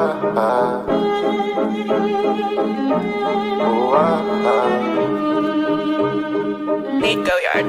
Go yard.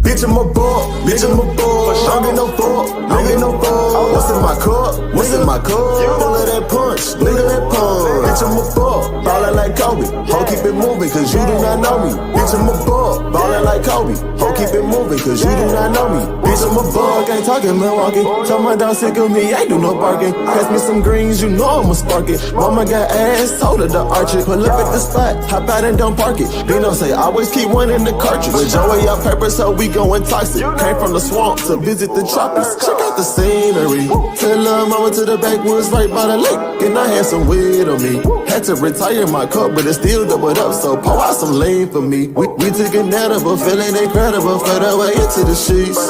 Bitch, I'm a ball, bitch, I'm a ball. Don't get no fuck, don't get no fuck. What's in my cup? What's in my cup? Full of that punch, look at that punch. Bitch, I'm a ball, ballin' like Kobe. Ho, keep it moving, cause you do not know me. Bitch, I'm a ball, ballin' like Kobe. Ho, keep it moving, cause you do not know me. Bitch, I'm a ball, ain't talking Milwaukee. Tell my dog sick of me, ain't do no barking. Pass me some greens, you know I'ma spark it. Mama got ass, told her to arch it. Pull up at the spot, hop out and don't park it. Dino say, always keep one in the cartridge. With Joey up purpose, so we going toxic. Came from the swamp to visit the tropics. Check out the scenery. Tell her mama to the backwoods right by the lake. And I had some weed on me. Had to retire my cup, but it still doubled up. So pour out some lean for me. We took it edible, feeling incredible. Fed away into the sheets.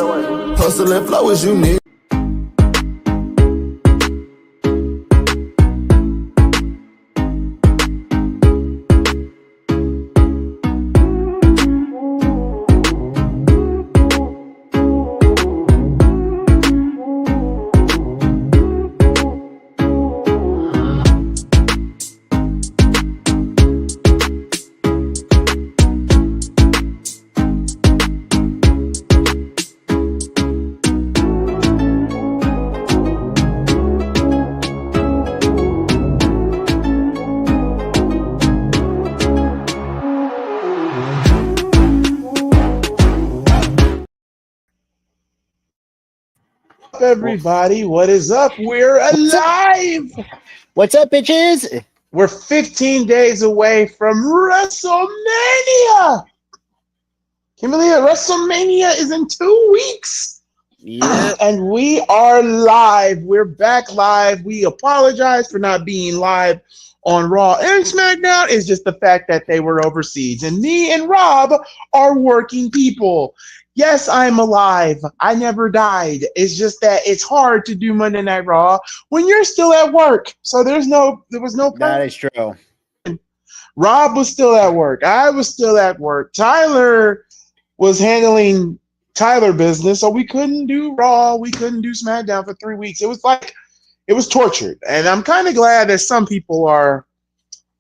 Hustle and flow as you need. Everybody, what is up? We're alive. What's up, bitches? We're 15 days away from WrestleMania. Can you believe it? WrestleMania is in 2 weeks. Yeah. And we are live. We're back live. We apologize for not being live on Raw and SmackDown. It's just the fact that they were overseas. And me and Rob are working people. Yes, I'm alive. I never died. It's just that it's hard to do Monday Night Raw when you're still at work. So there was no That is true. Rob was still at work. I was still at work. Tyler was handling Tyler business, so we couldn't do Raw. We couldn't do SmackDown for 3 weeks. It was tortured. And I'm kind of glad that some people are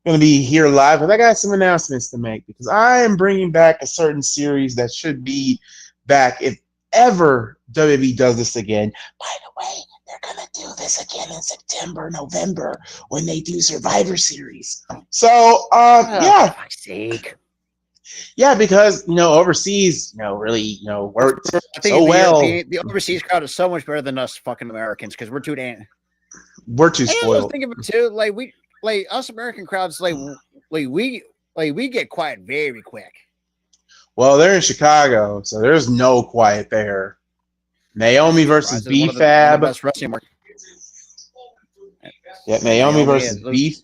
going to be here live, but I got some announcements to make because I am bringing back a certain series that should be back if ever WWE does this again. By the way, they're going to do this again in September, November when they do Survivor Series. So, yeah. For fuck's sake. Yeah, because, overseas, really, worked I think so well. The overseas crowd is so much better than us fucking Americans because we're too damn. We're too spoiled. I was thinking of it too. Like us American crowds, we get quiet very quick. Well, they're in Chicago, so there's no quiet there. Naomi versus B-Fab. Best wrestling market. Yeah, Naomi versus B.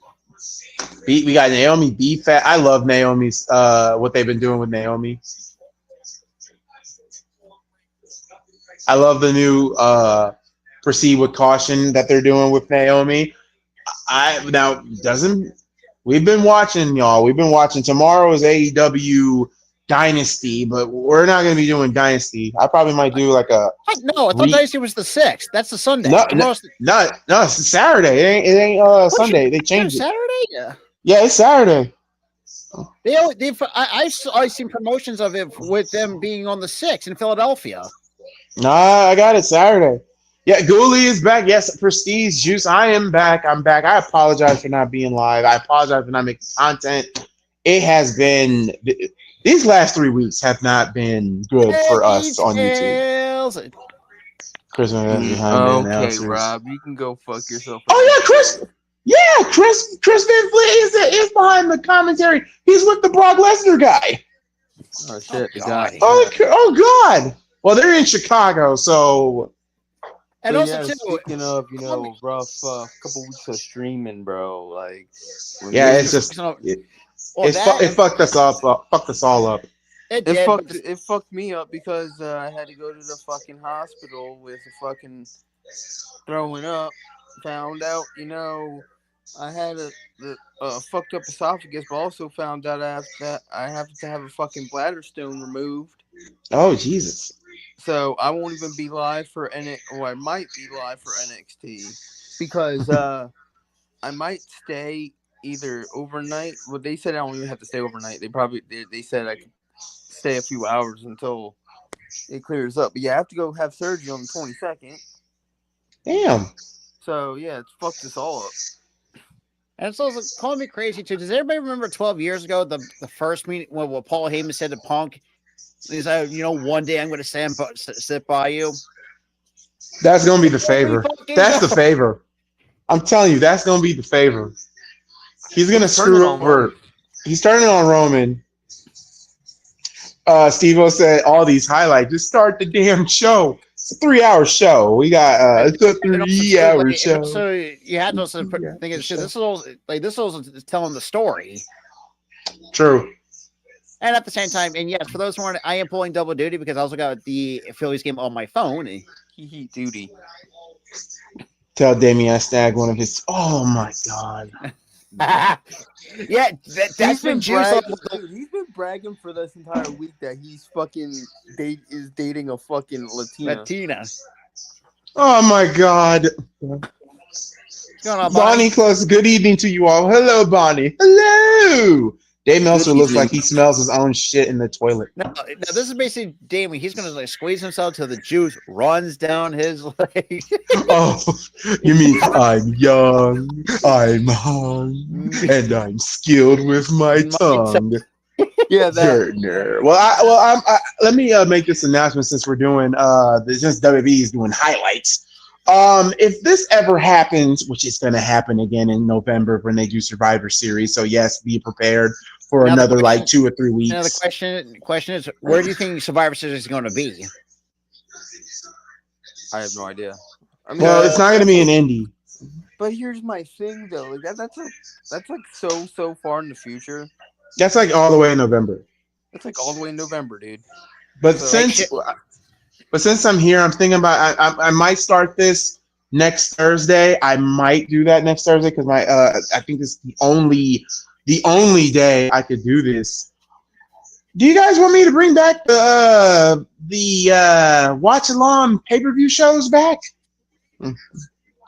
We got Naomi B-Fab. I love Naomi's what they've been doing with Naomi. I love the new proceed with caution that they're doing with Naomi. We've been watching, y'all. We've been watching. Tomorrow is AEW Dynasty, but we're not going to be doing Dynasty. I probably might do like a. No, I thought Dynasty was the 6th. That's the Sunday. No, it's Saturday. It ain't Sunday. They changed it. Saturday? Yeah, it's Saturday. I seen promotions of it with them being on the 6th in Philadelphia. Nah, I got it Saturday. Yeah, Ghoulie is back. Yes, Prestige Juice. I am back. I'm back. I apologize for not being live. I apologize for not making content. It has been these last 3 weeks have not been good for us on YouTube. Chris behind me. Okay, Rob, you can go fuck yourself. Oh yeah, Chris. Yeah, Chris Van Vliet is behind the commentary. He's with the Brock Lesnar guy. Oh shit, the God. guy. Oh God. Well, they're in Chicago, so. And so, also, yeah, too, speaking of, rough couple weeks of streaming, bro. Like, yeah, it's just it fucked us up. Fucked us all up. It fucked me up because I had to go to the fucking hospital with a fucking throwing up. Found out, I had a fucked up esophagus, but also found out I have to have a fucking bladder stone removed. Oh Jesus! So I won't even be live for NXT, or I might be live for NXT because I might stay either overnight. Well, they said I don't even have to stay overnight. They said I could stay a few hours until it clears up. But yeah, I have to go have surgery on the 22nd. Damn. So yeah, it's fucked us all up. And so it's calling me crazy too. Does everybody remember 12 years ago the first meeting when what Paul Heyman said to Punk? He said, one day I'm going to sit by you. That's gonna be the favor. That's the favor. I'm telling you, that's gonna be the favor. He's gonna screw over. He's turning on Roman. Steve-O said all these highlights. Just start the damn show. It's a 3-hour show. We got it's a 3-hour show. So you had to also think this is telling the story. True. And at the same time, and yes, for those who aren't, I am pulling double duty because I also got the Phillies game on my phone. Duty. Tell Damien I snagged one of his. Oh my god. Yeah, that's been bragging. Dude, he's been bragging for this entire week that he's fucking dating a fucking Latina. Oh my god. What's going on, Bonnie Close, good evening to you all. Hello, Bonnie. Hello. Dave Meltzer looks like he smells his own shit in the toilet. No, this is basically Damien. He's going to squeeze himself till the juice runs down his leg. Oh, you mean I'm young, I'm hung, and I'm skilled with my tongue. Yeah, Well, let me make this announcement since we're doing since WWE is doing highlights. If this ever happens, which is going to happen again in November when they do Survivor Series, so yes, be prepared for another 2 or 3 weeks. Now the question is, where do you think Survivor Series is going to be? I have no idea. I mean, well, it's not going to be in Indy. But here's my thing, though. Like that's like so far in the future. That's like all the way in November. That's like all the way in November, dude. But since I'm here, I'm thinking about I might start this next Thursday. I might do that next Thursday because I think this is the only day I could do this. Do you guys want me to bring back the watch along pay-per-view shows back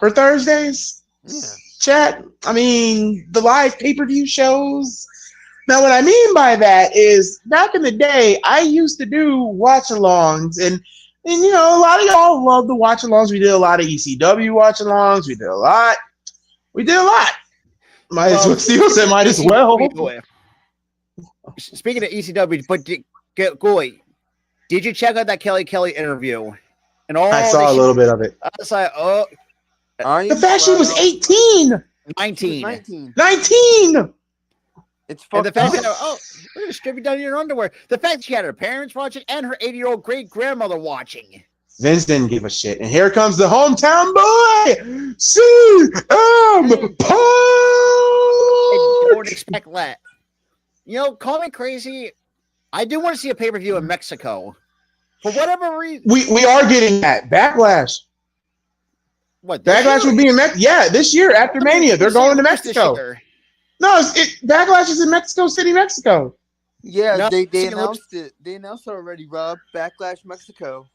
for Thursdays? Yeah. Chat. I mean, the live pay-per-view shows. Now, what I mean by that is back in the day, I used to do watch-alongs, and a lot of y'all love the watch-alongs. We did a lot of ECW watch-alongs. We did a lot. Might as well. Steve said, might as well. Speaking of ECW, but Goy, did you check out that Kelly interview? And all I saw a little bit of it. I was like, oh. The fact she was 18. 19. 19. It's fucked the fact up. that, we're going to strip you down in your underwear. The fact that she had her parents watching and her 80-year-old great-grandmother watching. Vince didn't give a shit. And here comes the hometown boy, CM Punk. I don't expect that. Call me crazy. I do want to see a pay-per-view in Mexico. For whatever reason. We are getting that. Backlash. What? Backlash will be in Mexico. Yeah, this year after Mania. They're going to Mexico. No, Backlash is in Mexico City, Mexico. Yeah, no, they announced it. They announced it already, Rob. Backlash Mexico.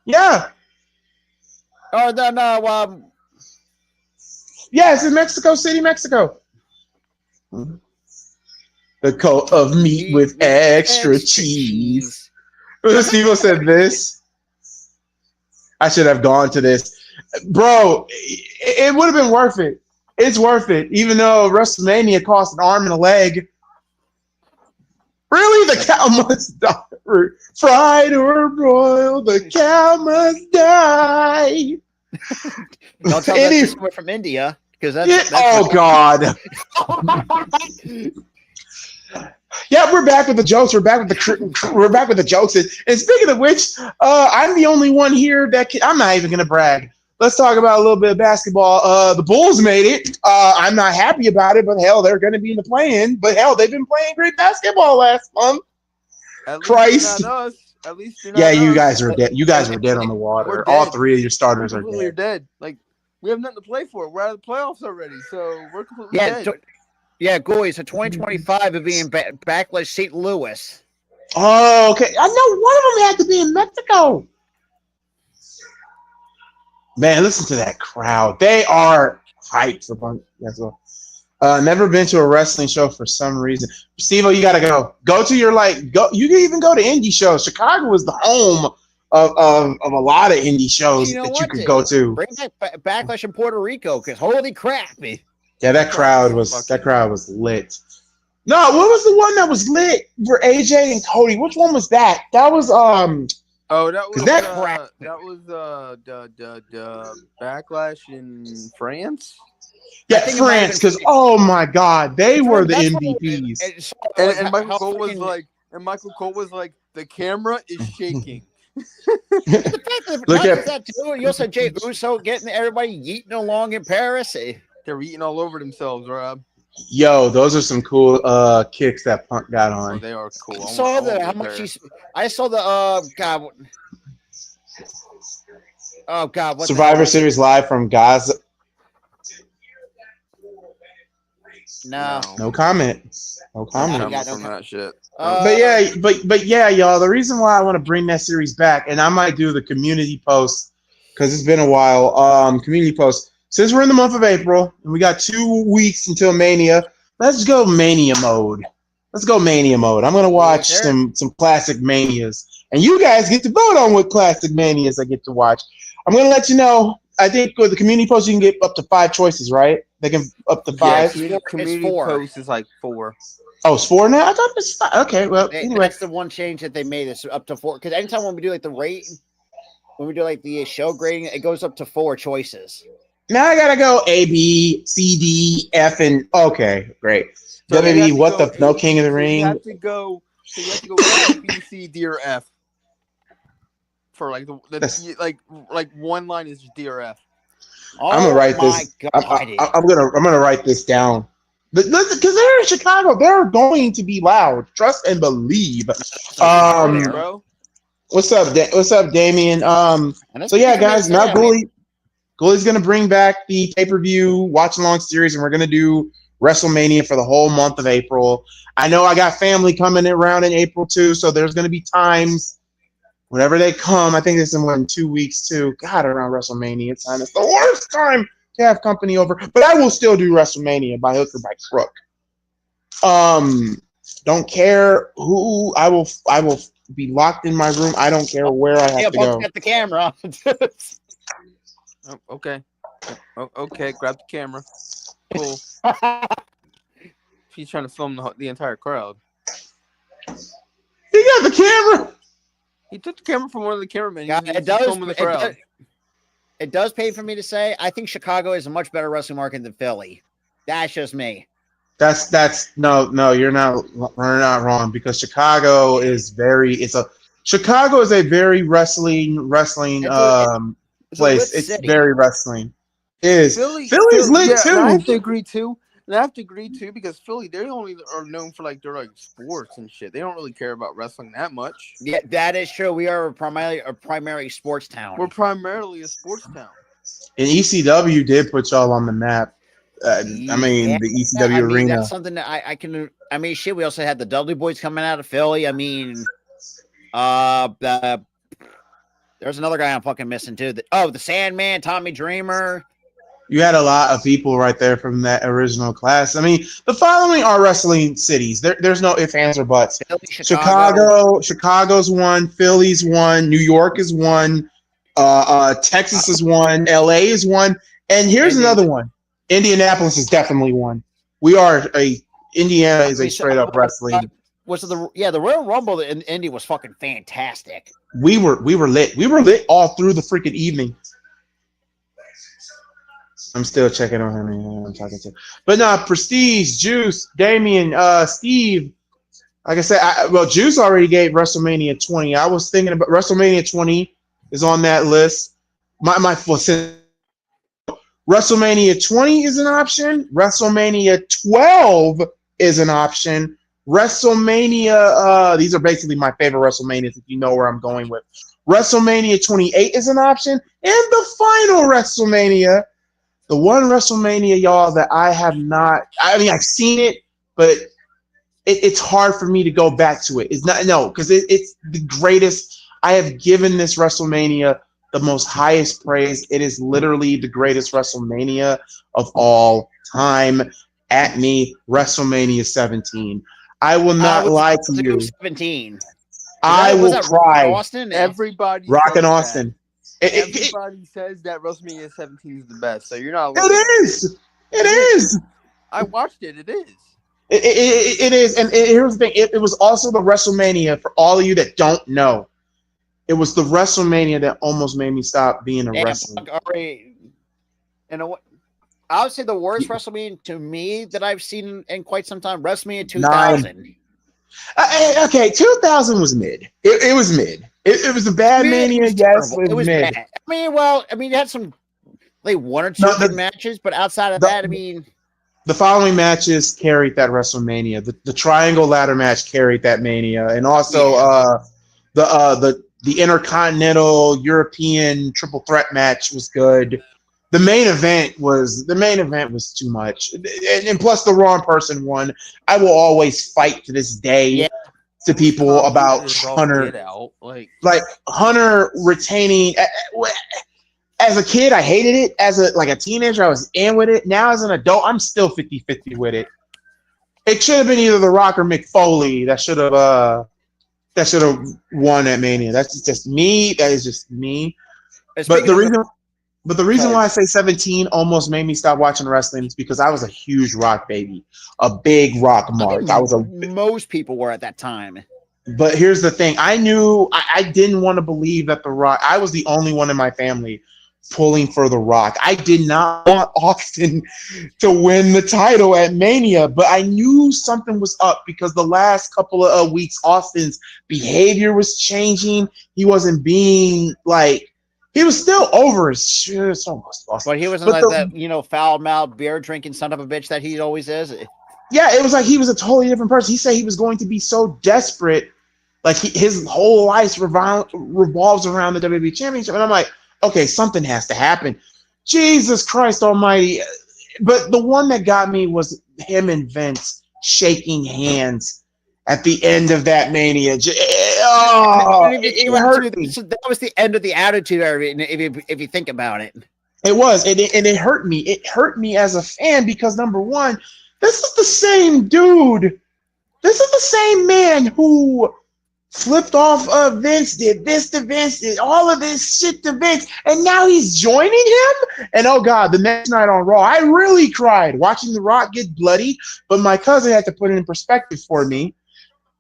Yeah. Oh, no. Yeah, it's in Mexico City, Mexico. The coat of meat with extra cheese. Steve said this. I should have gone to this. Bro, it would have been worth it. It's worth it, even though WrestleMania cost an arm and a leg. Really? The cow must die. Fried or broiled, the cow must die. Don't tell that to someone from India, because that's oh, God. Yeah, we're back with the jokes. We're back with the jokes. And speaking of which, I'm the only one here that I'm not even going to brag. Let's talk about a little bit of basketball. The Bulls made it. I'm not happy about it, but hell, they're going to be in the play-in. But hell, they've been playing great basketball last month. Christ. Not us. At least you're not yeah, us. You guys are dead. You guys are dead on the water. All three of your starters are dead. We're dead. Like, we have nothing to play for. We're out of the playoffs already, so we're completely dead. Yeah, Goy, so 2025 of being Backlash St. Louis. Oh, okay. I know one of them had to be in Mexico. Man, listen to that crowd. They are hyped for Punk. Yeah, so. Never been to a wrestling show for some reason. Steve-O, you gotta go. Go to your go. You can even go to indie shows. Chicago is the home of a lot of indie shows You know that what, you could dude? go to. Bring back Backlash in Puerto Rico, because holy crap, man. Yeah, that crowd was lit. No, what was the one that was lit for AJ and Cody? Which one was that? That was Oh, that was that the Backlash in France. yeah, France, because oh my God, they were the MVPs. And Michael Cole was like, the camera is shaking. Look at that too. You also Jay Uso getting everybody yeeting along in Paris. They're eating all over themselves, Rob. Yo, those are some cool kicks that Punk got on. Oh, they are cool. I saw the God. Oh God! What Survivor Series live from Gaza. No comment. No comment. From that shit. But yeah, y'all. The reason why I want to bring that series back, and I might do the community post because it's been a while. Community post. Since we're in the month of April and we got 2 weeks until Mania, let's go Mania mode. I'm gonna watch some classic Manias, and you guys get to vote on what classic Manias I get to watch. I'm gonna let you know. I think with the community post, you can get up to 5 choices, right? They can up to 5. Yeah, community post is like 4. Oh, it's 4 now. I thought it was 5. Okay, well, anyway, that's the one change that they made. It's up to 4 because anytime when we do like the rate, when we do like the show grading, it goes up to 4 choices. Now I gotta go A, B, C, D, F, and okay, great. So WWE, what the no King of the Ring? You have to go A, B, C, D, or F. For like like one line is D or F. I'm gonna write this. I'm gonna write this down. Because they're in Chicago, they're going to be loud. Trust and believe. Bro. What's up, Damien? So yeah, guys, now Goolie's gonna bring back the pay-per-view watch-along series, and we're gonna do WrestleMania for the whole month of April. I know I got family coming around in April too, so there's gonna be times whenever they come. I think this is in 2 weeks too. God, around WrestleMania time, it's the worst time to have company over. But I will still do WrestleMania by hook or by crook. Don't care who I will be locked in my room. I don't care where I have to go. Get the camera. Okay. Okay, grab the camera. Cool. He's trying to film the entire crowd. He got the camera. He took the camera from one of the cameramen. It does pay for me to say I think Chicago is a much better wrestling market than Philly. That's just me. That's no, you're not wrong, because Chicago is very wrestling place. It's very wrestling. It is. Philly's lit too. I have to agree too. Because Philly, they only are known for like their sports and shit. They don't really care about wrestling that much. Yeah, that is true. We are primarily a primary sports town. We're primarily a sports town. And ECW did put y'all on the map. The ECW arena. That's something that I can. I mean, shit. We also had the Dudley Boys coming out of Philly. I mean, there's another guy I'm fucking missing too. The Sandman, Tommy Dreamer. You had a lot of people right there from that original class. I mean, the following are wrestling cities. There's no ifs, ands, or buts. Philly, Chicago's one. Philly's one. New York is one. Texas is one. LA is one. And here's another one. Indianapolis is definitely one. Indiana is a straight up wrestling. The Royal Rumble in Indy was fucking fantastic. We were lit. We were lit all through the freaking evening. I'm still checking on him. I'm talking to. But no, Prestige, Juice, Damien, Steve. Like I said, Juice already gave WrestleMania 20. I was thinking about WrestleMania 20 is on that list. WrestleMania 20 is an option. WrestleMania 12 is an option. WrestleMania, these are basically my favorite WrestleManias if you know where I'm going with. WrestleMania 28 is an option. And the final WrestleMania, the one WrestleMania, y'all, that I have not, I mean, I've seen it, but it's hard for me to go back to it. It's not, no, because it's the greatest. I have given this WrestleMania the most highest praise. It is literally the greatest WrestleMania of all time. At me, WrestleMania 17. I will not lie to you. 17. I Was will that cry. Austin? Everybody Rock says and Austin. Everybody says that WrestleMania 17 is the best, so you're not. It is. It is. I watched it. It is. It is. And here's the thing. It was also the WrestleMania, for all of you that don't know. It was the WrestleMania that almost made me stop being a wrestling. I would say the worst WrestleMania to me that I've seen in quite some time, WrestleMania 2000. Okay, 2000 was mid. It was mid. It was a bad Mania, yes, but it was mid. Bad. You had some like one or two good matches, but outside of that, the following matches carried that WrestleMania. The triangle ladder match carried that Mania, and also the Intercontinental European triple threat match was good. The main event was too much, and plus the wrong person won. I will always fight to this day to people about Hunter, like Hunter retaining. As a kid, I hated it. As a teenager, I was in with it. Now as an adult, I'm still 50-50 with it. It should have been either The Rock or Mick Foley that should have won at Mania. That's just me. That is just me. But the reason why I say 17 almost made me stop watching wrestling is because I was a huge Rock baby, a big Rock mark. Most people were at that time. But here's the thing: I knew I didn't want to believe that The Rock. I was the only one in my family pulling for The Rock. I did not want Austin to win the title at Mania, but I knew something was up because the last couple of weeks, Austin's behavior was changing. He wasn't being like. He was still over his shit. But he wasn't that, foul-mouthed, beer-drinking son of a bitch that he always is. Yeah, it was like he was a totally different person. He said he was going to be so desperate. Like, his whole life revolves around the WWE Championship. And I'm like, okay, something has to happen. Jesus Christ almighty. But the one that got me was him and Vince shaking hands at the end of that Mania. It hurt me. That was the end of the Attitude Era, if you think about it. It was, and it hurt me. It hurt me as a fan because, number one, this is the same dude. This is the same man who flipped off Vince, did this to Vince, did all of this shit to Vince, and now he's joining him? And oh God, the next night on Raw, I really cried watching The Rock get bloody, but my cousin had to put it in perspective for me.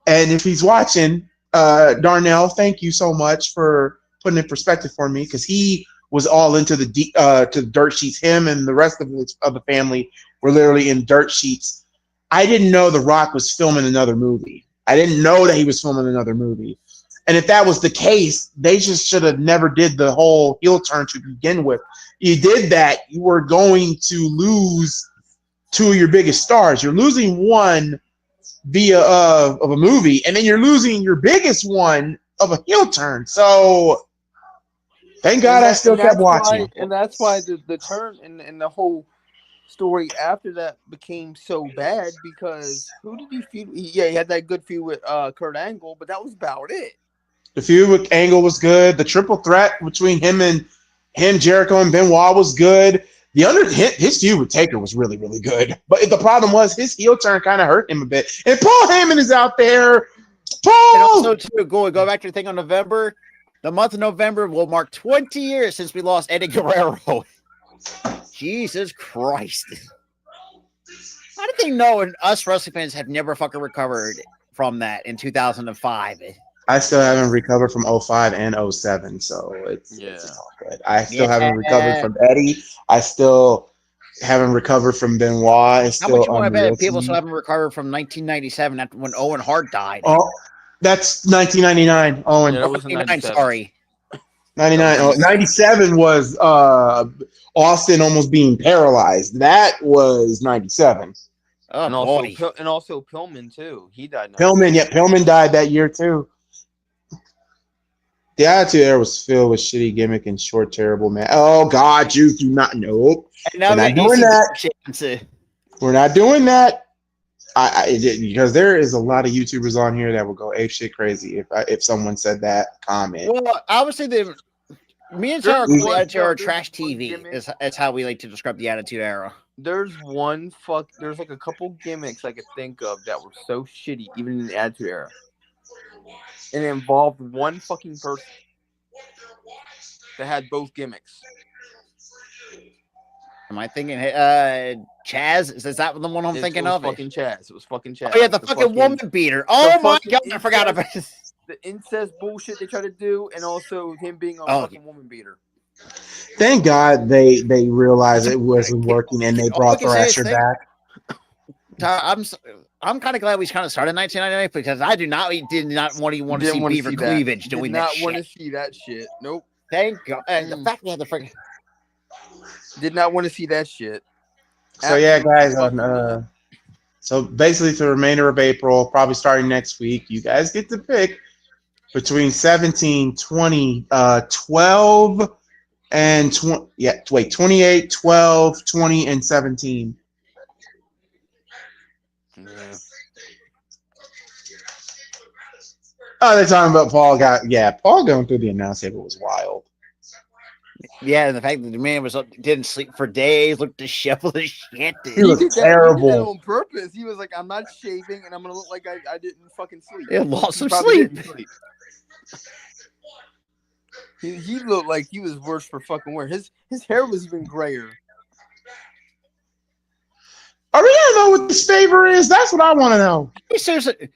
And if he's watching, Darnell, thank you so much for putting it in perspective for me, because he was all into to the dirt sheets. Him and the rest of the family were literally in dirt sheets. I didn't know The Rock was filming another movie. I didn't know that he was filming another movie. And if that was the case, they just should have never did the whole heel turn to begin with. You did that, you were going to lose two of your biggest stars. You're losing one via of a movie, and then you're losing your biggest one of a heel turn. So thank God I still kept watching. And that's why the turn and the whole story after that became so bad, because who did he feud? He had that good feud with Kurt Angle, but that was about it. The feud with Angle was good. The triple threat between him, Jericho, and Benoit was good. His feud with Taker was really, really good. But the problem was his heel turn kind of hurt him a bit. And Paul Heyman is out there. And also, too, go back to the thing on November. The month of November will mark 20 years since we lost Eddie Guerrero. Jesus Christ. How did they know? And us wrestling fans have never fucking recovered from that in 2005. I still haven't recovered from 05 and 07, so it's all good. I still haven't recovered from Eddie. I still haven't recovered from Benoit. It's How still much more I bet people still haven't recovered from 1997 when Owen Hart died? Oh, that's 1999. Owen. Yeah, that was 99, sorry. 99. Oh, 97 was Austin almost being paralyzed. That was 97. Oh, and boy. also Pillman, too. He died. Pillman died that year, too. The Attitude Era was filled with shitty gimmick and short, terrible man. Oh, God, you do not know. We're not doing that. We're not doing that. Because there is a lot of YouTubers on here that will go ape shit crazy if someone said that comment. Well, I would say Me and Sarah There's call the one- Attitude Era there's trash one TV. gimmick. Is how we like to describe the Attitude Era. There's like a couple gimmicks I could think of that were so shitty, even in the Attitude Era. And it involved one fucking person that had both gimmicks. Am I thinking Chaz? Is that the one I'm thinking of? Fucking Chaz. It was fucking Chaz. Oh yeah, the fucking woman beater. Oh my fucking god, I forgot about this. the incest bullshit they try to do, and also him being a fucking woman beater. Thank God they realized it wasn't working and they brought Thrasher back. I'm kind of glad we kind of started in 1998 because I did not want to see Beaver cleavage doing that shit. Did not want to see that shit. Nope. Thank God. The fact we had the freaking. Did not want to see that shit. So yeah, guys. So basically, for the remainder of April, probably starting next week, you guys get to pick between 17, 20, 12, and 28, 12, 20, and 17. Yeah. Oh, they're talking about Paul Paul going through the announce table was wild. Yeah, and the fact that the man didn't sleep for days, looked disheveled as shit. He looked terrible. He did that on purpose. He was like, "I'm not shaving, and I'm gonna look like I didn't fucking sleep." He lost some sleep. He looked like he was worse for fucking wear. His hair was even grayer. Are we gonna know what this favor is? That's what I want to know. Seriously,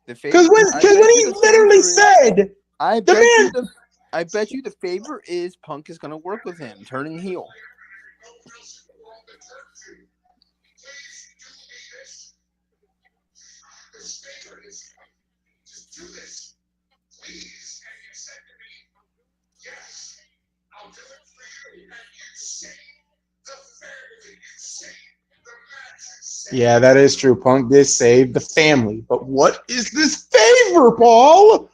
because when he literally said, I bet you the favor is Punk is gonna work with him, turning heel. Yeah, that is true. Punk did save the family. But what is this favor, Paul?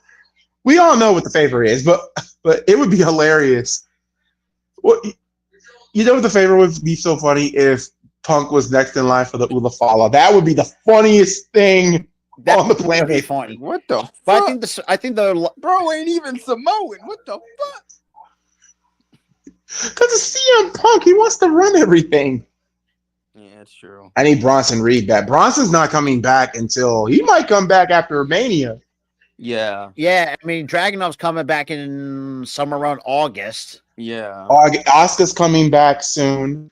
We all know what the favor is, but it would be hilarious. What you know what the favor would be so funny if Punk was next in line for the Ula Fala. That would be the funniest thing on the planet. Be funny. What the fuck? But I think the bro ain't even Samoan. What the fuck? Because it's CM Punk. He wants to run everything. Yeah, that's true. I need Bronson Reed back. Bronson's not coming back until he might come back after Mania. Yeah. Yeah, I mean, Dragunov's coming back in somewhere around August. Yeah. Asuka's coming back soon.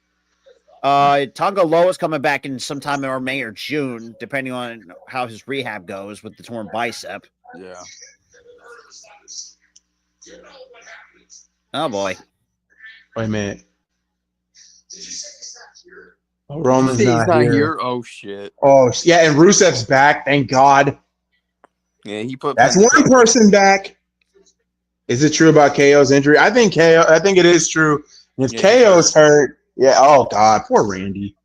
Tonga Loa's coming back in sometime in May or June, depending on how his rehab goes with the torn bicep. Yeah. Oh boy. Wait a minute. Oh, Roman's not here. Oh shit. Oh yeah, and Rusev's back. Thank God. Yeah, he put. That's one person back. Is it true about KO's injury? I think it is true. If KO's hurt, yeah. Oh God, poor Randy.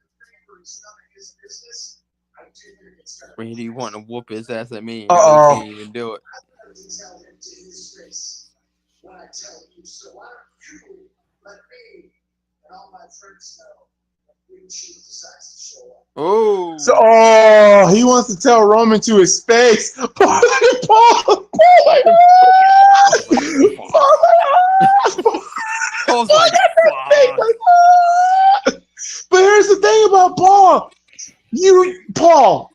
Randy wanting to whoop his ass at me. He Uh-oh. can't even do it. Oh. So, he wants to tell Roman to his face. Paul, Paul's like, but here's the thing about Paul.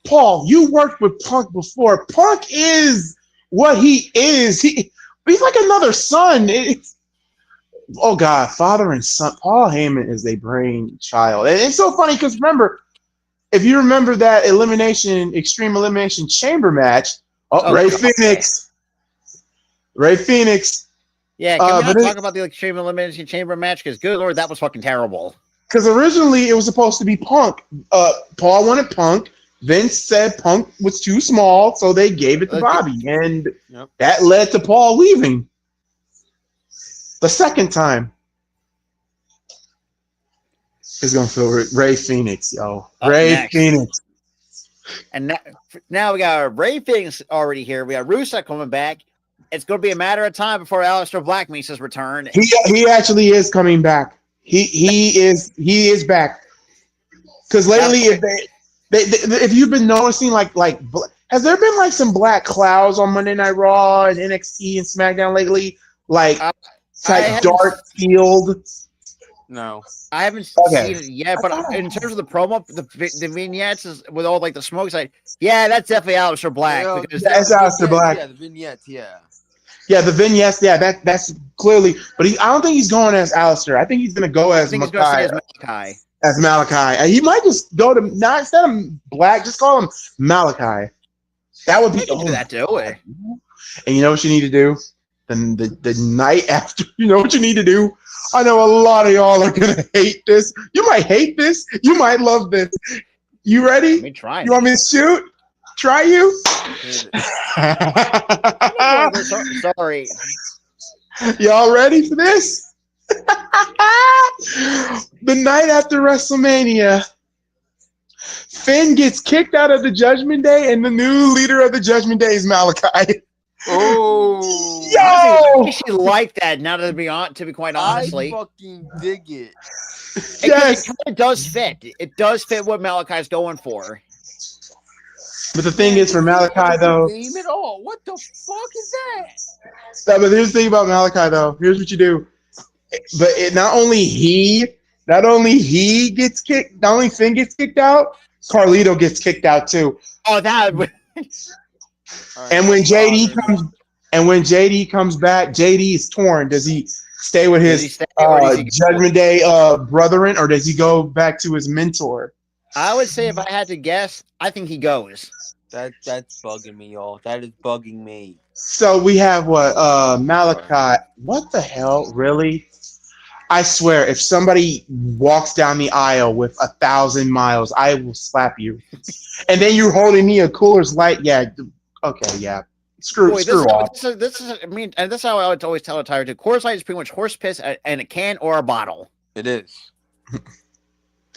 Paul, you worked with Punk before. Punk is what he is. He's like another son. Oh God, father and son. Paul Heyman is a brainchild. And it's so funny because remember, if you remember that Extreme Elimination Chamber match, Ray Phoenix. Yeah, can we not talk about the Extreme Elimination Chamber match? Because good Lord, that was fucking terrible. Because originally it was supposed to be Punk. Paul wanted Punk. Vince said Punk was too small, so they gave it to Bobby. And that led to Paul leaving. The second time. He's going to feel Ray Phoenix, yo. Ray Phoenix. And now we got Ray Phoenix already here. We got Rusev coming back. It's going to be a matter of time before Aleister Black makes his return. He actually is coming back. He is back. Because lately, if you've been noticing, like, has there been like some black clouds on Monday Night Raw and NXT and SmackDown lately? Like, type dark field. No. I haven't Okay. seen it yet, but in terms of the promo, the vignettes is, with all like the smoke side, yeah, that's definitely Aleister Black. Yeah, Because That's Aleister Black. Yeah, the vignettes, yeah. Yeah, the vignettes. Yeah, that's clearly. But I don't think he's going as Aleister. I think he's going to go as I think he's going to stay Malachi. as Malachi. As Malachi. He might just go to not instead of Black, just call him Malachi. That would be Do that too. And you know what you need to do? The night after, you know what you need to do? I know a lot of y'all are gonna hate this. You might hate this. You might love this. You ready? Let me try. You want me to shoot? Try you? Sorry. Y'all ready for this? The night after WrestleMania, Finn gets kicked out of the Judgment Day, and the new leader of the Judgment Day is Malachi. Oh, Yo! I actually like that. Now to be quite honestly, I fucking dig it. Yes. It kind of does fit. It does fit what Malachi's going for. But the thing is, for Malachi though, Name it all. What the fuck is that? but here's the thing about Malachi though. Here's what you do. But not only he gets kicked. Not only Finn gets kicked out, Carlito gets kicked out too. Oh, that. And when JD comes back, JD is torn. Does he stay with his Judgment Day brethren, or does he go back to his mentor? I would say if I had to guess, I think he goes. That's bugging me, y'all. That is bugging me. So we have what? Malachi. What the hell? Really? I swear, if somebody walks down the aisle with 1,000 miles, I will slap you. And then you're holding me a Cooler's Light. Yeah. Okay. Yeah. Screw off. This is. I mean, and that's how I would always tell a tire to. Coors Light is pretty much horse piss in a can or a bottle. It is.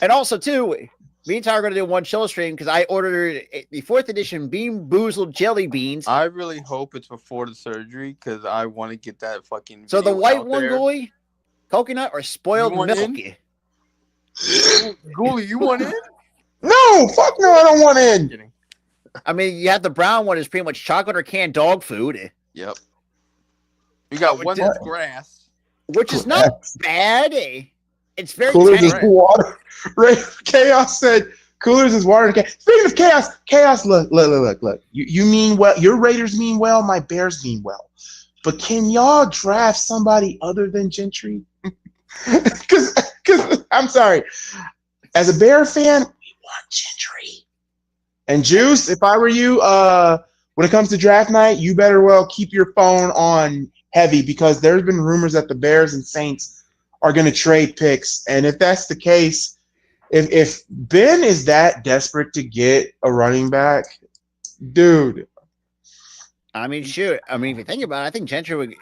And also, too, me and Tyler are going to do one chill stream because I ordered the 4th edition Bean Boozled jelly beans. I really hope it's before the surgery because I want to get that fucking. So the white one, Ghoulie, coconut or spoiled milk? Ghoulie, you want in? No, fuck no, I don't want in. I mean, you have the brown one is pretty much chocolate or canned dog food. Yep. You got one that's grass, which is not bad. It's very Coolers is water. Right? Chaos said Coolers is water. Speaking of Chaos, look. You mean well. Your Raiders mean well. My Bears mean well. But can y'all draft somebody other than Gentry? Because I'm sorry, as a Bear fan, we want Gentry. And Juice, if I were you, when it comes to draft night, you better well keep your phone on heavy because there's been rumors that the Bears and Saints are going to trade picks. And if that's the case, if Ben is that desperate to get a running back, dude. I mean, shoot. I mean, if you think about it, I think Gentry would,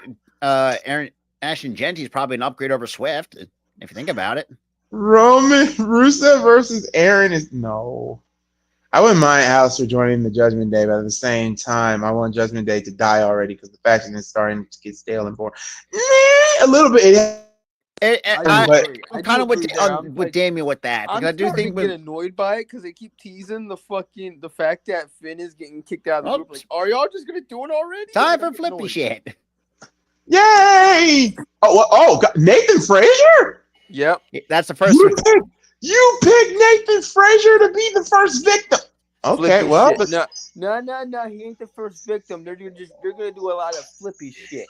Ashton Gentry is probably an upgrade over Swift. If you think about it. Roman Rusev versus Aaron is no. I wouldn't mind Aleister joining the Judgment Day, but at the same time, I want Judgment Day to die already because the faction is starting to get stale and boring. A little bit. I'm kind of with Damien with that. I do think get annoyed by it because they keep teasing the fact that Finn is getting kicked out of the group. Like, are y'all just gonna do it already? Time for flippy shit. Yay! God. Nathan Frazier? Yep. That's the first one. You picked Nathan Frazier to be the first victim. Okay, flippy well, shit. No, he ain't the first victim. They're gonna do a lot of flippy shit.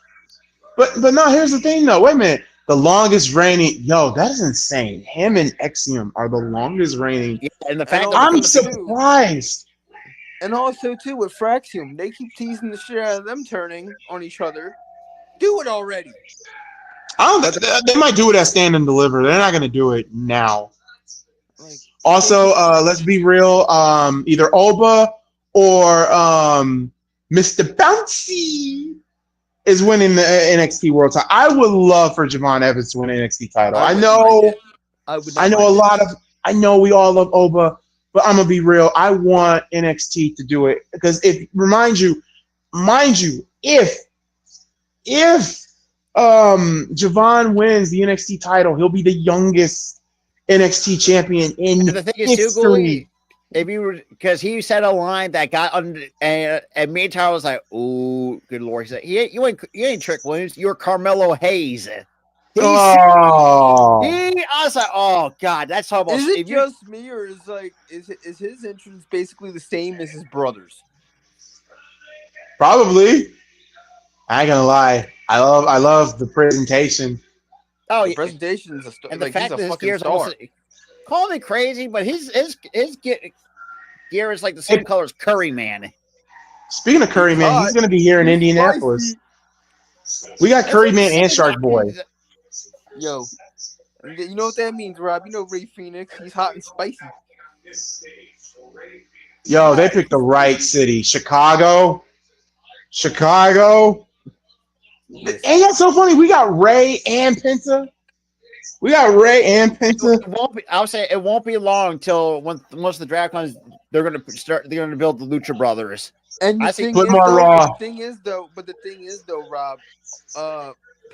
But no, here's the thing though. Wait a minute. The longest reigning, that is insane. Him and Exium are the longest reigning. Yeah, and the fact I'm surprised. And also too with Fraxium, they keep teasing the shit out of them turning on each other. Do it already. They might do it at Stand and Deliver. They're not gonna do it now. Also, let's be real. Either Oba or Mr. Bouncy is winning the NXT World Title. I would love for Javon Evans to win an NXT title. I know we all love Oba, but I'm gonna be real. I want NXT to do it because mind you, if Javon wins the NXT title, he'll be the youngest NXT champion in and the thing history. is, too, if you were, because he said a line that got under, and me and Tyler was like, "Ooh, good lord!" He said, "You ain't Trick Williams. You're Carmelo Hayes." Oh, I was like, "Oh God, that's how much." Is it just me, or is his entrance basically the same as his brother's? probably. I ain't gonna lie. I love the presentation. Oh The yeah, presentation's and the he's fact a that his fucking gear is star. almost call me crazy, but his gear is like the same color as Curry Man. Speaking of Curry He's Man, hot. he's gonna be here in He's Indianapolis. spicy. We got That's Curry what I'm Man and saying. Shark Boy. Yo, you know what that means, Rob? You know Ray Phoenix. He's hot and spicy. Yo, they picked the right city. Chicago. Listen, Ain't that so funny? We got Ray and Penta. We got Ray and Penta. It won't be. I'll say it won't be long till once the draft comes. They're gonna start. They're gonna build the Lucha Brothers. and the I see. thing Put is more though, Raw. the thing is though, Rob,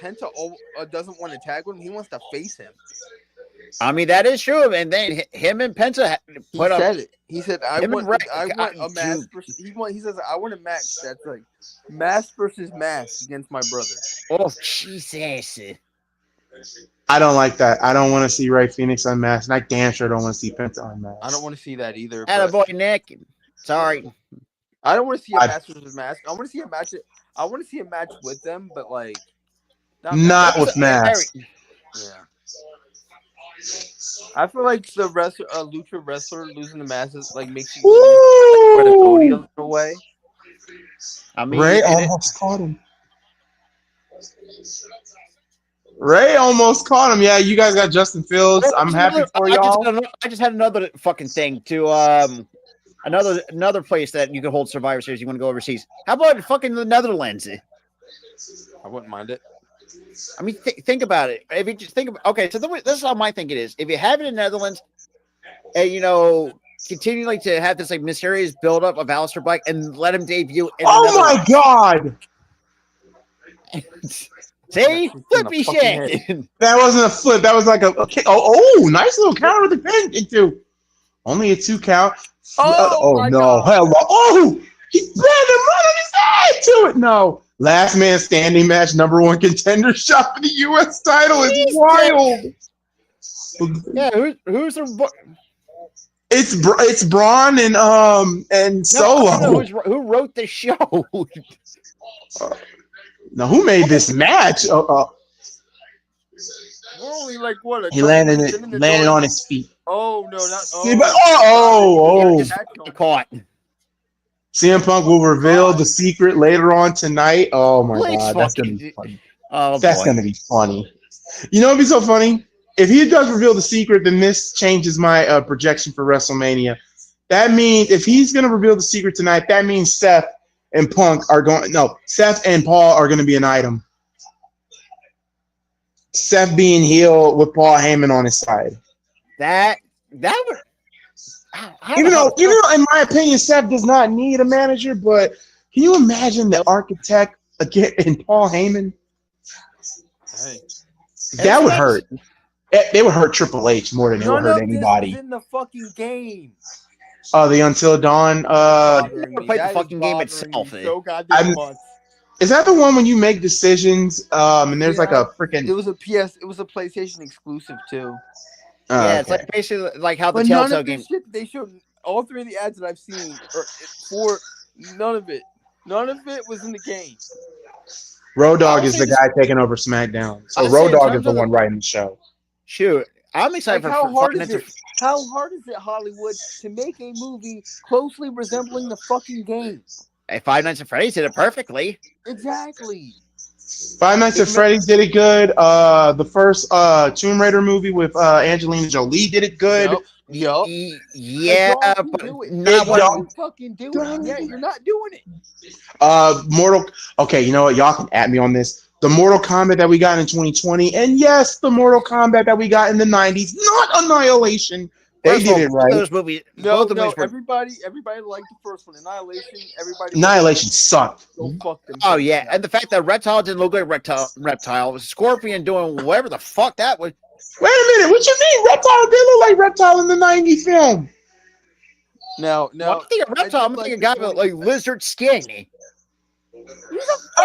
Penta doesn't want to tag with him. He wants to face him. I mean that is true. And then him and Penta He put up. said it. He said, "I Him and want Ray- a match." He says, "I want a match that's like mask versus mask against my brother." Oh Jesus! I don't like that. I don't want to see Ray Phoenix unmasked, and I damn sure don't want to see Penta unmasked. I don't want to see that either. Attaboy, Nick. Sorry. I don't want to see a mask versus mask. I want to see a match. I want to see a match with them, but like not with masks. Yeah. I feel like the lucha wrestler losing the masses like makes you credibility away. I mean, Ray almost caught him. Ray almost caught him. Yeah, you guys got Justin Fields. I'm happy for y'all. I just had another fucking thing to another place that you can hold Survivor Series. You want to go overseas? How about fucking the Netherlands? I wouldn't mind it. I mean, think about it. If you just think about, okay, so this is how my thinking is. If you have it in the Netherlands, and continually to have this like mysterious buildup of Aleister Black and let him debut. Oh my God! See, flippy shit. That wasn't a flip. That was like a kick. Oh, nice little counter with the pin into. Only a 2 count. Oh no! God. Hell, oh, he banned him right on his head to it. No. Last man standing match, #1 contender shot for the U.S. title. It's wild. Yeah, who's the? It's Braun and Solo. I don't know who wrote the show. Now who made this match? We're only like what? He landed on his feet. Oh no! Not See, but Caught. CM Punk will reveal the secret later on tonight. Oh my God, that's gonna be funny. That's gonna be funny. You know, it'd be so funny if he does reveal the secret. Then this changes my projection for WrestleMania. That means if he's gonna reveal the secret tonight, that means Seth and Punk are going. No, Seth and Paul are gonna be an item. Seth being heel with Paul Heyman on his side. That would. Even though, in my opinion, Seth does not need a manager, but can you imagine the Architect again and Paul Heyman? Hey. That would hurt. They would hurt Triple H more than it would hurt anybody. In the fucking game. The Until Dawn. Play the fucking game itself. So goddamn much. Is that the one when you make decisions? And there's like a freaking. It was a PlayStation exclusive too. Yeah, it's like basically like how the Telltale game. Shit they showed all 3 of the ads that I've seen, for none of it was in the game. Road Dogg is the guy taking over SmackDown. So Road Dogg is the one writing the show. Shoot, I'm excited for how hard is it? How hard is it, Hollywood, to make a movie closely resembling the fucking game? Hey, Five Nights at Freddy's did it perfectly. Exactly. Five Nights at Freddy's did it good. The first Tomb Raider movie with Angelina Jolie did it good. Yup. Yeah, but not what fucking do it. Yeah, you're not doing it. Okay, you know what? Y'all can at me on this. The Mortal Kombat that we got in 2020, and yes, the Mortal Kombat that we got in the 90s, not Annihilation. They did it right. Those movies, no, everybody liked the first one. Annihilation sucked. Oh yeah, and the fact that Reptile didn't look like Reptile was Scorpion doing whatever the fuck that was. Wait a minute, what you mean? Reptile did look like Reptile in the 90s film. No. When I think of reptile, I'm thinking a guy with like lizard skin.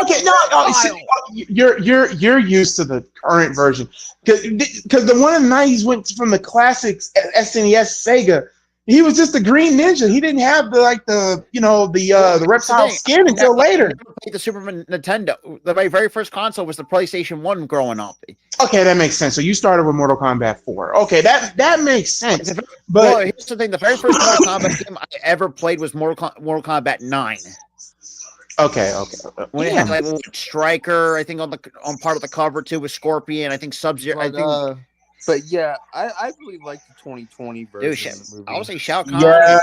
Okay, no, see, you're used to the current version because the one in the 90s went from the classics SNES Sega. He was just a green ninja. He didn't have the reptile skin until later. I never played the Super Nintendo. My very first console was the PlayStation 1 growing up. Okay, that makes sense. So you started with Mortal Kombat 4. Okay, that makes sense. Well, here's the thing: the very first Mortal Kombat game I ever played was Mortal Kombat 9. Okay. When it had like Striker, I think on part of the cover too with Scorpion. I think Sub-Zero. I think. But yeah, I really like the 2020 version of the movie. I would say Shao Kahn. Yeah,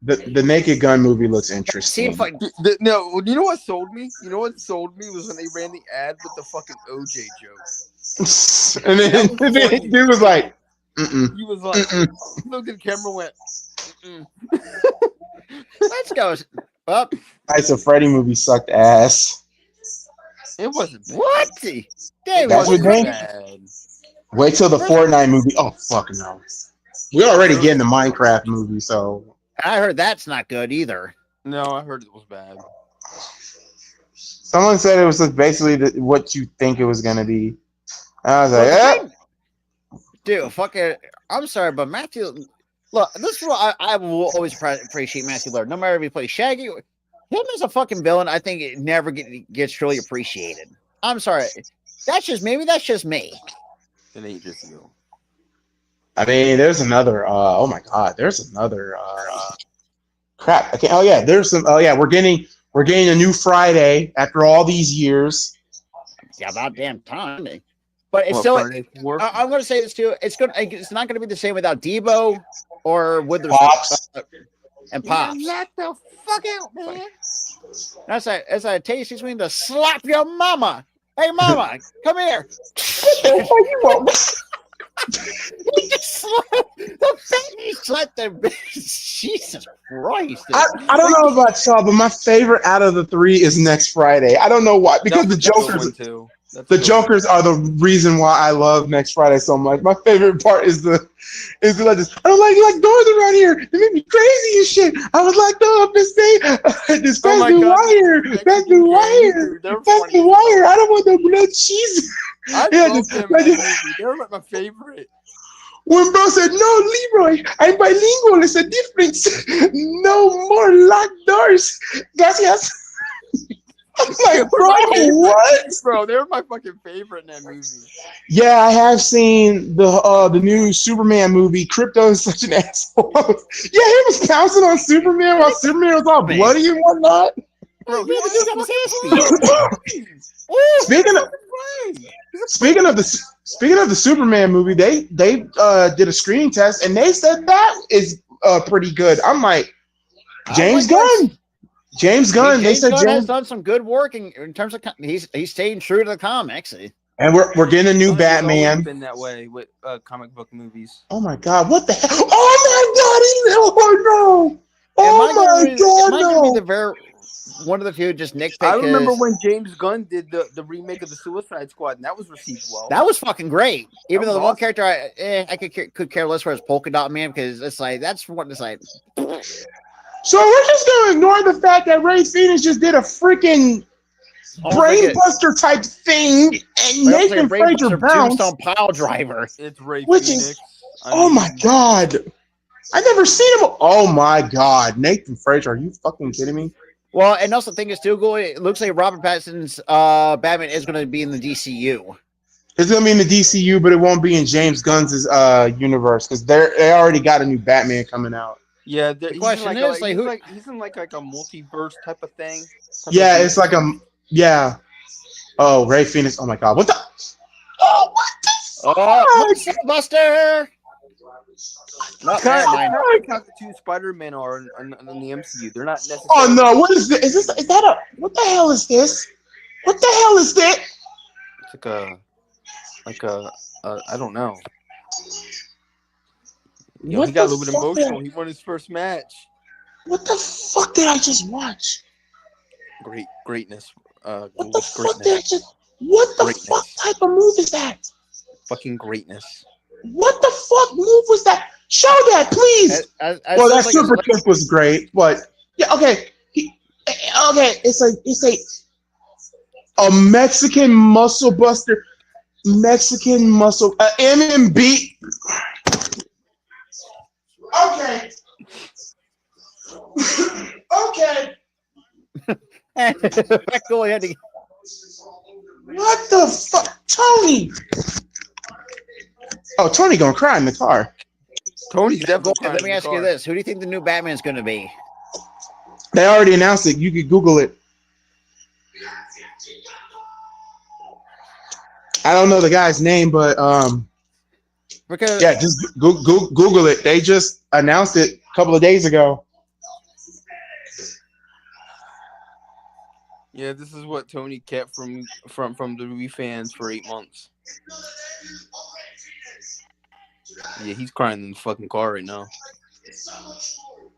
the Naked Gun movie looks interesting. No, you know what sold me? You know what sold me was when they ran the ad with the fucking OJ joke. And then dude was like, mm-mm. He was like, looked at the camera, went, mm-mm. Let's go. Up. Right, so Freddy movie sucked ass. It wasn't bad. What? Damn, That's what bad. Wait till the Fortnite movie. Oh fuck no. We're already getting the Minecraft movie, so I heard that's not good either. No, I heard it was bad. Someone said it was just basically what you think it was gonna be. I was like, yeah. Dude, fuck it. I'm sorry, but Matthew, look, this is what I will always appreciate Matthew Lillard. No matter if he plays Shaggy, him as a fucking villain, I think it never gets truly appreciated. I'm sorry. That's just me. It ain't just you. I mean, there's another. Oh my god, there's another. Crap. Okay. Oh yeah, there's some. Oh yeah, we're getting a new Friday after all these years. Yeah, about damn time. But it's still. I'm going to say this too. It's not going to be the same without Debo or with Pops and Pops. Knock the fuck out, man. That's a tasty swing to slap your mama. Hey, mama, come here. He just slapped the bitch. Jesus Christ. I don't know about y'all, but my favorite out of the three is next Friday. I don't know why. Because the Jokers are the reason why I love Next Friday so much. My favorite part is the legends. I don't like doors around here. They make me crazy and shit. I was like, no, this Best New Wire. Best New Wire. Best New Wire. I don't want no blood cheese. I love them. They're like my favorite. When bro said, no, Leroy, I'm bilingual. It's a difference. No more locked doors. Gracias. I'm like, bro, what? Bro, they're my fucking favorite in that movie. Yeah, I have seen the new Superman movie. Crypto is such an asshole. Yeah, he was pouncing on Superman while Superman was all bloody and whatnot. Bro, Speaking of the Superman movie, they did a screening test and they said that is pretty good. I'm like, James Gunn. They said James has done some good work in terms of he's staying true to the comics. And we're getting a new Batman. It's been that way with comic book movies. Oh my god, what the hell? Oh my god, no! Oh my god, no! One of the few just nitpick. I remember when James Gunn did the remake of the Suicide Squad, and that was received well. That was fucking great. Even though the one character I could care less for is Polka Dot Man, because it's like that's what it's like. So we're just gonna ignore the fact that Ray Phoenix just did a freaking brainbuster type thing, and Nathan Frazier bounced. Tombstone pile driver. It's Ray Phoenix. Is oh my god! I never seen him. Oh my god, Nathan Frazier, are you fucking kidding me? Well, and also the thing is too, it looks like Robert Pattinson's Batman is going to be in the DCU. It's going to be in the DCU, but it won't be in James Gunn's universe because they already got a new Batman coming out. Yeah, the question is he's in like a multiverse type of thing. Yeah, it's like yeah. Oh, Ray Phoenix. Oh my god, what the? Oh, what the fuck? Buster. Not how the two Spider-Men are in the MCU. They're not necessarily. Oh no! What is this? Is that a? What the hell is this? What the hell is that? It's like a I don't know. You know, he got a little bit emotional. He won his first match. What the fuck did I just watch? Greatness. What the fuck did I just? What the fuck type of move is that? Fucking greatness. What the fuck move was that? Show that, please. Well, that super kick was great, but yeah, okay. Okay, it's a Mexican muscle buster, Mexican muscle MMB. Okay. Okay. Go ahead. What the fuck, Tony? Oh, Tony gonna cry in the car. Tony's definitely. Let me ask you this: who do you think the new Batman's going to be? They already announced it. You could Google it. I don't know the guy's name, but Because yeah, just Google it. They just announced it a couple of days ago. Yeah, this is what Tony kept from the Wii fans for 8 months. Yeah, he's crying in the fucking car right now.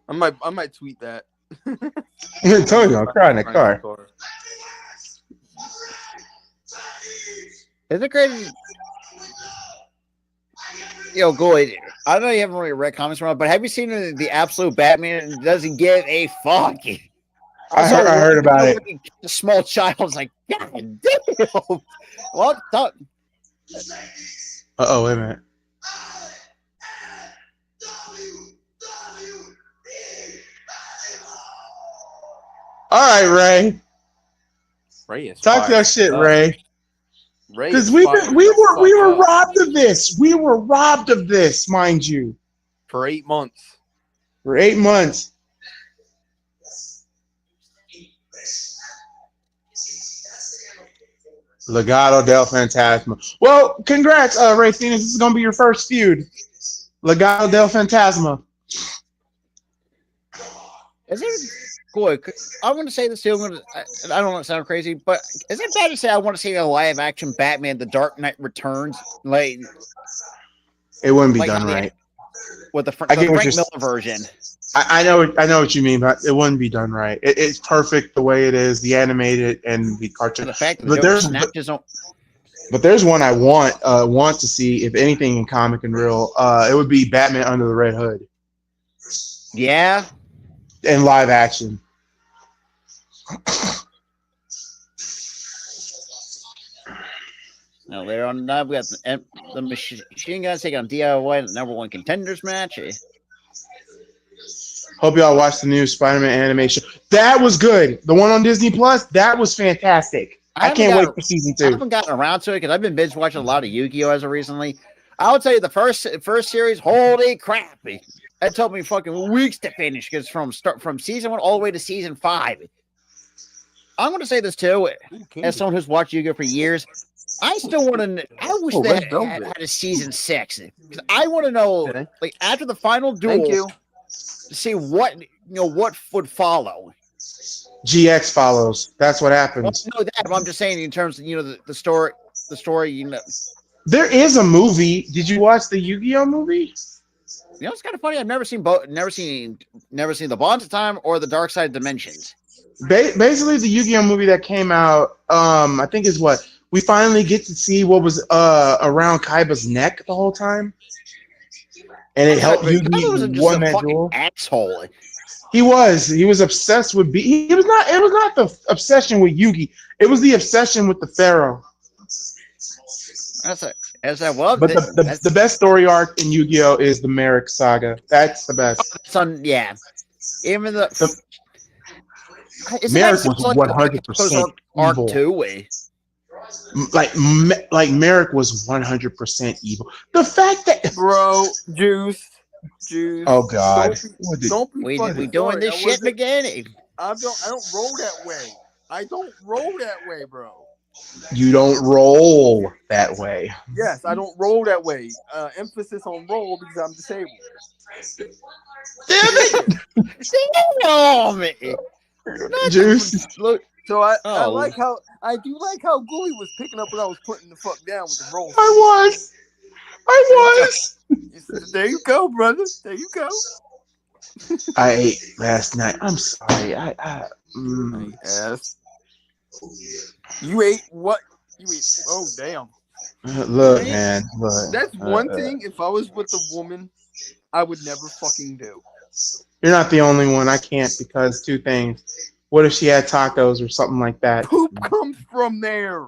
I might tweet that. Tony gonna cry in the car. is it crazy? Yo, go ahead. I know you haven't really read comments from it, but have you seen the absolute Batman doesn't give a fuck? I heard about it. The small child was like, God damn. What? Uh-oh, wait a minute. All right, Ray. Ray is Talk your shit, Ray. Because we were robbed of this. We were robbed of this, mind you. For 8 months. For 8 months. Legado del Fantasma. Well, congrats, Ray Phoenix. This is gonna be your first feud. Legado del Fantasma. Is it good? I want to say this too. I don't want to sound crazy, but is it bad to say I want to see a live action Batman: The Dark Knight Returns? Like, it wouldn't be done right with the Frank Miller version. I know what you mean, but it wouldn't be done right. It's perfect the way it is, the animated and the cartoon. And the fact that but there's one I want to see, if anything, in comic and real. It would be Batman Under the Red Hood. Yeah. In live action. Now later on, we got the Machine Guns taking on DIY, the #1 contenders match. Hope y'all watched the new Spider-Man animation. That was good. The one on Disney Plus, that was fantastic. I can't wait for season 2. I haven't gotten around to it because I've been binge watching a lot of Yu-Gi-Oh! As of recently. I would tell you the first series, holy crap. That took me fucking weeks to finish because from season 1 all the way to season 5. I'm going to say this too, as someone who's watched Yu-Gi-Oh! For years. I still want to. I wish they had a season 6 because I want to know, like after the final duel, to see what would follow. GX follows. That's what happens. Well, I know that, but I'm just saying in terms of the story. The story, There is a movie. Did you watch the Yu-Gi-Oh! Movie? It's kind of funny. I've never seen both. Never seen the Bonds of Time or the Dark Side Dimensions. Basically, the Yu-Gi-Oh! Movie that came out, I think is what we finally get to see what was around Kaiba's neck the whole time, and it helped Yu-Gi won that duel. Asshole. He was obsessed with It was not the obsession with Yugi. It was the obsession with the Pharaoh. But the best story arc in Yu-Gi-Oh! Is the Merrick saga. That's the best. Even Merrick was 100% evil. Too. Like Merrick was 100% evil. The fact that Juice. Oh God! Don't be we doing this shit again? I don't roll that way. I don't roll that way, bro. You don't roll that way. Yes, I don't roll that way. Emphasis on roll because I'm disabled. Damn it! Juice. Look, so I like how Gooey was picking up what I was putting the fuck down with the roll. I was. There you go, brother. There you go. I ate last night. I'm sorry. Yes. You ate what? You ate? Oh, damn. Look, man. Look. That's one thing. If I was with a woman I would never fucking do. You're not the only one. I can't because two things. What if she had tacos or something like that? Poop comes from there.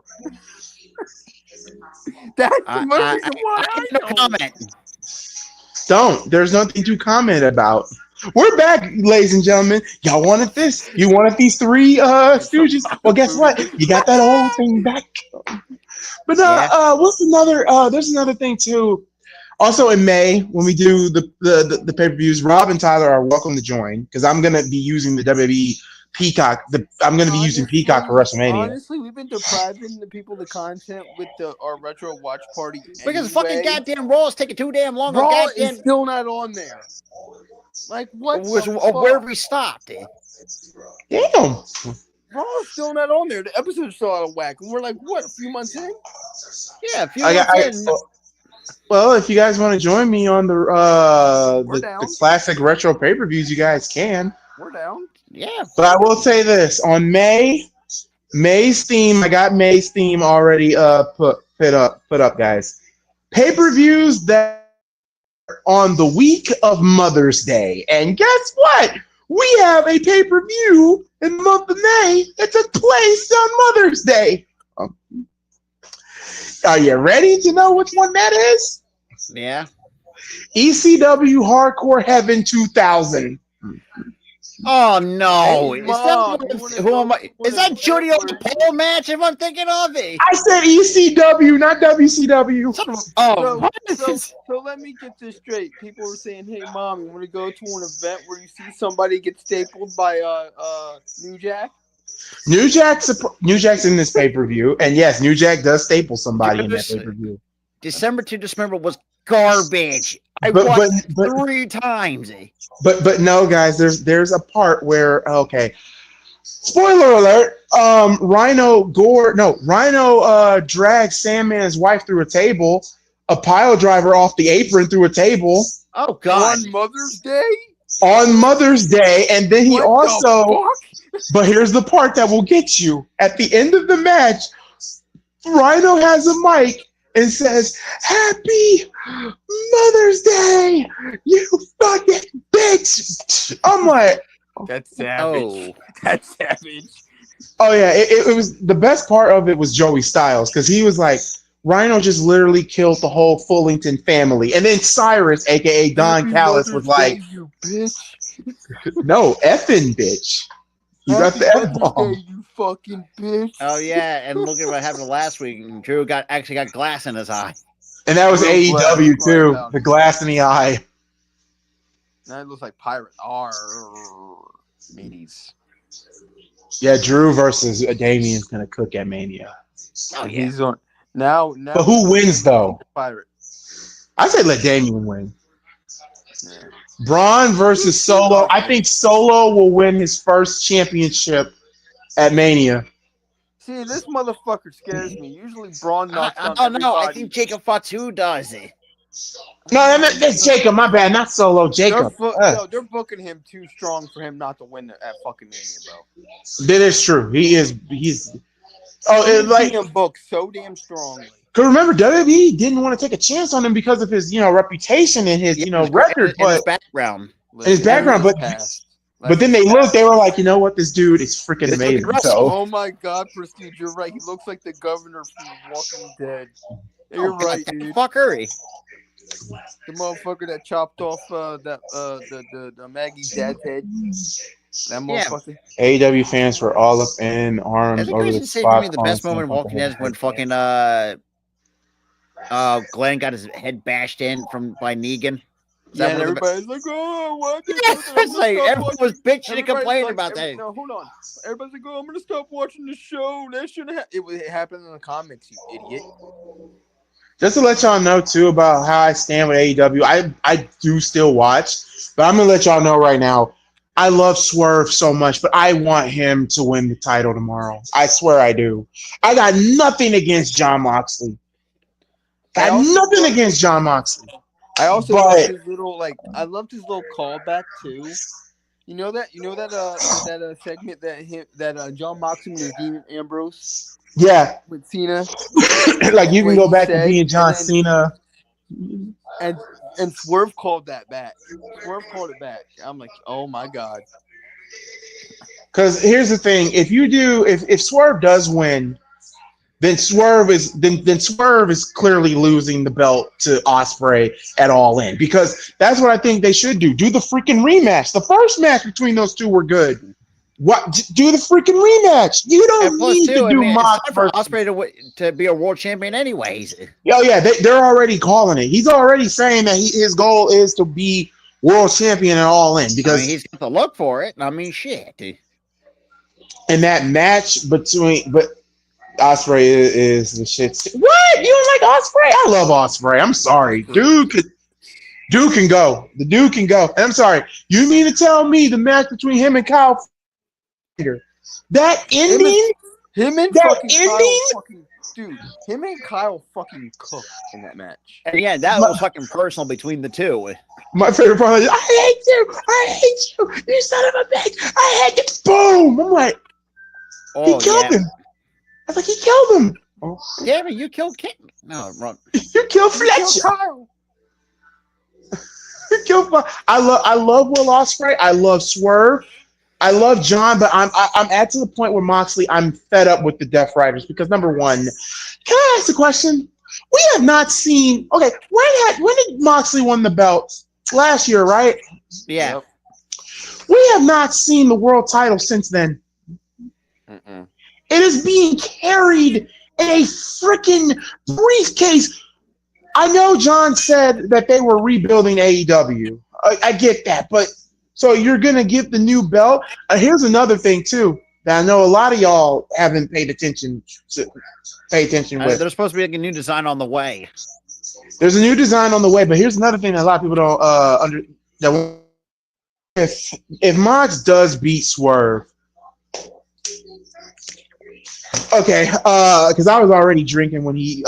That's the reason why I no don't. comment. Don't. There's nothing to comment about. We're back, ladies and gentlemen. Y'all wanted this. You wanted these three stooges. Well, guess what? You got that whole thing back. But what's another? There's another thing too. Also in May, when we do the pay-per-views, Rob and Tyler are welcome to join because I'm gonna be using the WWE Peacock. I'm gonna be using Peacock for WrestleMania. Honestly, we've been depriving the people the content with our retro watch party Because fucking goddamn Raw is taking too damn long. Raw goddamn... is still not on there. Like what? Where we stopped? Damn. Raw is still not on there. The episode's still out of whack, and we're like, what? A few months in? Yeah, a few months in. Well, if you guys want to join me on the classic retro pay-per-views, you guys can. We're down. Yeah. But I will say this. On May's theme, I got May's theme already put up, guys. Pay-per-views that are on the week of Mother's Day. And guess what? We have a pay-per-view in the month of May that took place on Mother's Day. Are you ready to know which one that is? Yeah. ECW Hardcore Heaven 2000. Oh no! Hey, Is that Jody on the pole match? If I'm thinking of it, I said ECW, not WCW. So let me get this straight. People were saying, "Hey, mom, you want to go to an event where you see somebody get stapled by New Jack?" New Jack's in this pay-per-view, and yes, New Jack does staple somebody in that pay-per-view. December to December was garbage. I watched 3 times. But no, guys, there's a part where spoiler alert. Rhino dragged Sandman's wife through a table, a pile driver off the apron through a table. Oh God! On Mother's Day. On Mother's Day, and then he But here's the part that will get you. At the end of the match, Rhino has a mic and says, "Happy Mother's Day, you fucking bitch." I'm like, that's savage. Oh. That's savage. Oh yeah, it was the best part of it was Joey Styles because he was like, Rhino just literally killed the whole Fullington family, and then Cyrus, aka Don Callis, was like, "You bitch." No, effing bitch. You got the F-bomb. You fucking bitch. Oh yeah, and look at what happened last week. Drew actually got glass in his eye. And that was AEW too. The glass in the eye. That looks like pirate. Meaties. Yeah, Drew versus Damien's gonna cook at Mania. Oh yeah. He's on now. But who wins though? Pirate. I say let Damien win. Yeah. Braun versus Solo. I think Solo will win his first championship at Mania. See, this motherfucker scares me. Usually Braun knocks down everybody. No, I think Jacob Fatu does it. No, that's Jacob. My bad. Not Solo. Jacob. They're booking him too strong for him not to win at fucking Mania, bro. That is true. He's him booked so damn strongly. Because remember, WWE didn't want to take a chance on him because of his, reputation and his, record, but his background. But then they looked, they were like, you know what, this dude is freaking amazing. So. Oh my God, Prestige, you're right. He looks like the governor from Walking Dead. You're right, dude. Fuckery. The motherfucker that chopped off the Maggie's dad's head. That motherfucker. AEW fans were all up in arms over the spot. For me, the best moment in Walking Dead is when fucking Glenn got his head bashed in by Negan. Yeah, and everybody's like, "Oh, what?" It's like everyone was bitching and complaining about that. No, hold on. Everybody's like, "Oh, I'm gonna stop watching the show. That shouldn't happen." It happened in the comics, you idiot. Just to let y'all know too about how I stand with AEW, I do still watch, but I'm gonna let y'all know right now. I love Swerve so much, but I want him to win the title tomorrow. I swear I do. I got nothing against Jon Moxley. I also loved his little I loved his little callback too. You know that segment that Jon Moxley was Dean Ambrose. Yeah. With Cena. You can go back to being John Cena. And Swerve called that back. Swerve called it back. I'm like, oh my god. Because here's the thing: if Swerve does win, then Swerve is clearly losing the belt to Ospreay at All In, because that's what I think they should do. Do the freaking rematch. The first match between those two were good. What? Do the freaking rematch. You don't need to do Mox it's time for Ospreay to be a world champion anyways. Oh yeah, they're already calling it. He's already saying that his goal is to be world champion at All In, because he's got to look for it. I mean, shit. in that match but Ospreay is the shit. What? You don't like Ospreay? I love Ospreay. I'm sorry, dude can go. The dude can go. And I'm sorry. You mean to tell me the match between him and Kyle? That ending? Him and Kyle fucking cooked in that match. And yeah, that was fucking personal between the two. My favorite part is, I hate you, you son of a bitch, I hate you. Boom! I'm like, he killed him. I was like, he killed him. Oh. Damn it, you killed King. No, wrong. You killed Fletcher. Kyle. You killed I love Will Ospreay. I love Swerve. I love John, but I'm at to the point where Moxley, I'm fed up with the Death Riders, because number one, can I ask a question? We have not seen. Okay, when did Moxley win the belt? Last year, right? Yeah. We have not seen the world title since then. Mm-mm. It is being carried in a freaking briefcase. I know John said that they were rebuilding AEW. I get that, but so you're gonna give the new belt. Here's another thing too that I know a lot of y'all haven't paid attention to. Pay attention with. There's supposed to be like a new design on the way. There's a new design on the way, but here's another thing that a lot of people don't if Mox does beat Swerve. Okay, because I was already drinking when he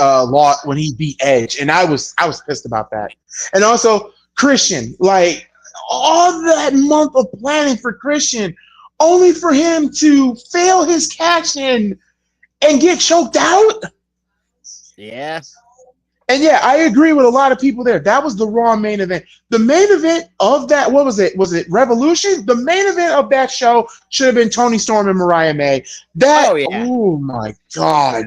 beat Edge, and I was pissed about that. And also Christian, like all that month of planning for Christian, only for him to fail his cash in and get choked out. Yeah. And yeah, I agree with a lot of people there. That was the wrong main event. The main event of that, what was it? Was it Revolution? The main event of that show should have been Tony Storm and Mariah May. Oh my God.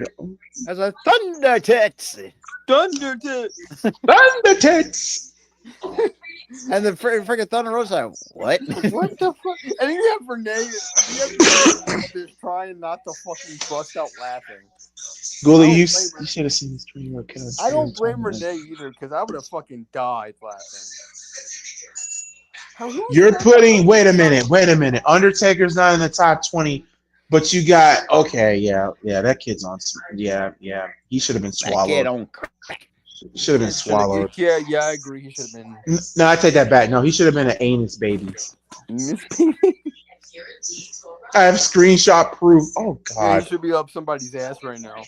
As a Thunder Tits. Thunder Tits. Thunder Tits. And the freaking Thunder Rosa. What? What the fuck? And you have Renee just trying not to fucking bust out laughing. Goldie, you should have seen this stream. I don't blame Renee either, because I would have fucking died laughing. You're putting. Wait a minute. Undertaker's not in the top 20, but you got. Okay, yeah. That kid's on. Yeah. He should have been swallowed. That kid on crack. Should have been swallowed. Yeah, I agree. He should have been. No, I take that back. No, he should have been an anus baby. I have screenshot proof. Oh God, yeah, he should be up somebody's ass right now.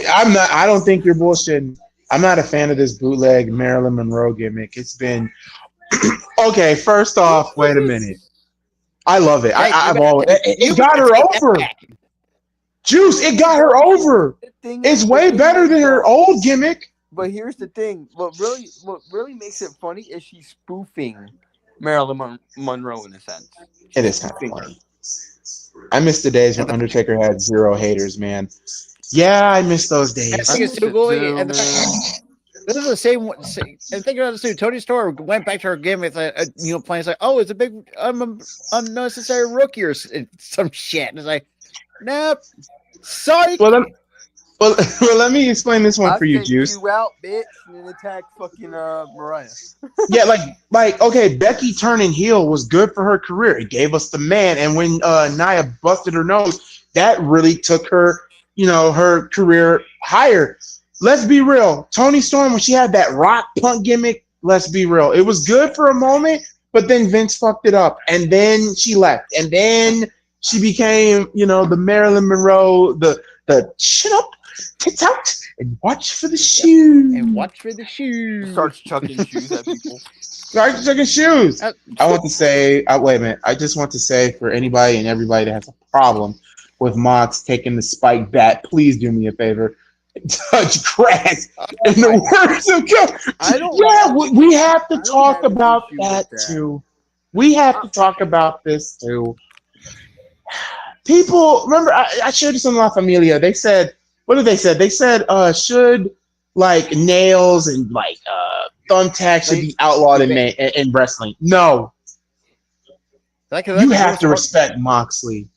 I'm not. I don't think you're bullshitting. I'm not a fan of this bootleg Marilyn Monroe gimmick. It's been okay. First off, wait a minute. I love it. I've always. It got her over. Juice, it got her over. It's way better than her old gimmick. But here's the thing: what really makes it funny is she's spoofing Marilyn Monroe in a sense. It is kind of funny. I miss the days when Undertaker had 0 haters, man. Yeah, I miss those days. I think it's too gory. And this is the same. And think about this too. Tony Storm went back to her gimmick, playing. It's like, oh, it's a big unnecessary rookie or some shit. And it's like, nope. Sorry. Well, let me explain this one for you, Juice. You out, bitch, and then attack fucking Mariah. Yeah, like okay, Becky turning heel was good for her career. It gave us the man, and when Nia busted her nose, that really took her, her career higher. Let's be real. Toni Storm, when she had that rock punk gimmick, let's be real. It was good for a moment, but then Vince fucked it up, and then she left, and then she became, the Marilyn Monroe, the shut up. Tits out and watch for the shoes. Starts chucking shoes at people. Starts chucking shoes. I want to say, wait a minute. I just want to say for anybody and everybody that has a problem with Mox taking the spike bat, please do me a favor. touch grass. Oh In the words of God. I don't. Yeah, we have to I don't talk have an about issue with that that. too. We have to talk about this too. People, remember, I showed this on La Familia. They said, what did they say? They said, should like nails and like thumbtacks should be outlawed in wrestling. No, you have to respect Moxley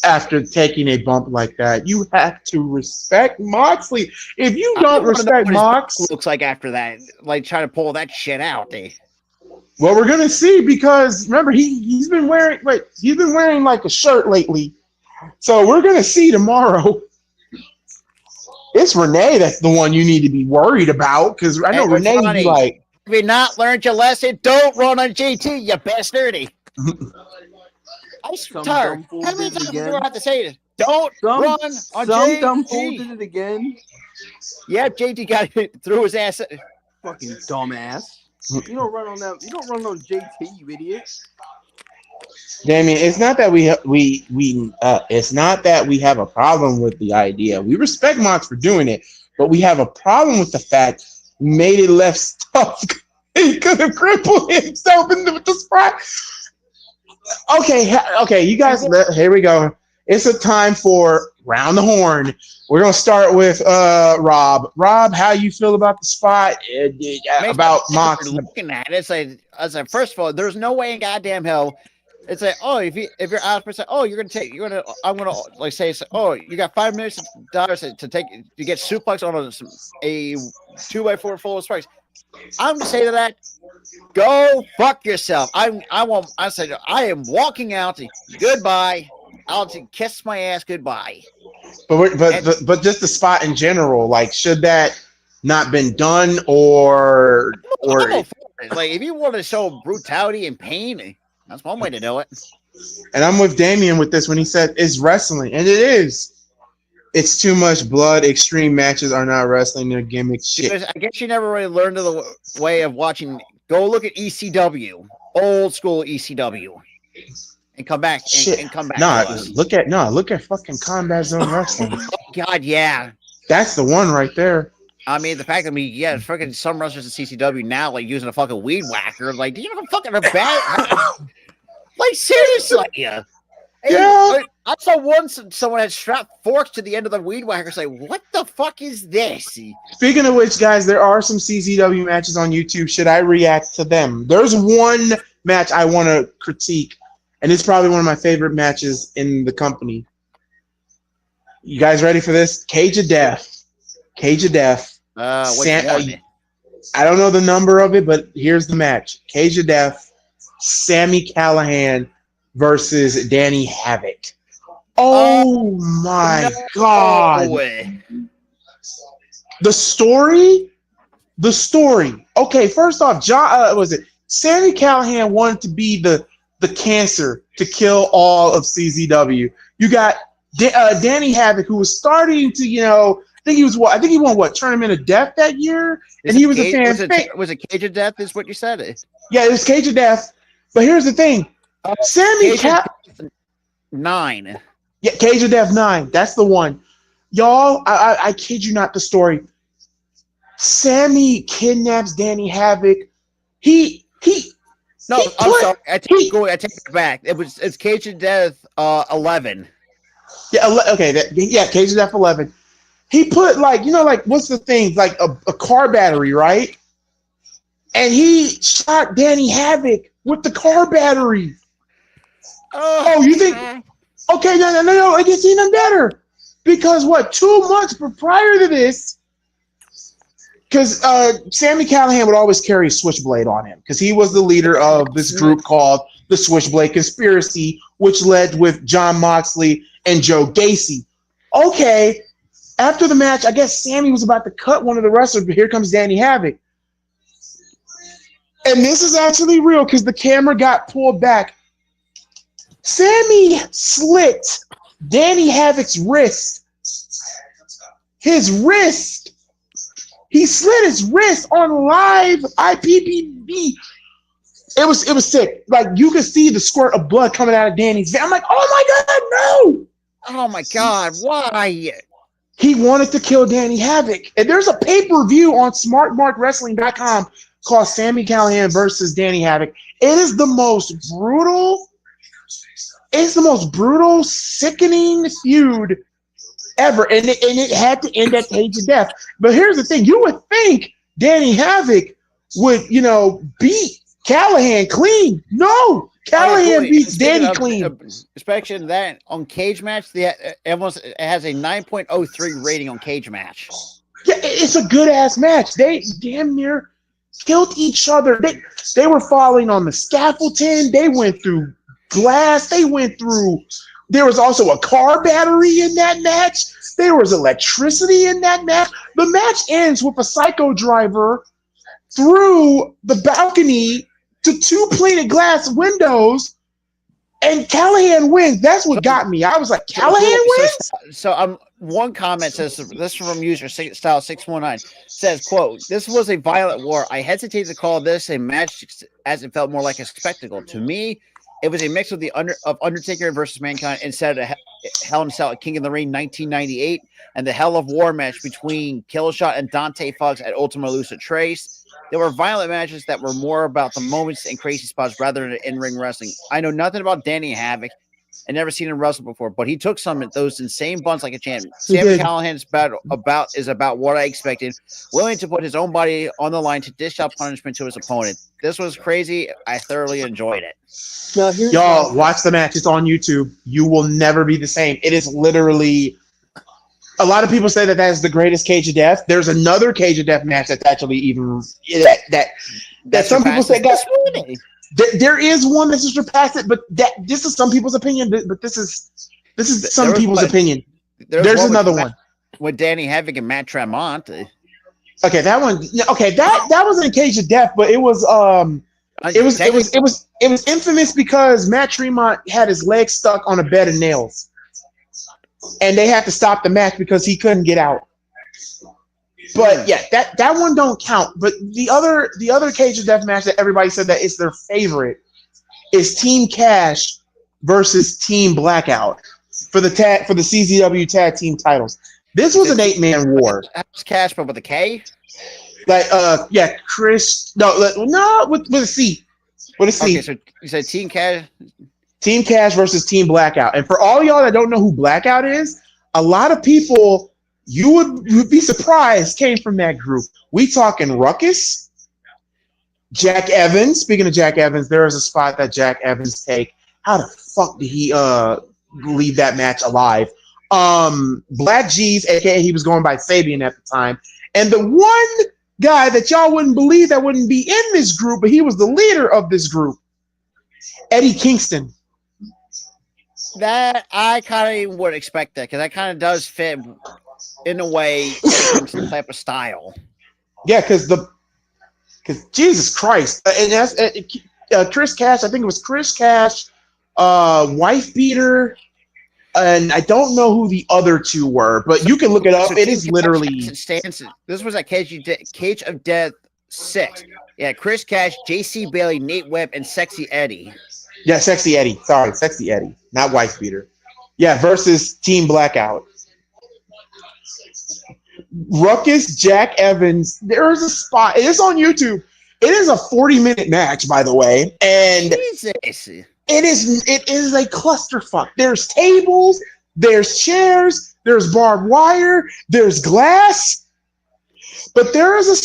after taking a bump like that. You have to respect Moxley. If you don't respect Mox, looks like after that, like trying to pull that shit out. well, we're gonna see because remember he's been wearing like a shirt lately, so we're gonna see tomorrow. It's Renee that's the one you need to be worried about because I know Renee would be like, "If you not learned your lesson, don't run on JT, you bastard." I'm tired. How many times do I have to say this? Don't run on JT. Dumb fool did it again. Yeah, JT got it through his ass. Fucking dumbass. You don't run on that. You don't run on JT, you idiot. Damien, it's not that it's not that we have a problem with the idea. We respect Mox for doing it, but we have a problem with the fact he made it less tough. He could have crippled himself in the spot. Okay, you guys. Here we go. It's a time for round the horn. We're gonna start with Rob. Rob, how you feel about the spot? About Mox? Looking at it, it's like first of all, there's no way in goddamn hell. It's like, oh, if you're out of percent, oh, I'm gonna like say, oh, you got 5 minutes to get suplex on a 2x4 full of spikes. I'm gonna say to that, go fuck yourself. I said I am walking out. Goodbye. I'll kiss my ass goodbye. But just the spot in general, like, should that not been done or like if you want to show brutality and pain, that's one way to do it. And I'm with Damien with this when he said it's wrestling, and it is. It's too much blood. Extreme matches are not wrestling. They're gimmick shit. Because I guess you never really learned the way of watching. Go look at ECW, old school ECW, and come back and come back. Look at fucking Combat Zone Wrestling. Oh God, yeah. That's the one right there. I mean, the fact that fucking some wrestlers in CCW now like using a fucking weed whacker. Like, do you know how fucking bad? Like seriously, yeah. I saw someone had strapped forks to the end of the weed whacker. Say, what the fuck is this? Speaking of which, guys, there are some CZW matches on YouTube. Should I react to them? There's one match I want to critique, and it's probably one of my favorite matches in the company. You guys ready for this? Cage of Death. I don't know the number of it, but here's the match. Cage of Death, Sami Callihan versus Danny Havoc. Oh my God. The story. Okay, first off, Sami Callihan wanted to be the cancer to kill all of CZW. You got Danny Havoc, who was starting to, I think he won Tournament of Death that year, and he was a fan. Was it Cage of Death? Is what you said? Yeah, it was Cage of Death. But here's the thing, Sami 9. Yeah, Cage of Death 9. That's the one, y'all. I kid you not. The story. Sammy kidnaps Danny Havoc. I'm sorry. I take it back. It's Cage of Death 11. Yeah, okay. Cage of Death 11. He put what's the thing? Like a car battery, right? And he shot Danny Havoc with the car battery. Oh, you think? Okay, no. It gets even better. Because 2 months prior to this, because Sami Callihan would always carry a switchblade on him because he was the leader of this group called the Switchblade Conspiracy, which led with John Moxley and Joe Gacy. Okay, after the match, I guess Sammy was about to cut one of the wrestlers, but here comes Danny Havoc. And this is actually real because the camera got pulled back. Sammy slit Danny Havoc's wrist. His wrist. He slit his wrist on live IPPB. It was sick. Like you could see the squirt of blood coming out of Danny's vein. I'm like, oh my God, no! Oh my God, why? He wanted to kill Danny Havoc. And there's a pay-per-view on smartmarkwrestling.com called Sami Callihan versus Danny Havoc. It is the most brutal, sickening feud ever. And it had to end at Cage of Death. But here's the thing. You would think Danny Havoc would, beat Callahan clean. No. Callahan beats Danny clean. Especially that on Cage Match, it has a 9.03 rating on Cage Match. Yeah, it's a good-ass match. They damn near killed each other. They were falling on the scaffolding. They went through glass. There was also a car battery in that match. There was electricity in that match. The match ends with a psycho driver through the balcony to 2 plated glass windows, and Callahan wins. That's what got me. I was like, Callahan wins? So one comment says, this is from user style 619, says, quote, "This was a violent war. I hesitate to call this a match as it felt more like a spectacle. To me, it was a mix of of Undertaker versus Mankind instead of Hell in a Cell at King of the Ring 1998 and the Hell of War match between Killshot and Dante Fox at Ultima Lucha Trace. There were violent matches that were more about the moments and crazy spots rather than in-ring wrestling. I know nothing about Danny Havoc. I never seen him wrestle before, but he took some of those insane bumps like a champion. Sami Callihan's battle is about what I expected, willing to put his own body on the line to dish out punishment to his opponent. This was crazy. I thoroughly enjoyed it." Now, Y'all, watch the match. It's on YouTube. You will never be the same. It is literally... A lot of people say that is the greatest Cage of Death. There's another Cage of Death match that's actually even... That some people say... There is one that surpassed it, but this is some people's opinion. But this is some people's opinion. There's another one with Danny Havoc and Matt Tremont. Okay, that one. Okay, that wasn't Cage of Death, but it was infamous because Matt Tremont had his leg stuck on a bed of nails, and they had to stop the match because he couldn't get out. But yeah, that one don't count. But the other Cage of Death match that everybody said that is their favorite is Team Cash versus Team Blackout for the CZW tag team titles. This was an 8-man war. That's Cash, but with a K. Like Chris. No, with a C. With a C. Okay, so you said Team Cash. Team Cash versus Team Blackout. And for all y'all that don't know who Blackout is, a lot of people. You would be surprised came from that group. We talking Ruckus, Jack Evans. Speaking of Jack Evans, there is a spot that Jack Evans take. How the fuck did he leave that match alive? Black G's, aka he was going by Fabian at the time, and the one guy that y'all wouldn't believe that wouldn't be in this group, but he was the leader of this group, Eddie Kingston. That I kind of would expect that because that kind of does fit. In a way, some type of style. Yeah, because Jesus Christ, and that's Chris Cash. I think it was Chris Cash, Wife Beater, and I don't know who the other two were, but you can look it up. It is literally. This was at Cage of Death 6. Yeah, Chris Cash, JC Bailey, Nate Webb, and Sexy Eddie. Yeah, Sexy Eddie. Sorry, Sexy Eddie, not Wife Beater. Yeah, versus Team Blackout. Ruckus, Jack Evans. There is a spot. It's on YouTube. It is a 40-minute match, by the way, and Jesus. it is a clusterfuck. There's tables, there's chairs, there's barbed wire, there's glass, but there is a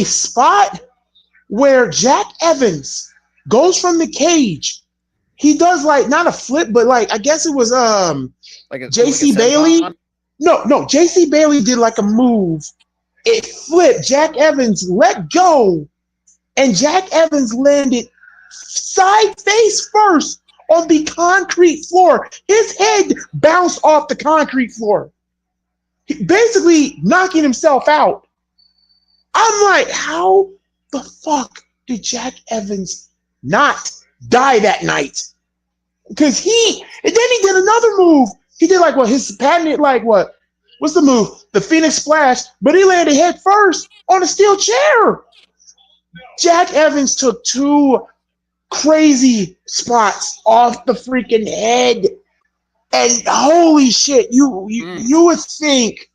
spot where Jack Evans goes from the cage. He does like not a flip, but like I guess it was like JC Bailey. No, JC Bailey did like a move. It flipped. Jack Evans let go, and Jack Evans landed side face first on the concrete floor. His head bounced off the concrete floor, basically knocking himself out. I'm like, how the fuck did Jack Evans not die that night? Because and then he did another move. He did like what his patented what's the move? The Phoenix Splash, but he landed head first on a steel chair. Jack Evans took 2 crazy spots off the freaking head. And holy shit, you would think,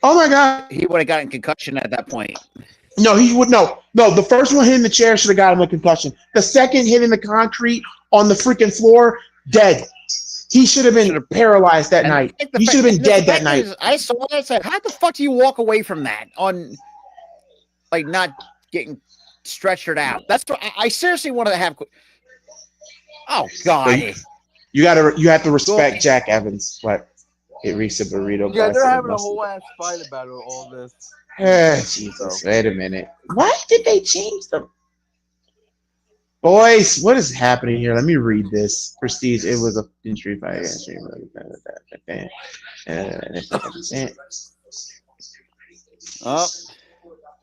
oh my god, He would have gotten concussion at that point. no, he would no. The first one hitting the chair should have got him a concussion. The second hitting the concrete on the freaking floor, dead. He should have been paralyzed that night. He should have been dead that night. I saw that. I said, "How the fuck do you walk away from that on, like, not getting stretchered out?" That's what I seriously wanted to have. Oh God! You have to respect Jack Evans. What? It reached a burrito. Yeah, they're having a whole ass fight about all this. Jesus! Wait a minute. Why did they change them? Boys, what is happening here? Let me read this. Prestige. It was a street fight.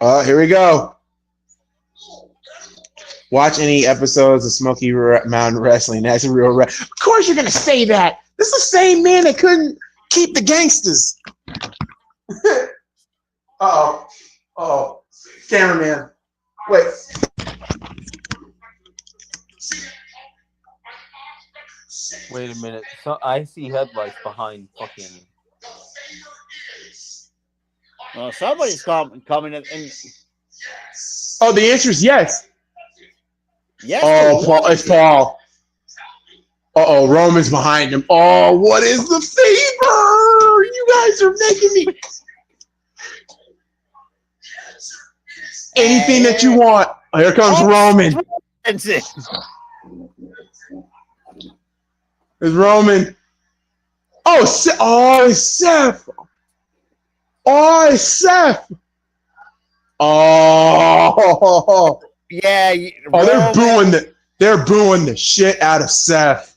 Oh, here we go. Watch any episodes of Smoky Mountain Wrestling. That's a real. Of course, you're gonna say that. This is the same man that couldn't keep the gangsters. Oh, cameraman. Wait. Wait a minute. So I see headlights behind fucking. Well, somebody's coming in. Oh, the answer is yes. Yes. Oh, Paul, it's Paul. Uh-oh, Roman's behind him. Oh, what is the favor? You guys are making me anything that you want. Oh, here comes Roman. That's it. There's Roman. Oh, it's Seth. Oh, it's Seth. Oh. Yeah. They're booing the shit out of Seth.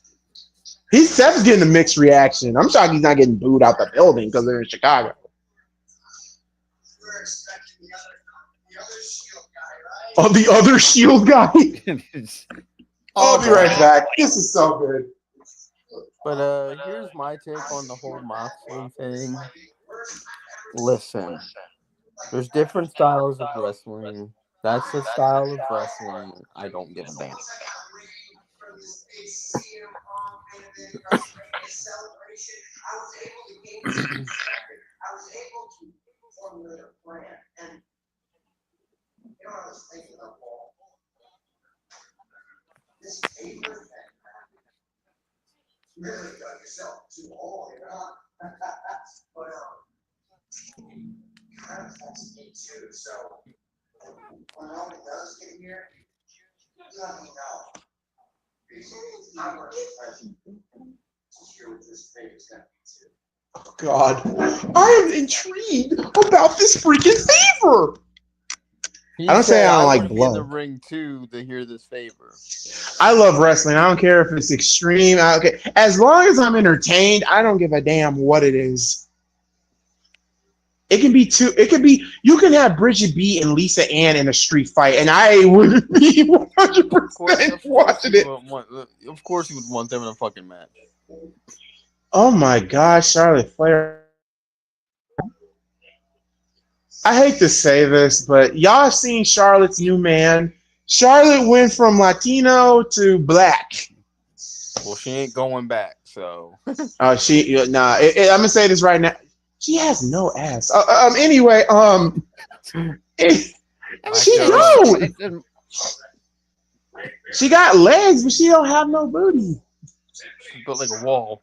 Seth's getting a mixed reaction. I'm shocked he's not getting booed out the building because they're in Chicago. Oh, the other Shield guy. I'll be right back. This is so good. But here's my take on the whole Moxley thing. Listen, there's different styles of wrestling. That's the style of wrestling. I don't give a damn. Oh, God, I am intrigued about this freaking favor. I don't say I don't like blood. In the ring too to hear this favor. I love wrestling. I don't care if it's extreme. As long as I'm entertained, I don't give a damn what it is. It can be two. It could be. You can have Bridget B and Lisa Ann in a street fight, and I would be 100% watching it. Of course, you would want them in a fucking match. Oh my gosh, Charlotte Flair. I hate to say this, but y'all have seen Charlotte's new man. Charlotte went from Latino to black. Well, she ain't going back, so. I'm gonna say this right now. She has no ass. Anyway, she don't. She got legs, but she don't have no booty. She built like a wall.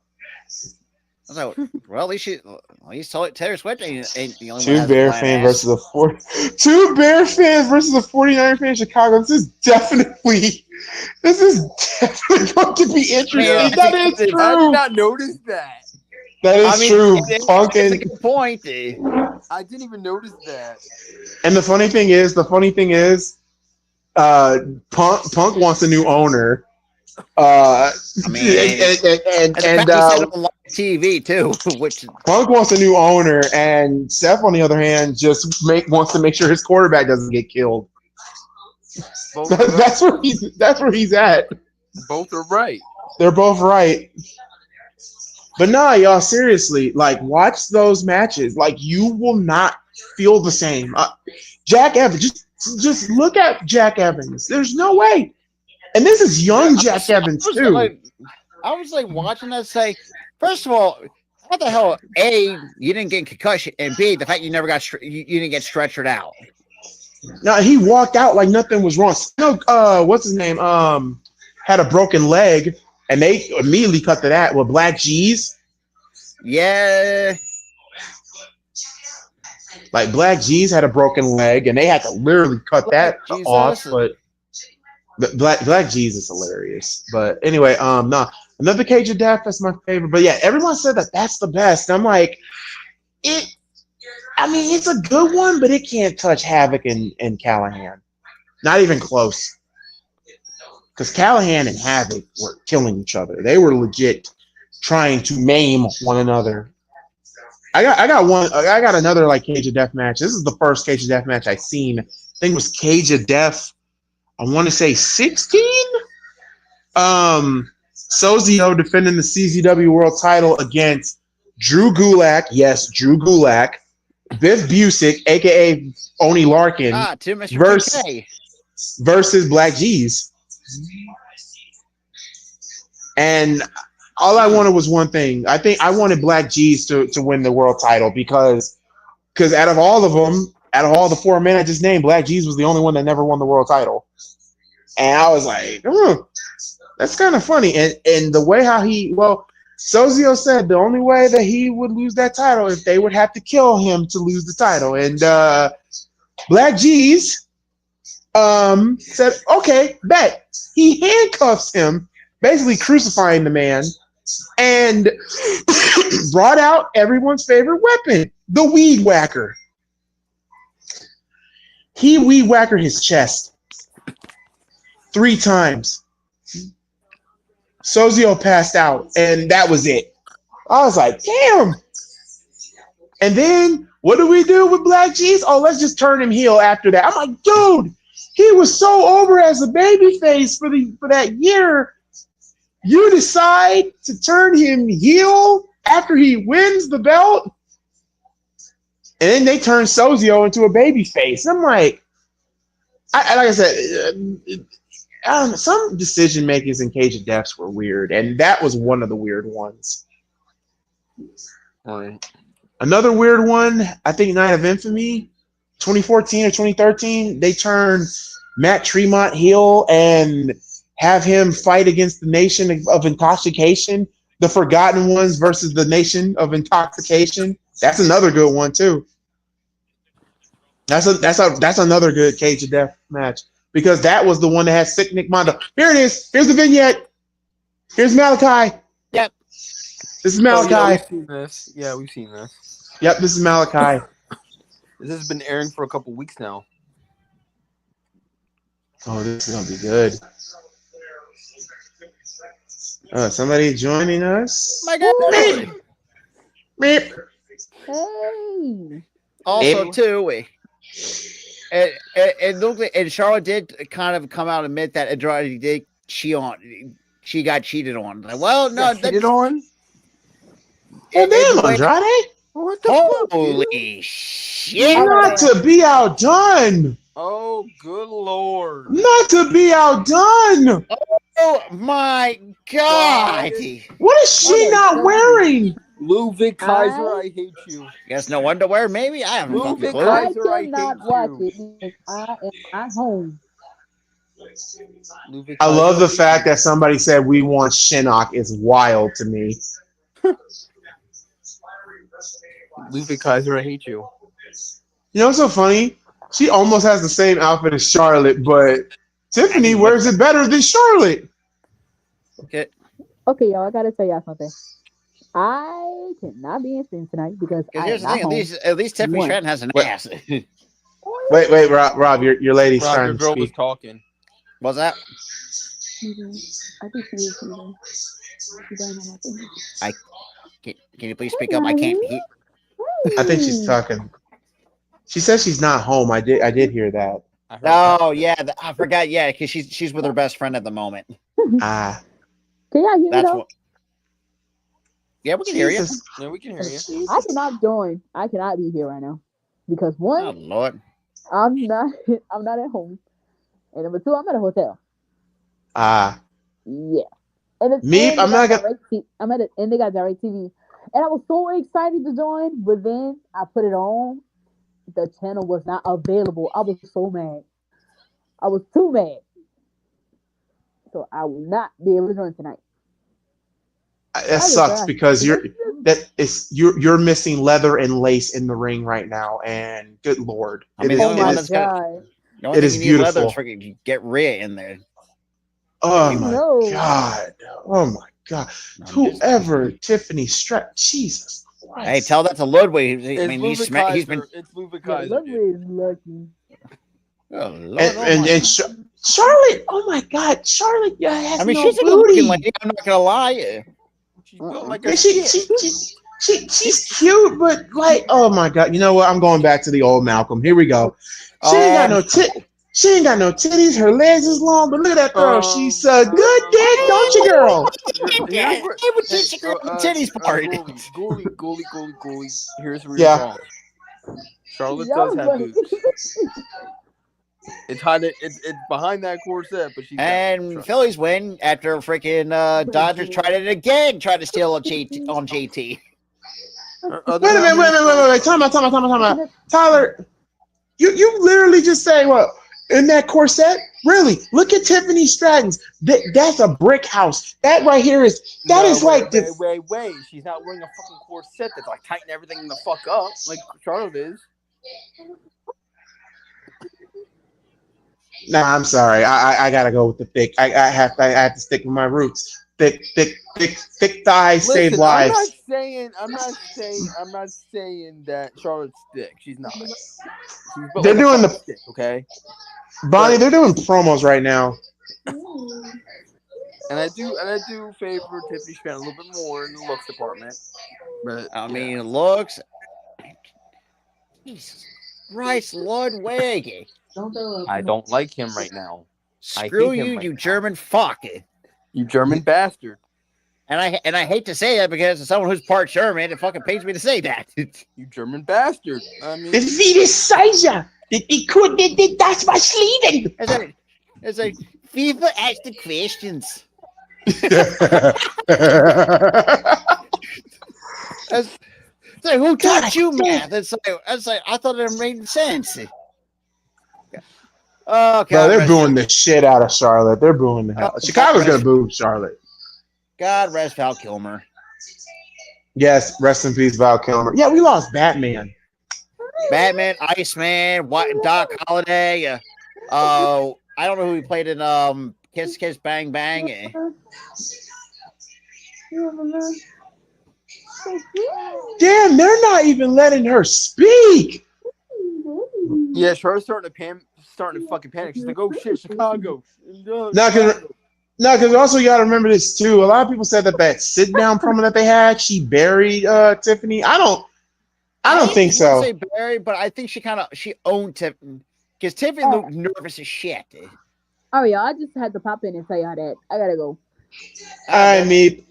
So, well, at least Taylor Swift ain't the only one. Two Bear fans versus a 49er fan in Chicago. This is definitely going to be interesting. Yeah, that is true. I did not notice that. That is true. Punk and a good point. I didn't even notice that. And the funny thing is, Punk wants a new owner. And on TV too, which Punk wants a new owner, and Seth, on the other hand, just wants to make sure his quarterback doesn't get killed. That's where he's at. Both are right. They're both right. But nah, y'all, seriously, like, watch those matches. Like, you will not feel the same. Jack Evans, just look at Jack Evans. There's no way. And this is young Jack Evans too. I was like watching that. Say, First of all, how the hell? A, you didn't get concussion, and B, the fact you never got you didn't get stretchered out. No, he walked out like nothing was wrong. No, what's his name? Had a broken leg, and they immediately cut to that with Black G's. Yeah. Like Black G's had a broken leg, and they had to literally cut that off. But Black G's is hilarious. But anyway, no, another Cage of Death. That's my favorite. But yeah, everyone said that that's the best. I'm like, it. I mean, it's a good one, but it can't touch Havoc and Callahan. Not even close. Because Callahan and Havoc were killing each other. They were legit trying to maim one another. I got another like Cage of Death match. This is the first Cage of Death match I've seen. I think it was Cage of Death. I want to say 16. Sozio defending the CZW World Title against Drew Gulak. Yes, Drew Gulak. Biff Busick, aka Oni Larkin, to Mr. versus Black G's. And all I wanted was one thing. I think I wanted Black G's to win the world title because out of all of them, out of all the 4 men I just named, Black G's was the only one that never won the world title. And I was like, that's kind of funny. And the way how Sozio said the only way that he would lose that title is they would have to kill him to lose the title. And Black G's said, okay, bet. He handcuffs him, basically crucifying the man, and brought out everyone's favorite weapon, the weed whacker. He weed whacker his chest 3 times. Sozio passed out, and that was it. I was like, damn. And then what do we do with Black G's? Oh, let's just turn him heel after that. I'm like, dude, he was so over as a babyface for that year. You decide to turn him heel after he wins the belt? And then they turn Sozio into a babyface. I'm like, like I said, some decision makings in Cage of Deaths were weird, and that was one of the weird ones. Right. Another weird one, I think Night of Infamy, 2014 or 2013, they turned Matt Tremont heel and have him fight against the Nation of Intoxication, the Forgotten Ones versus the Nation of Intoxication. That's another good one too. That's another good Cage of Death match. Because that was the one that had Sick Nick Mondo. Here it is. Here's the vignette. Here's Malachi. Yep. This is Malachi. Oh, yeah, we've seen this. Yeah, we've seen this. Yep, this is Malachi. This has been airing for a couple weeks now. Oh, this is going to be good. Somebody joining us? My God. Meep. Hey. Also, too, and Charlotte did kind of come out and admit that Andrade did she got cheated on. Like, well, no, cheated on. Oh, damn, Andrade! What the fuck? Holy shit! Not to be outdone. Oh, good lord! Not to be outdone. Oh my God! What is she not wearing? Ludwig Kaiser, I hate you. You guys know underwear? Maybe I haven't fucking clue. I cannot watch it because I am not home. I love the fact that somebody said we want Shinnok is wild to me. Ludwig Kaiser, I hate you. You know what's so funny? She almost has the same outfit as Charlotte, but Tiffany wears it better than Charlotte. Okay. Okay, y'all, I gotta tell y'all something. I cannot be in stream tonight because Here's the thing. At least Tiffany Stratton has an ass. Wait, Rob, your lady's Rob, trying your to girl speak. was talking. What's that? I think she is leaving. She doesn't know my thing. Can you please speak up? I can't hear. I think she's talking. She says she's not home. I did hear that. Oh yeah, I forgot. Yeah, because she's with her best friend at the moment. Ah, Can y'all hear me That's though? what. Yeah, we can hear you. Yeah, we can hear you. I cannot join. I cannot be here right now because one, Oh Lord. I'm not at home, and number two, I'm at a hotel. ah. Yeah. And it's Me, I'm not gonna. and they got direct TV. And I was so excited to join, but then I put it on. The channel was not available. I was so mad. I was too mad. So I will not be able to join tonight. That sucks because you're missing leather and lace in the ring right now, and good lord, I mean, oh my god, the only thing you need leather is freaking get Rhea in there. Oh my god! Oh my god! Whoever Tiffany Stratton, Jesus Christ! Hey, tell that to Ludwig. I mean, he's been. It's Ludwig Kaiser. Ludwig is lucky. Oh, Lord, and Charlotte, oh my god, Charlotte has she's booty. a good-looking lady. I'm not gonna lie. She's built like a she's cute, but like, oh my god, you know what? I'm going back to the old Malcolm. Here we go. She ain't got no She ain't got no titties. Her legs is long, but look at that girl. She's a good dick, don't you, girl? Titties part. Goalie. Here's where you're wrong. Charlotte does have boobs. It's behind that corset, but she's Phillies win after freaking Dodgers tried it again, tried to steal on JT. Wait a minute. Time out. Tyler, you literally just say what in that corset? Really? Look at Tiffany Stratton's. That's a brick house. That right here is wait. She's not wearing a fucking corset that's like tighten everything the fuck up like Charlotte is. Nah, I'm sorry. I gotta go with the thick. I have to stick with my roots. Thick thighs save lives. I'm not saying that Charlotte's thick. She's not. They're doing the stick, okay. Bonnie, they're doing promos right now. And I do favor Tiffany Stratton a little bit more in the looks department. But I mean, looks. Jesus Christ, Ludwig. I don't like him right now. Screw you, you German fuck. You German bastard. And I hate to say that because as someone who's part German, it fucking pains me to say that. You German bastard. I mean, that's my sleeving. It's like FIFA ask the questions. It's like, who taught you math? It's like I thought it made sense. Oh, God, bro, they're booing the shit out of Charlotte. They're booing the hell. Chicago's gonna boo Charlotte. God rest Val Kilmer. Yes, rest in peace, Val Kilmer. Yeah, we lost Batman. Iceman, Doc Holliday. I don't know who he played in Kiss Kiss Bang Bang. Damn, they're not even letting her speak. Yeah, Charlotte's starting to fucking panic. She's like, "Oh shit, Chicago." No, because also you got to remember this too. A lot of people said that sit down promo that they had, she buried Tiffany. I don't think so. Say buried, but I think she owned Tiffany because Tiffany looked nervous as shit. Oh yeah, I just had to pop in and tell y'all that I gotta go. All right.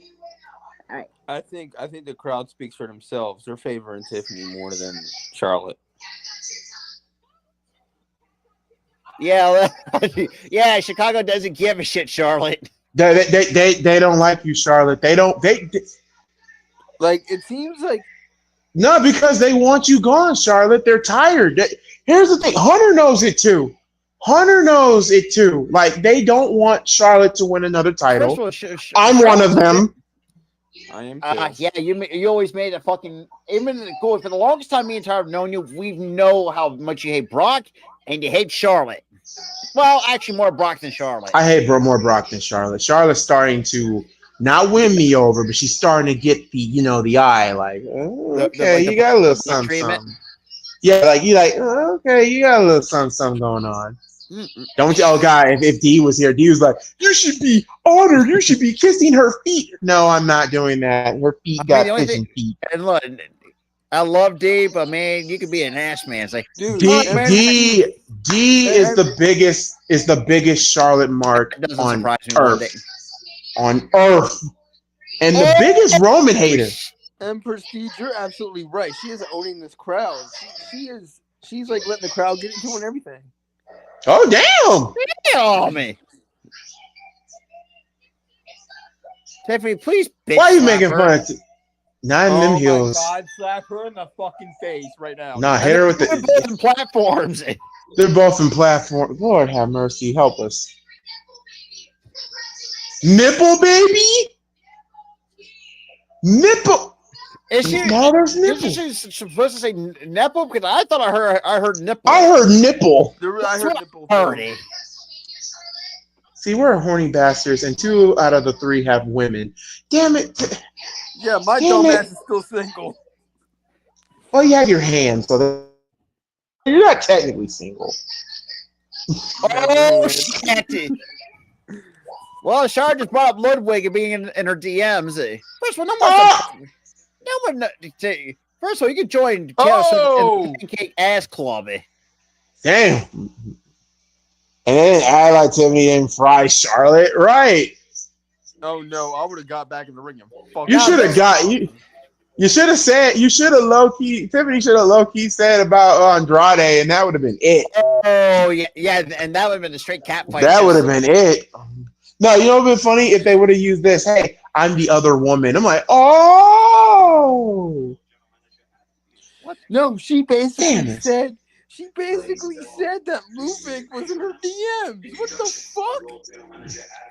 I think the crowd speaks for themselves. They're favoring Tiffany more than Charlotte. Yeah, yeah. Chicago doesn't give a shit, Charlotte. They don't like you, Charlotte. They like. It seems like no, because they want you gone, Charlotte. They're tired. Here's the thing: Hunter knows it too. Like they don't want Charlotte to win another title. I'm one of them. I am too. Yeah, you always made a fucking even for the longest time. Me and Tyler have known you. We know how much you hate Brock and you hate Charlotte. Well, actually, more Brock than Charlotte. I hate more Brock than Charlotte. Charlotte's starting to not win me over, but she's starting to get the eye. Like, okay, you got a little something. Yeah, like okay, you got a little something going on. Don't you? Oh God, if Dee was here, Dee was like, you should be honored. You should be kissing her feet. No, I'm not doing that. Her feet got kissing feet. And look, I love Dee, but man, you could be an ass man. It's like, dude, Dee is the biggest Charlotte mark on Earth. On Earth, and the biggest Roman hater. And Prestige, you're absolutely right. She is owning this crowd. She's like letting the crowd get into it and everything. Oh damn! Damn me. Tiffany, please bitch Why are you slap making her. fun of not in them Oh my heels? God! Slap her in the fucking face right now. Nah, And hit her with they're both the. in platforms. They're both in platform. Lord have mercy, help us. Nipple, baby. Nipple. Is she? Now there's Is nipple. she supposed to say nipple? Because I thought I heard nipple. I heard nipple. I That's heard what nipple. I heard too. it. See, we're horny bastards, and 2 out of the 3 have women. Damn it. Yeah, my Damn dumb it. ass is still single. Well, you have your hands, so you're not technically single. Oh shit! Well, Shar just brought up Ludwig and being in her DMs. First of all, no one. First of all, you can join Taylor Swift in the Pancake Ass Club. Damn. And then add like Tiffany and fry Charlotte, right? Oh no, I would have got back in the ring and fucked. You should have got you. You should have said. You should have low key. Tiffany should have low key said about Andrade, and that would have been it. Oh yeah, and that would have been a straight cat fight. That would have been it. No, you know what would have been funny if they would have used this. Hey, I'm the other woman. I'm like, oh. What? No, she basically Damn it. said. She basically said that Ludwig was in her DMs. What the fuck,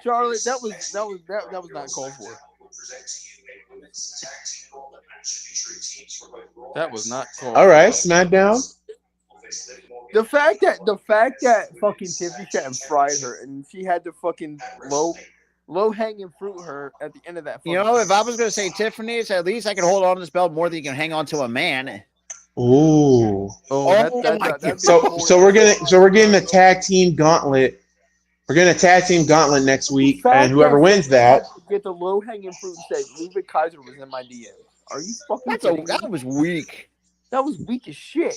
Charlotte? That was not called for. That was not called. All right, Smackdown. The fact that fucking Tiffany sat and fried her, and she had to fucking low hanging fruit her at the end of that. You know, if I was going to say Tiffany's, at least I can hold on to this belt more than you can hang on to a man. Ooh. So we're getting a tag team gauntlet. We're getting a tag team gauntlet next week, and whoever wins that get the low hanging fruit and say Ludwig Kaiser was in my DM. Are you fucking kidding me? That was weak. That was weak as shit.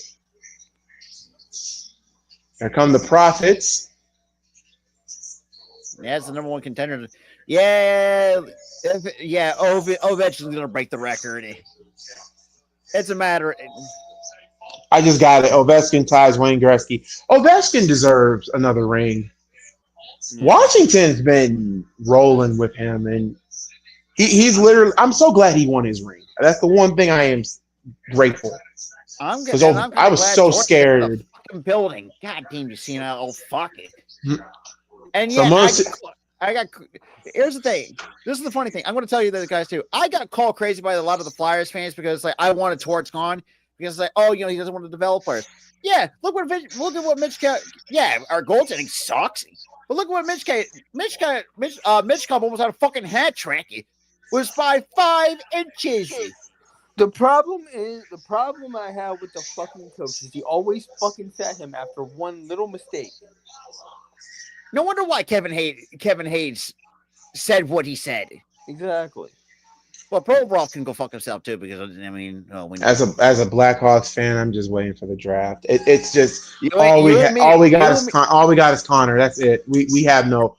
Here come the Profits. Yeah, it's the number 1 contender. Yeah, Ovechkin's gonna break the record. It's a matter. I just got it. Ovechkin ties Wayne Gretzky. Ovechkin deserves another ring. Yeah. Washington's been rolling with him, and he's literally. I'm so glad he won his ring. That's the one thing I am grateful. Because I was so scared. Fucking building. God damn, you seen that? Oh fuck it. And so yeah, I got. Here's the thing. This is the funny thing. I'm going to tell you this, guys, too. I got called crazy by a lot of the Flyers fans because like I wanted Torts gone because it's like, oh, you know, he doesn't want to develop players. Yeah, look at what Mitch. Yeah, our goaltending sucks. But look at what Mitch almost had a fucking hat trick. Was by 5 inches. The problem I have with the fucking coach is he always fucking sat him after one little mistake. No wonder why Kevin Hayes said what he said. Exactly. Well, Provorov can go fuck himself too because I mean, as a Blackhawks fan, I'm just waiting for the draft. It's just all we got is Connor. That's it. We have no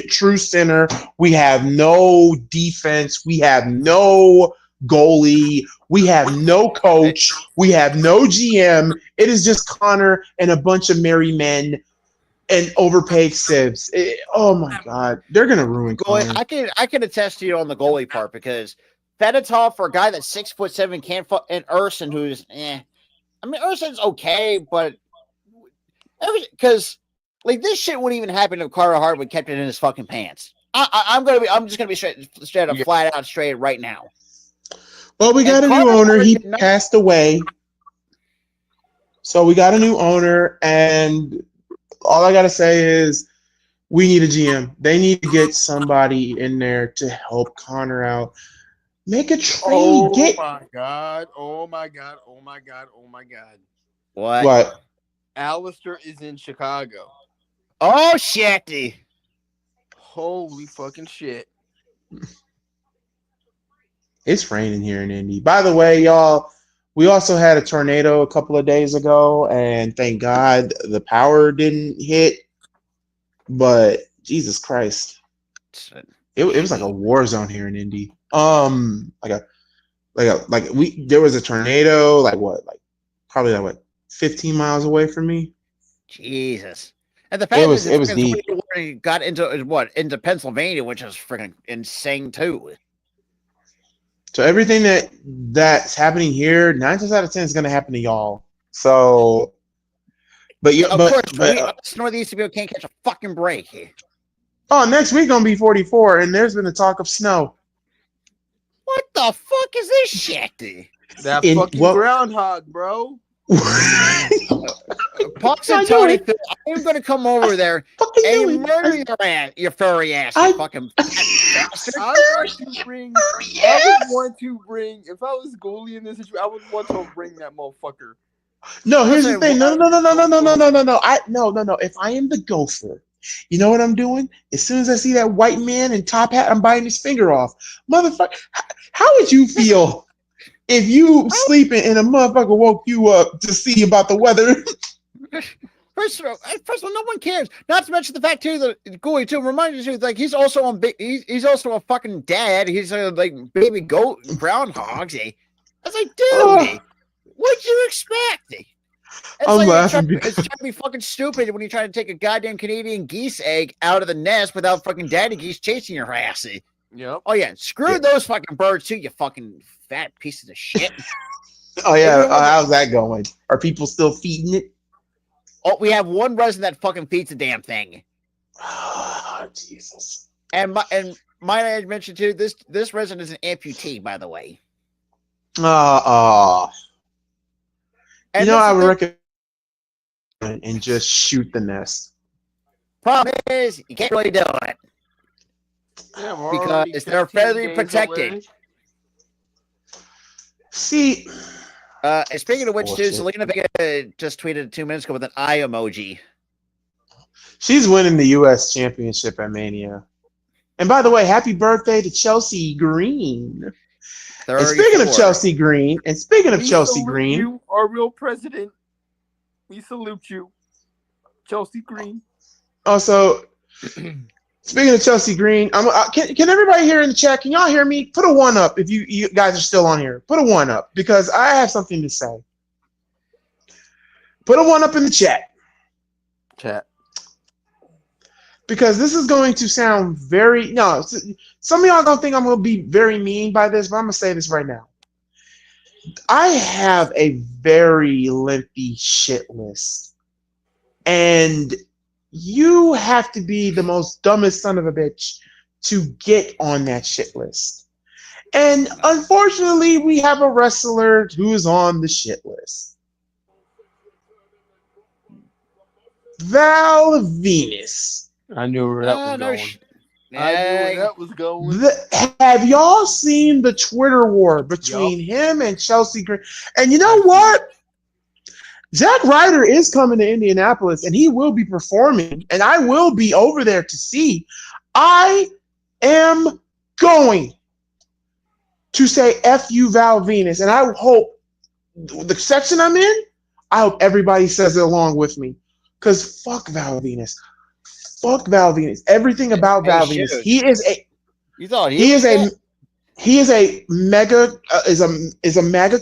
true center. We have no defense. We have no goalie. We have no coach. We have no GM. It is just Connor and a bunch of merry men and overpaid civs. Oh my God, they're gonna ruin Connor. I can attest to you on the goalie part because Fedotov for a guy that's 6'7" can't and Urson who's I mean Urson's okay, but because like this shit wouldn't even happen if Carter Hardwood kept it in his fucking pants. I'm just gonna be straight up flat out straight right now. Well, we got a new owner. He passed away. So we got a new owner, and all I got to say is we need a GM. They need to get somebody in there to help Connor out. Make a trade. Oh, my God. Oh, my God. Oh, my God. Oh, my God. What? Alistair is in Chicago. Oh, shit. Holy fucking shit. It's raining here in Indy. By the way, y'all, we also had a tornado a couple of days ago, and thank God the power didn't hit. But Jesus Christ, it was like a war zone here in Indy. There was a tornado, probably 15 miles away from me. Jesus. And the fact It was is, deep. He got into Pennsylvania, which is freaking insane too. So everything that's happening here, 9 times out of 10 is going to happen to y'all. So, but you, Of but course, but us Northeast people can't catch a fucking break here. oh, next week gonna be 44, and there's been a talk of snow. What the fuck is this shit? That fucking groundhog, bro. Pox and Tony, I am going to come over there and murder your furry ass, you fucking bastard. I would want to bring, if I was goalie in this situation, I would want to bring that motherfucker. No, here's the thing. No. No. If I am the gopher, you know what I'm doing? As soon as I see that white man in top hat, I'm biting his finger off. Motherfucker, how would you feel if you sleeping and a motherfucker woke you up to see about the weather? First of all, no one cares. Not to mention the fact too that Goy too remind you too, like he's also on he's also a fucking dad. He's like baby goat groundhogs. I was like, dude, what'd you expect? I'm like laughing it's trying to be fucking stupid when you try to take a goddamn Canadian geese egg out of the nest without fucking daddy geese chasing your ass. Yep. Oh yeah, screw those fucking birds too, you fucking fat pieces of shit. Oh yeah, how's that going? Are people still feeding it? Oh, we have one resident that fucking feeds the damn thing. Oh, Jesus. And might I mention too, this resident is an amputee, by the way. You know, I would recommend and just shoot the nest. Problem is, you can't really do it. Yeah, because they're federally protected. See, speaking of which, too, Selena Vega just tweeted 2 minutes ago with an eye emoji. She's winning the U.S. Championship at Mania. And by the way, happy birthday to Chelsea Green. 34. And speaking of Chelsea Green, you, our real president. We salute you, Chelsea Green. Also, speaking of Chelsea Green, can everybody here in the chat? Can y'all hear me? Put a 1 up if you guys are still on here. Put a 1 up because I have something to say. Put a 1 up in the chat. Because this is going to sound some of y'all don't think I'm going to be very mean by this, but I'm going to say this right now. I have a very lengthy shit list. And you have to be the most dumbest son of a bitch to get on that shit list. And unfortunately, we have a wrestler who's on the shit list. Val Venus. I knew where that was going. I knew where that was going. Have y'all seen the Twitter war between him and Chelsea Green? And you know what? Zack Ryder is coming to Indianapolis, and he will be performing, and I will be over there to see. I am going to say F you, Val Venus, and I hope the section I'm in, I hope everybody says it along with me, because fuck Val Venus. Fuck Val Venus. Everything about Val Venus. He is a mega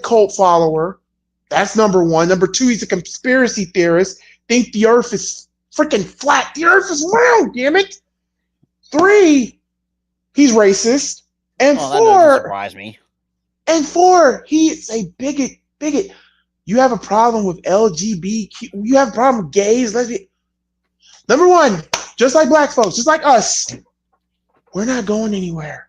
cult follower. That's number 1. Number 2, he's a conspiracy theorist. Think the earth is freaking flat. The earth is round, damn it. 3, he's racist. And 4, that doesn't surprise me. And 4, he's a bigot. You have a problem with LGBTQ. You have a problem with gays, lesbians. Number 1, just like black folks, just like us, we're not going anywhere.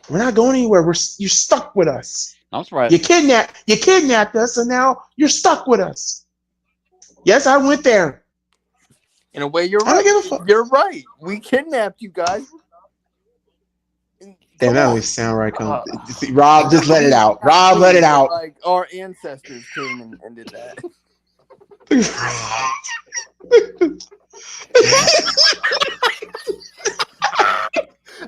You're stuck with us. I'm surprised. You kidnapped us, and now you're stuck with us. Yes, I went there. In a way, you're right. You're right. We kidnapped you guys. Damn, that always sound right. Rob, just let it out. Rob, let it out. Like our ancestors came and did that.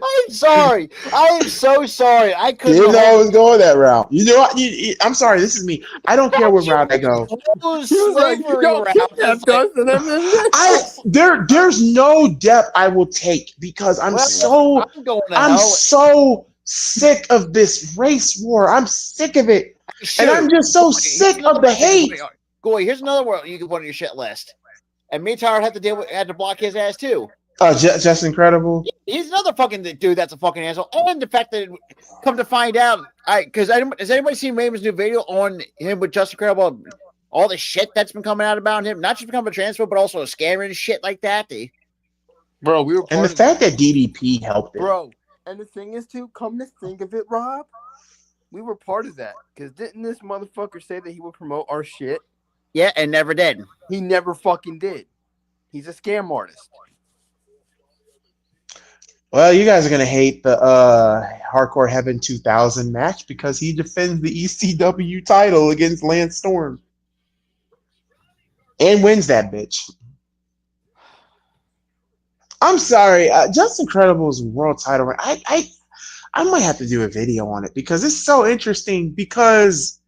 I'm sorry. I am so sorry. I couldn't. You know I was going that route. You know what? I'm sorry. This is me. I don't care what route I go. There's no depth I will take because I'm so sick of this race war. I'm sick of it, and I'm just so sick of the hate. Goy, here's another word you can put on your shit list. And me and Tyler had to block his ass too. Just incredible. He's another fucking dude that's a fucking asshole. And the fact that come to find out, has anybody seen Raven's new video on him with Justin Credible? All the shit that's been coming out about him, not just becoming a transfer, but also a scammer and shit like that. Bro, we were And the fact that DDP helped it. Bro, and the thing is, too, come to think of it, Rob, we were part of that. Because didn't this motherfucker say that he would promote our shit? Yeah, and never did. He never fucking did. He's a scam artist. Well, you guys are going to hate the Hardcore Heaven 2000 match because he defends the ECW title against Lance Storm. And wins that bitch. I'm sorry. Justin Credible's world title. I might have to do a video on it because it's so interesting because,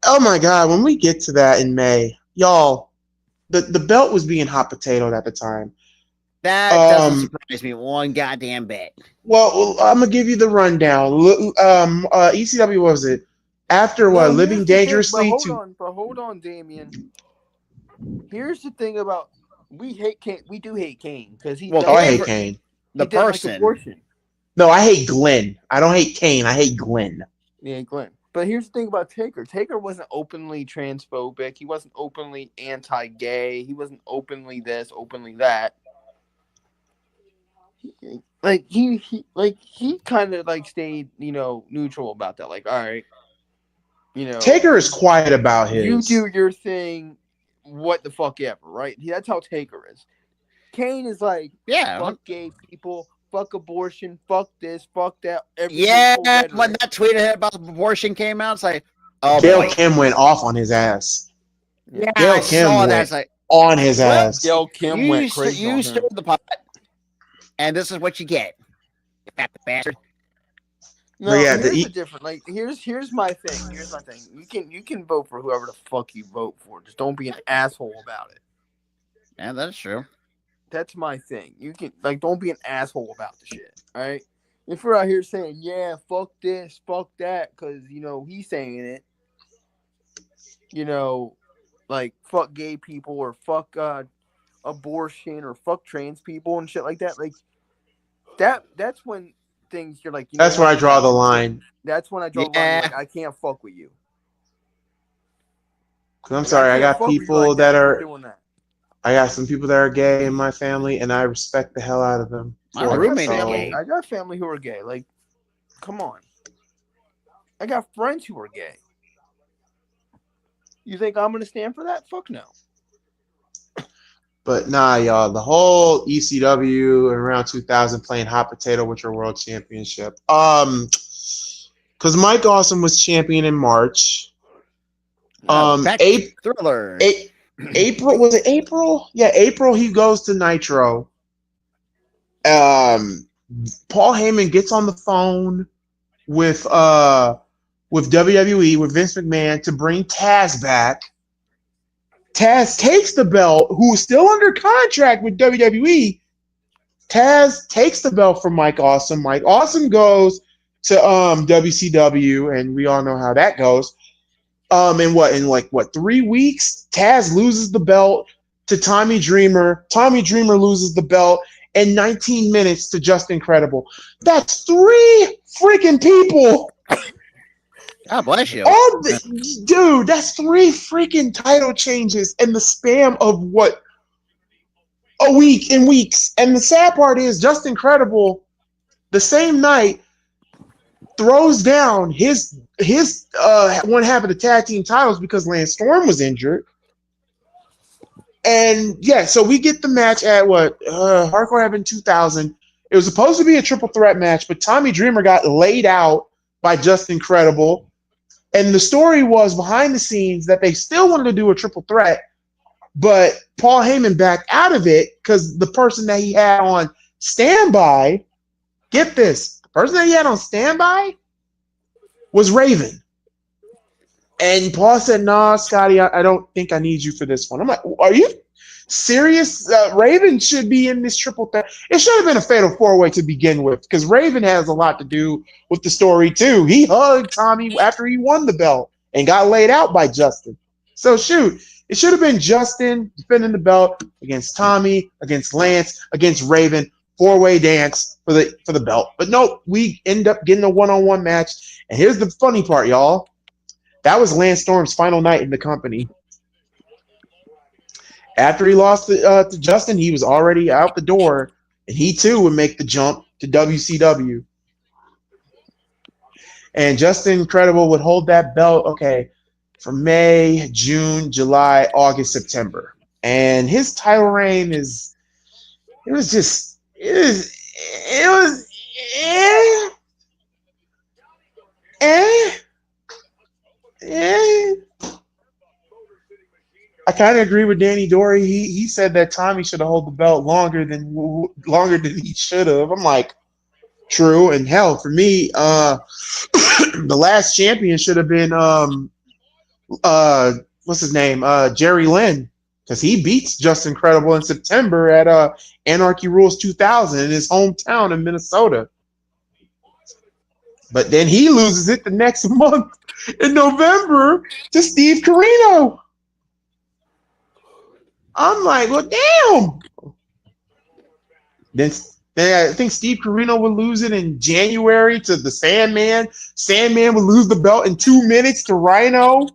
oh my God, when we get to that in May, y'all, the belt was being hot potatoed at the time. That doesn't surprise me one goddamn bit. Well, I'm going to give you the rundown. ECW, what was it? After what? Living Dangerously to... Hold on, Damien. Here's the thing about... We hate Kane. We do hate Kane because he. I hate Kane. The person. No, I hate Glenn. I don't hate Kane. I hate Glenn. Yeah, Glenn. But here's the thing about Taker. Taker wasn't openly transphobic. He wasn't openly anti-gay. He wasn't openly this, openly that. He kind of like stayed, neutral about that. Like, all right, Taker is quiet about his. You do your thing. What the fuck ever, right? That's how Taker is. Kane is like, fuck gay people, fuck abortion, fuck this, fuck that. When that tweet about abortion came out, it's like, oh, Gail Kim went off on his ass. Yeah, Gail Kim went on his ass. Gail Kim went crazy. You stirred the pot, and this is what you get. You fat bastard. No, here's the difference. Like, here's my thing. Here's my thing. You can vote for whoever the fuck you vote for. Just don't be an asshole about it. Yeah, that's true. That's my thing. You can don't be an asshole about the shit. All right. If we're out here saying, yeah, fuck this, fuck that, because he's saying it. Like fuck gay people or fuck abortion or fuck trans people and shit like that. Like that's when. Things you're like, that's where I draw the line. That's when I draw the line. Like, I can't fuck with you. I'm sorry, I got people that are doing that. I got some people that are gay in my family, and I respect the hell out of them. My roommate is gay. I got family who are gay. Like, come on. I got friends who are gay. You think I'm gonna stand for that? Fuck no. But nah, y'all, the whole ECW around 2000 playing hot potato with your world championship. Because Mike Awesome was champion in March. Thriller. April, was it April? Yeah, April he goes to Nitro. Paul Heyman gets on the phone with WWE, with Vince McMahon to bring Taz back. Taz takes the belt, who's still under contract with WWE. Taz takes the belt from Mike Awesome. Mike Awesome goes to WCW, and we all know how that goes. In 3 weeks, Taz loses the belt to Tommy Dreamer. Tommy Dreamer loses the belt in 19 minutes to Justin Credible. That's 3 freaking people. God bless you. Dude, that's 3 freaking title changes in the span of what? A week in weeks. And the sad part is Justin Credible, the same night, throws down his one half of the tag team titles because Lance Storm was injured. And yeah, so we get the match at Hardcore Heaven 2000. It was supposed to be a triple threat match, but Tommy Dreamer got laid out by Justin Credible. And the story was behind the scenes that they still wanted to do a triple threat, but Paul Heyman backed out of it because the person that he had on standby, get this, the person that he had on standby was Raven. And Paul said, nah, Scotty, I don't think I need you for this one. I'm like, are you serious? Raven should be in this triple threat. It should have been a fatal 4-way to begin with because Raven has a lot to do with the story too. He hugged Tommy after he won the belt and got laid out by Justin. So shoot, It should have been Justin defending the belt against Tommy, against Lance, against Raven, four-way dance for the belt. But nope, we end up getting a one-on-one match. And here's the funny part, y'all. That was Lance Storm's final night in the company. After he lost to Justin, he was already out the door, and he too would make the jump to WCW. And Justin Credible would hold that belt, for May, June, July, August, September. And his title reign it was I kind of agree with Danny Dory. He said that Tommy should have held the belt longer than he should have. I'm like, true. And hell, for me, the last champion should have been what's his name? Jerry Lynn, because he beats Justin Credible in September at Anarchy Rules 2000 in his hometown in Minnesota. But then he loses it the next month in November to Steve Corino. I'm like, well, damn. Then I think Steve Corino would lose it in January to the Sandman. Sandman would lose the belt in 2 minutes to Rhino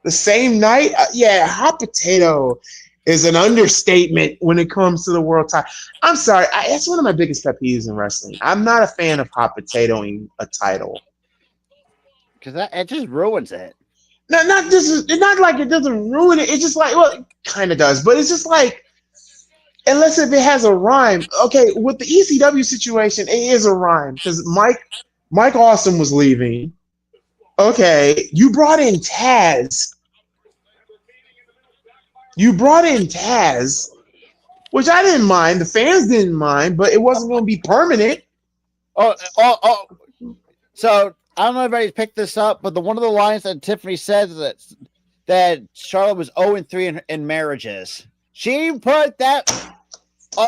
the same night. Hot potato is an understatement when it comes to the world title. I'm sorry. That's one of my biggest pet peeves in wrestling. I'm not a fan of hot potatoing a title. Because it just ruins it. No, not like it doesn't ruin it. It's just like, well, it kind of does, but it's just like, unless if it has a rhyme. Okay, with the ECW situation, it is a rhyme because Mike Awesome was leaving. Okay, you brought in Taz. Which I didn't mind. The fans didn't mind, but it wasn't going to be permanent. Oh. So I don't know if everybody's picked this up, but one of the lines that Tiffany said that Charlotte was 0-3 in marriages. She put that,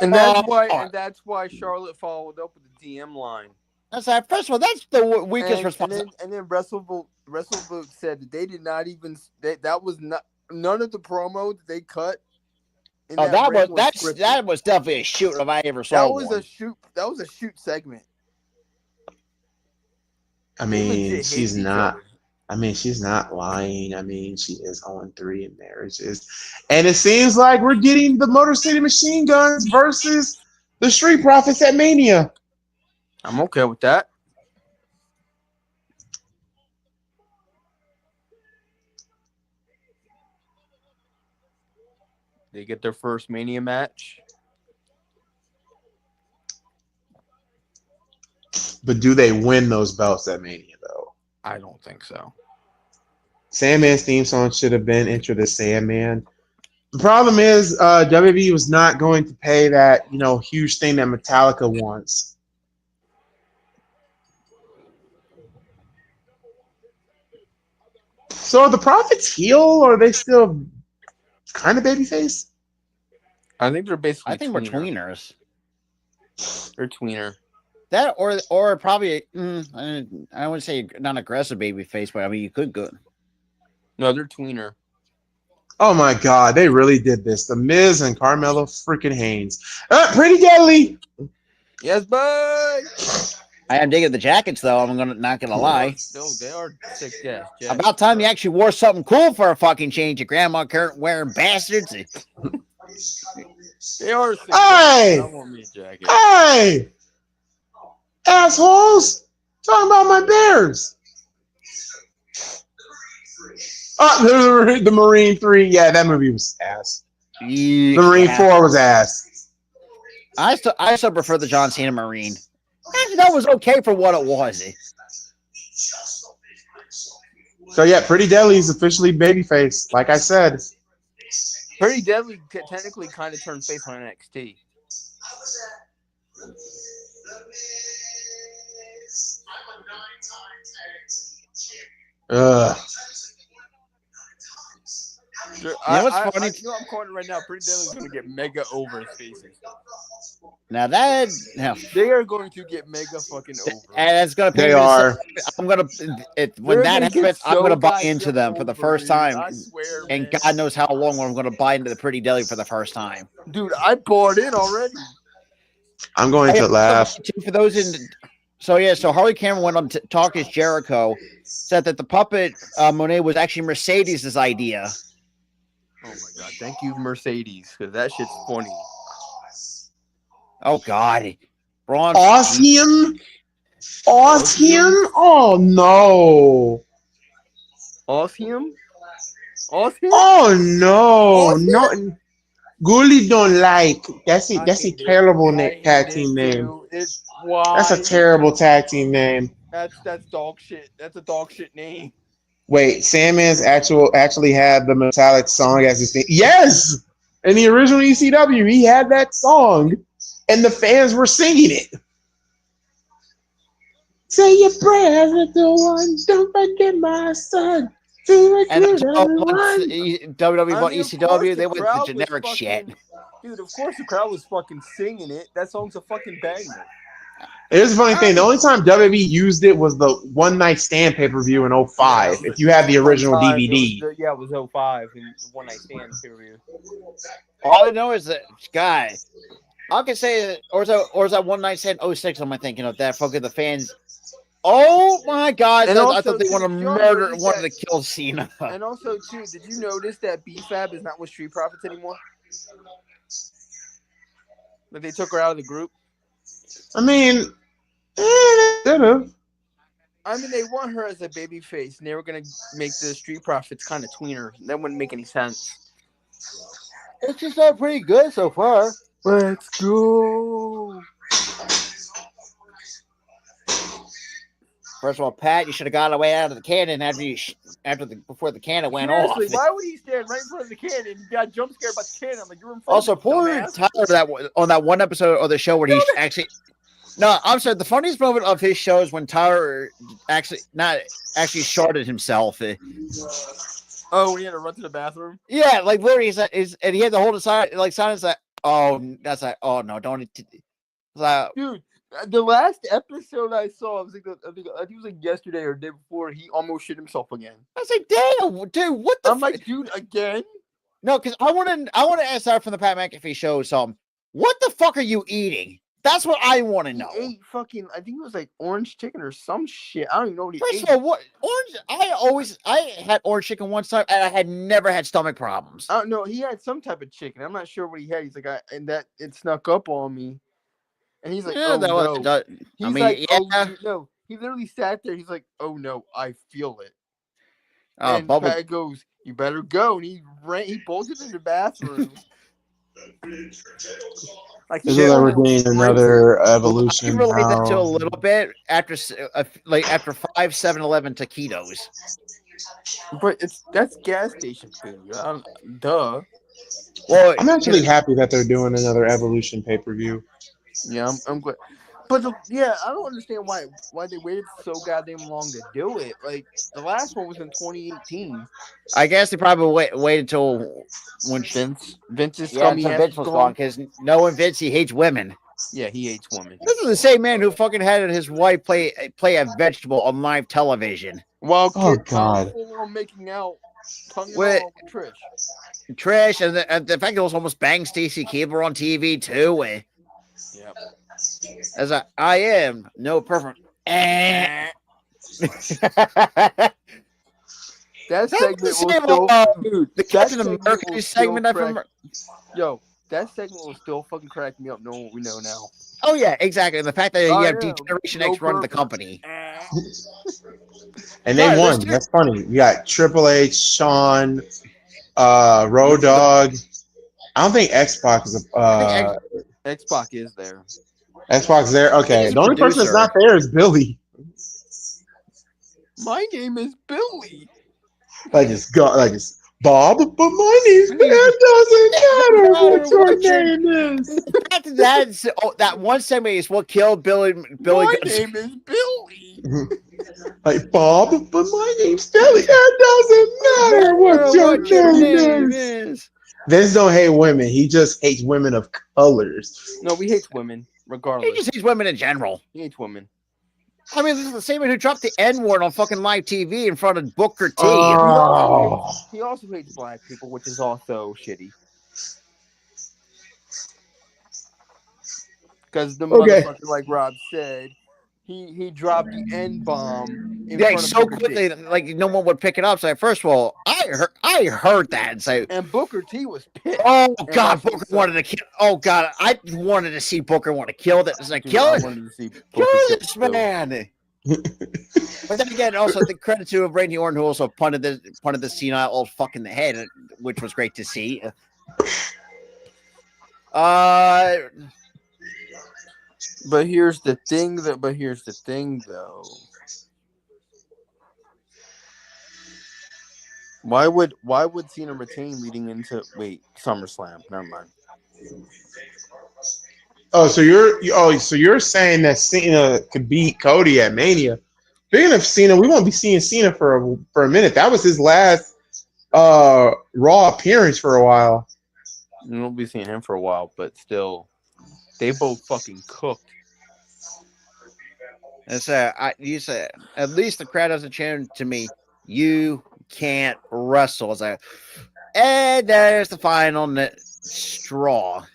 and that's why Charlotte followed up with the DM line. That's right. First of all, that's the weakest response. And then WrestleBook said that they did not even that was not none of the promo that they cut. That was definitely a shoot if I ever saw one. That was a shoot segment. I mean, she's not lying. I mean, she is 0-3 in marriages. And it seems like we're getting the Motor City Machine Guns versus the Street Profits at Mania. I'm okay with that. They get their first Mania match. But do they win those belts at Mania, though? I don't think so. Sandman's theme song should have been Enter the Sandman. The problem is WWE was not going to pay that, huge thing that Metallica wants. So are the Profits heel, or are they still kind of babyface? I think they're basically. I think we're tweeners. They're tweener. That or probably I wouldn't say non-aggressive babyface, but I mean you could go. No, they're tweener. Oh my God, they really did this. The Miz and Carmelo freaking Haynes. Pretty Deadly. Yes, bud. I am digging the jackets, though. I'm not gonna lie. No, they are sick. Yeah. About time you actually wore something cool for a fucking change. Your grandma current wearing bastards. They are sick. Hey! I want me a jacket. Hey! Assholes! Talking about my Bears. The Marine 3. Yeah, that movie was ass. The Marine 4 was ass. I still prefer the John Cena Marine. Actually, that was okay for what it was. So yeah, Pretty Deadly is officially babyface. Like I said, Pretty Deadly technically kind of turned face on NXT. what's funny? You know, I'm calling it right now. Pretty Deadly's going to get mega over his faces. Now that They are going to get mega fucking over. and it's gonna pay They me. are. I'm gonna when They're that gonna get happens, I'm so gonna buy goddamn into them for the over, first dude. time. I swear, And man. God knows how long I'm gonna buy into the Pretty Deli for the first time. Dude, I bought in already. I'm going to laugh. For those in, so Harley Cameron went on to Talk Is Jericho, said that the puppet Monet was actually Mercedes' idea. Oh my god! Thank you, Mercedes, because that shit's funny. Oh God, Braun. Awesome. Oh no. Awesome. Oh no. No. Gully don't like. That's it. That's a terrible tag team name. That's a terrible tag team name. That's dog shit. That's a dog shit name. Wait, Sandman's actually had the Metallic song as his thing. Yes, in the original ECW, he had that song, and the fans were singing it. Say your prayers, little one. Don't forget my son. And WWE bought ECW, they went the generic shit. Dude, of course the crowd was fucking singing it. That song's a fucking banger. Here's the funny thing. The only time WWE used it was the One Night Stand pay-per-view in 05. If you have the original DVD. It was 05 and the One Night Stand pay-per-view. All I know is that, guy, I can say, or is that One Night Stand 06, am I thinking of that? Fucking the fans. Oh my God! And I thought they wanted to kill Cena. And also, too, did you notice that B-Fab is not with Street Profits anymore? That they took her out of the group? I mean, I mean, they want her as a baby face, and they were going to make the Street Profits kind of tweener. That wouldn't make any sense. It's just not pretty good so far. Let's go. First of all, Pat, you should have got away out of the cannon before the cannon went off. Why would he stand right in front of the cannon? He got jump scared by the cannon. I'm like, you're in front also, poor Tyler on that one episode of the show where he's actually. No, I'm sorry. The funniest moment of his show is when Tyler actually sharded himself. Oh, he had to run to the bathroom. Yeah, like literally, and he had to hold his side like silence. Like, oh no, don't. Like, dude. The last episode I saw, I think it was like yesterday or the day before, he almost shit himself again. I was like, damn, dude, what the? I'm like, dude, again? No, because I want to ask that from the Pat McAfee show. What the fuck are you eating? That's what I want to know. He ate fucking, I think it was like orange chicken or some shit. I don't even know what he ate. First of all, what orange? I had orange chicken one time, and I had never had stomach problems. I don't know. He had some type of chicken. I'm not sure what he had. He's like, and that it snuck up on me. And he's like, yeah, oh, no. He's like, oh, no. He literally sat there. He's like, oh, no, I feel it. And Pat goes, you better go. And he bolted in the bathroom. Like, this is we're getting another evolution. I can relate that to a little bit after 5 7-Eleven taquitos. But that's gas station food. Duh. Well, I'm actually happy that they're doing another Evolution pay-per-view. Yeah, I'm glad. But I don't understand why they waited so goddamn long to do it. Like the last one was in 2018. I guess they probably waited until when Vince's Vince was gone because knowing Vince, he hates women. Yeah, he hates women. This is the same man who fucking had his wife play a vegetable on live television. While God, making out with Trish, and the fact it was almost bang Stacy Keibler on TV too. Yep. As I am no perfect. That segment was still, dude. The Captain America segment. Yo, that segment will still fucking crack me up knowing what we know now. Oh yeah, exactly. And the fact that you have Generation X running the company. And they won. That's funny. We got Triple H, Shawn, Road Dogg. I don't think X-Pac is X-Pac is there. X-Pac's there? Okay. The only person that's not there is Billy. My name is Billy. Like, Bob, but my name's it doesn't matter what your name is. That one segment is what killed Billy. My name is Billy. Like Bob, but my name's Billy. It doesn't matter what your name is. Vince don't hate women. He just hates women of colors. No, he hates women, regardless. He just hates women in general. He hates women. I mean, this is the same man who dropped the N-word on fucking live TV in front of Booker T. He also hates black people, which is also shitty. Because the motherfucker, like Rob said, he dropped the N-bomb in front of so Booker quickly, T. like no one would pick it up. So first of all, I heard that and say, and Booker T was pissed. Oh God, Booker wanted to kill. Oh God, I wanted to see Booker want to kill this. Like, kill this man. But then again, also the credit to Randy Orton, who also punted the senile old fuck in the head, which was great to see. But here's the thing, though. Why would Cena retain leading into SummerSlam? Never mind. So you're saying that Cena could beat Cody at Mania. Speaking of Cena, we won't be seeing Cena for a minute. That was his last Raw appearance for a while. We won't be seeing him for a while, but still, they both fucking cooked. And so you say at least the crowd doesn't chant to me, "You can't wrestle." It's like, and there's the final straw.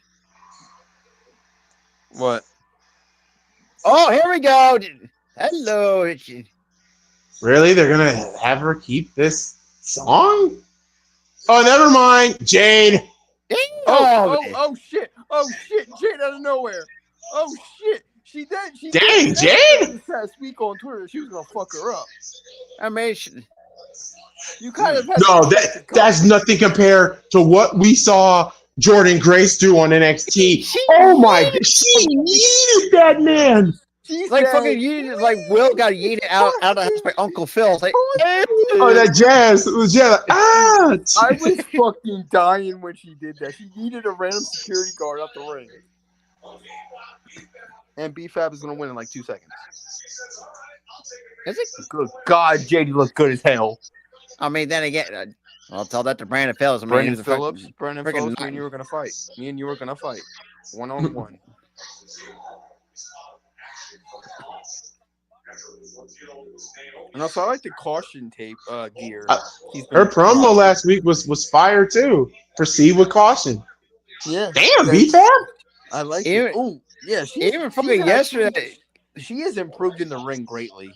What? Oh, here we go. Hello. Really? They're gonna have her keep this song? Oh, never mind. Jade. Oh shit. Jade out of nowhere. Oh shit. Dang, Jade. This past week on Twitter, she was gonna fuck her up. I mean, you kind of that's nothing compared to what we saw Jordan Grace do on NXT. She yeeted that man. Like Will got yeeted out of the house by Uncle Phil. It's like, that Jazz. It was Jazz. I was fucking dying when she did that. She yeeted a random security guard up the ring. And B-Fab is going to win in like 2 seconds. Is it? Good God, JD looks good as hell. I mean, then again, I'll tell that to Brandon Phillips. Brandon Phillips, me and you were going to fight. 1-on-1. And also, I like the caution tape gear. Her promo last week was fire too. Proceed with caution. Yeah. Damn, B-Fab. I like it. Oh, yeah. Even fucking yesterday, she has improved in the ring greatly.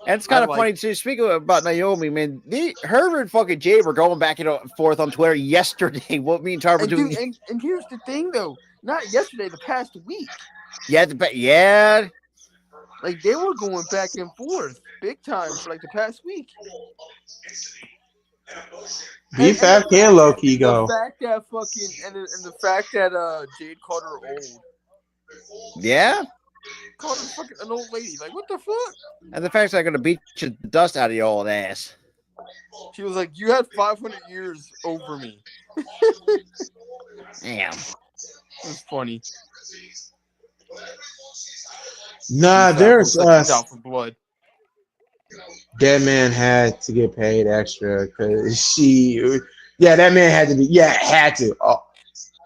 And it's kind of funny too. Speaking about Naomi, man, her and fucking Jay were going back and forth on Twitter yesterday. What me and Tar were doing. And here's the thing, though. Not yesterday, the past week. Yeah. Like, they were going back and forth big time for, like, the past week. B-Fab can low-key go. The fact that the fact that Jade called her old. Yeah? Called her fucking an old lady. Like, what the fuck? And the fact that I'm going to beat the dust out of your old ass. She was like, you had 500 years over me. Damn. It was funny. Nah, there's out for blood. That man had to get paid extra because that man had to be, had to.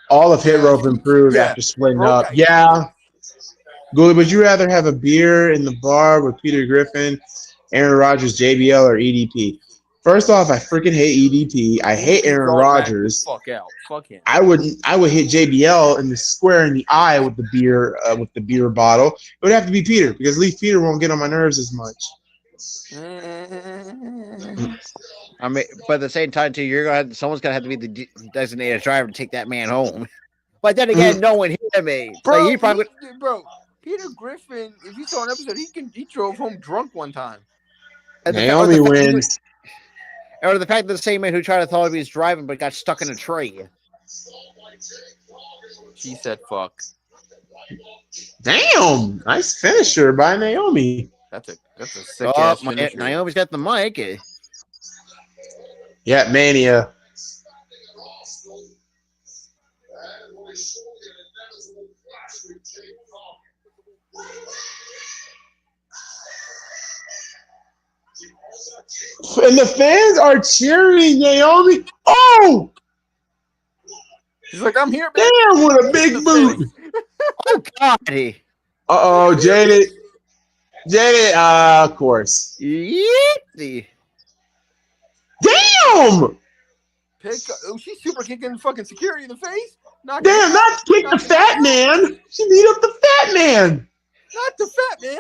All of Hit Rope improved after splitting up. Yeah. Gully, would you rather have a beer in the bar with Peter Griffin, Aaron Rodgers, JBL, or EDP? First off, I freaking hate EDP. I hate Aaron Rodgers. Fuck out. Fuck him. I would hit JBL in the square in the eye with the beer bottle. It would have to be Peter because at least Peter won't get on my nerves as much. I mean, but at the same time, too, someone's gonna have to be the designated driver to take that man home. But then again, no one hit him. Bro, like, he probably Peter Griffin. If you saw an episode, he drove home drunk one time. And Naomi wins. Or the fact that the same man who tried to thought he was driving but got stuck in a tree. She said, "Fuck." Damn, nice finisher by Naomi. That's a sick ass finisher. Naomi's got the mic. Yeah, Mania. And the fans are cheering Naomi. Oh! She's like, I'm here, baby. Damn, with a big boot. Oh, God. Uh-oh, Jaded. Jaded, of course. Yeet. Damn! She's super kicking fucking security in the face. Damn, not kick the fat man. She beat up the fat man. Not the fat man.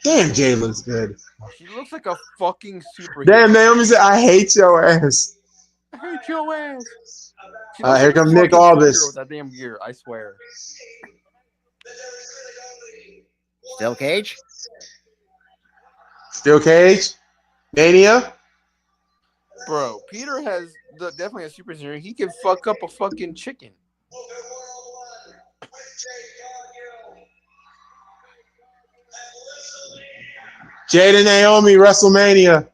Damn, Jalen's good. She looks like a fucking super. Damn, Naomi said, I hate your ass. I hate your ass. Here comes Nick Aldis. With that damn gear, I swear. Still Cage? Still Cage? Mania? Bro, Peter has definitely a super series. He can fuck up a fucking chicken. Jade and Naomi, WrestleMania.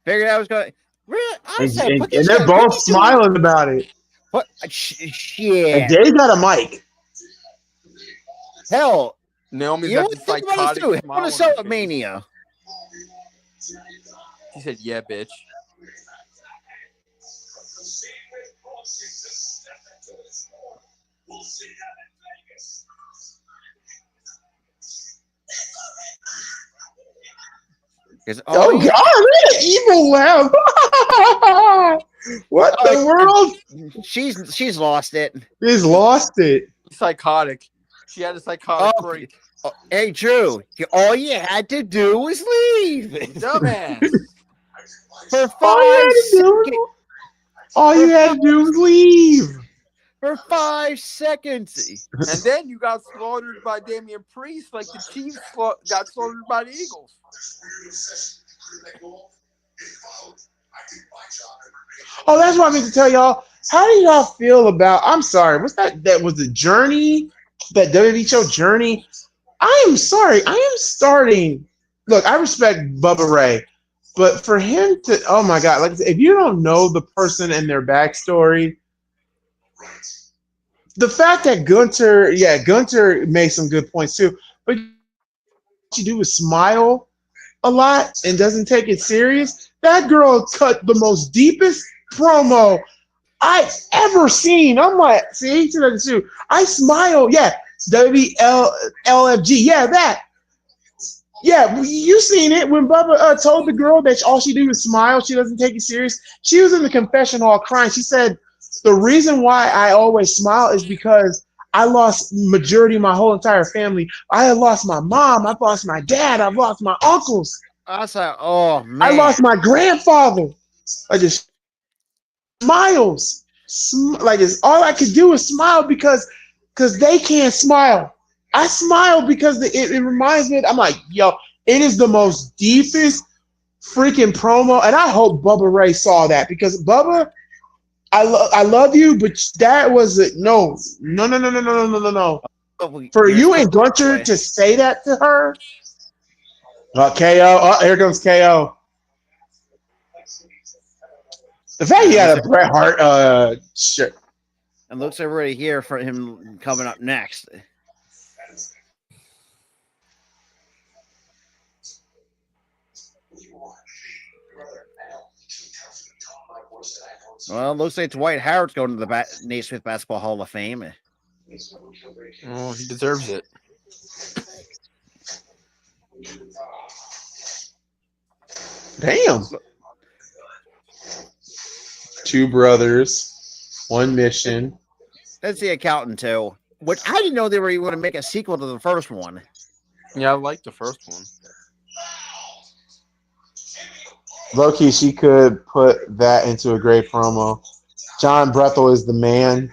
Figured I was going. Really? And they're both smiling about it. What? Shit. And Jade got a mic. Hell. Naomi's You got know the what? psychotic smile. I want to sell at Mania. He said, yeah, bitch. Oh, God, what an evil laugh. What the world? She's lost it. She's lost it. Psychotic. She had a psychotic break. Hey, Drew, all you had to do was leave. Dumbass. For 5 seconds. All you had to do was leave. For 5 seconds. And then you got slaughtered by Damian Priest like the Chiefs got slaughtered by the Eagles. Oh, that's what I meant to tell y'all. How do y'all feel about, I'm sorry, what's that? That was the Journey, that WWE show Journey. I am sorry. I am starting. Look, I respect Bubba Ray, but for him to, oh my God, like if you don't know the person and their backstory, the fact that Gunter made some good points too, but what you do is smile a lot and doesn't take it serious. That girl cut the most deepest promo I've ever seen. I'm like, see, 2002. I smile, yeah. WLFG, yeah, that. Yeah, you seen it when Bubba told the girl that all she do is smile. She doesn't take it serious. She was in the confession hall crying. She said, the reason why I always smile is because I lost majority of my whole entire family. I have lost my mom. I've lost my dad. I've lost my uncles. I was like, oh, man. I lost my grandfather. I just smiles. Like it's all I could do is smile because they can't smile. I smile because it reminds me. I'm like, yo, it is the most deepest freaking promo, and I hope Bubba Ray saw that because Bubba, I love you, but that was no. For you and Gunter to say that to her, KO. Oh, here comes KO. The fact he had a Bret Hart shirt. And looks like we're ready here for him coming up next. Well, looks like Dwight Howard's going to the Naismith Basketball Hall of Fame. Oh, he deserves it. Damn. Two brothers, one mission. That's the accountant too. Which I didn't know they were even going to make a sequel to the first one. Yeah, I like the first one. Low-key, she could put that into a great promo. John Brethel is the man,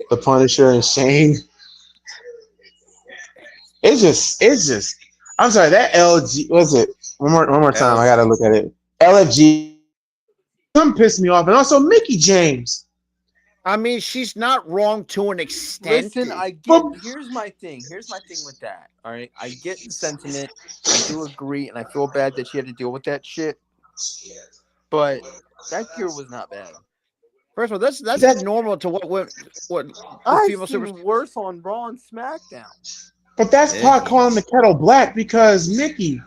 the Punisher, and Shane. It's just. I'm sorry, that LG was it? One more time. I gotta look at it. LFG. Some pissed me off, and also Mickey James. I mean, she's not wrong to an extent. Listen, I get. Here's my thing with that. All right, I get the sentiment. I do agree, and I feel bad that she had to deal with that shit. But that gear was not bad. First of all, that's That's- normal to what the I've female seen super. worse on Raw and SmackDown. But that's pot calling the kettle black because Mickey,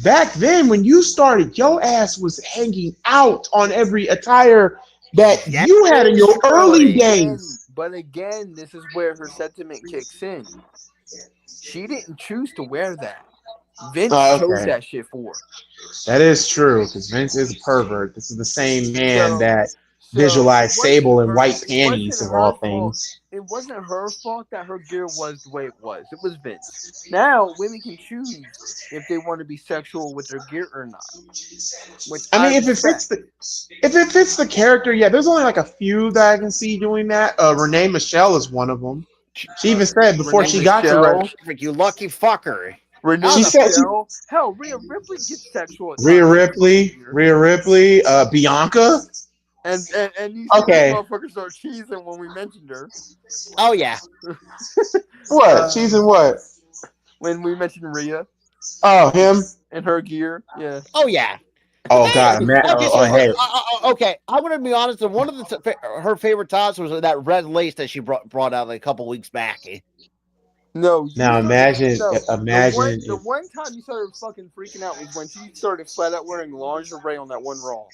back then when you started, your ass was hanging out on every attire that Yeah, you had in your early days. But again, this is where her sentiment kicks in. She didn't choose to wear that. Vince chose Okay. that shit for her. That is true because Vince is a pervert. This is the same man that So visualized it wasn't Sable in her- white it panties wasn't of all her fault. things. It wasn't her fault that her gear was the way it was. It was Vince. Now women can choose if they want to be sexual with their gear or not. Which I mean, if respect. it fits the character, yeah. There's only like a few that I can see doing that. Renee Michelle is one of them. She even said before Renee she got to Michelle, You lucky fucker. Renee She said she- Michelle. Hell, Rhea Ripley gets sexual at times. Rhea Ripley, Bianca. And these Okay. motherfuckers are cheesing when we mentioned her. Oh yeah. What? She's in what? When we mentioned Rhea Oh, him. and her gear, yeah. Oh yeah. Oh God, man. Okay, so, Hey. okay, I'm gonna be honest. One of her favorite times was that red lace that she brought out like a couple weeks back. No. Now imagine. The one time you started fucking freaking out was when she started flat out wearing lingerie on that one Raw.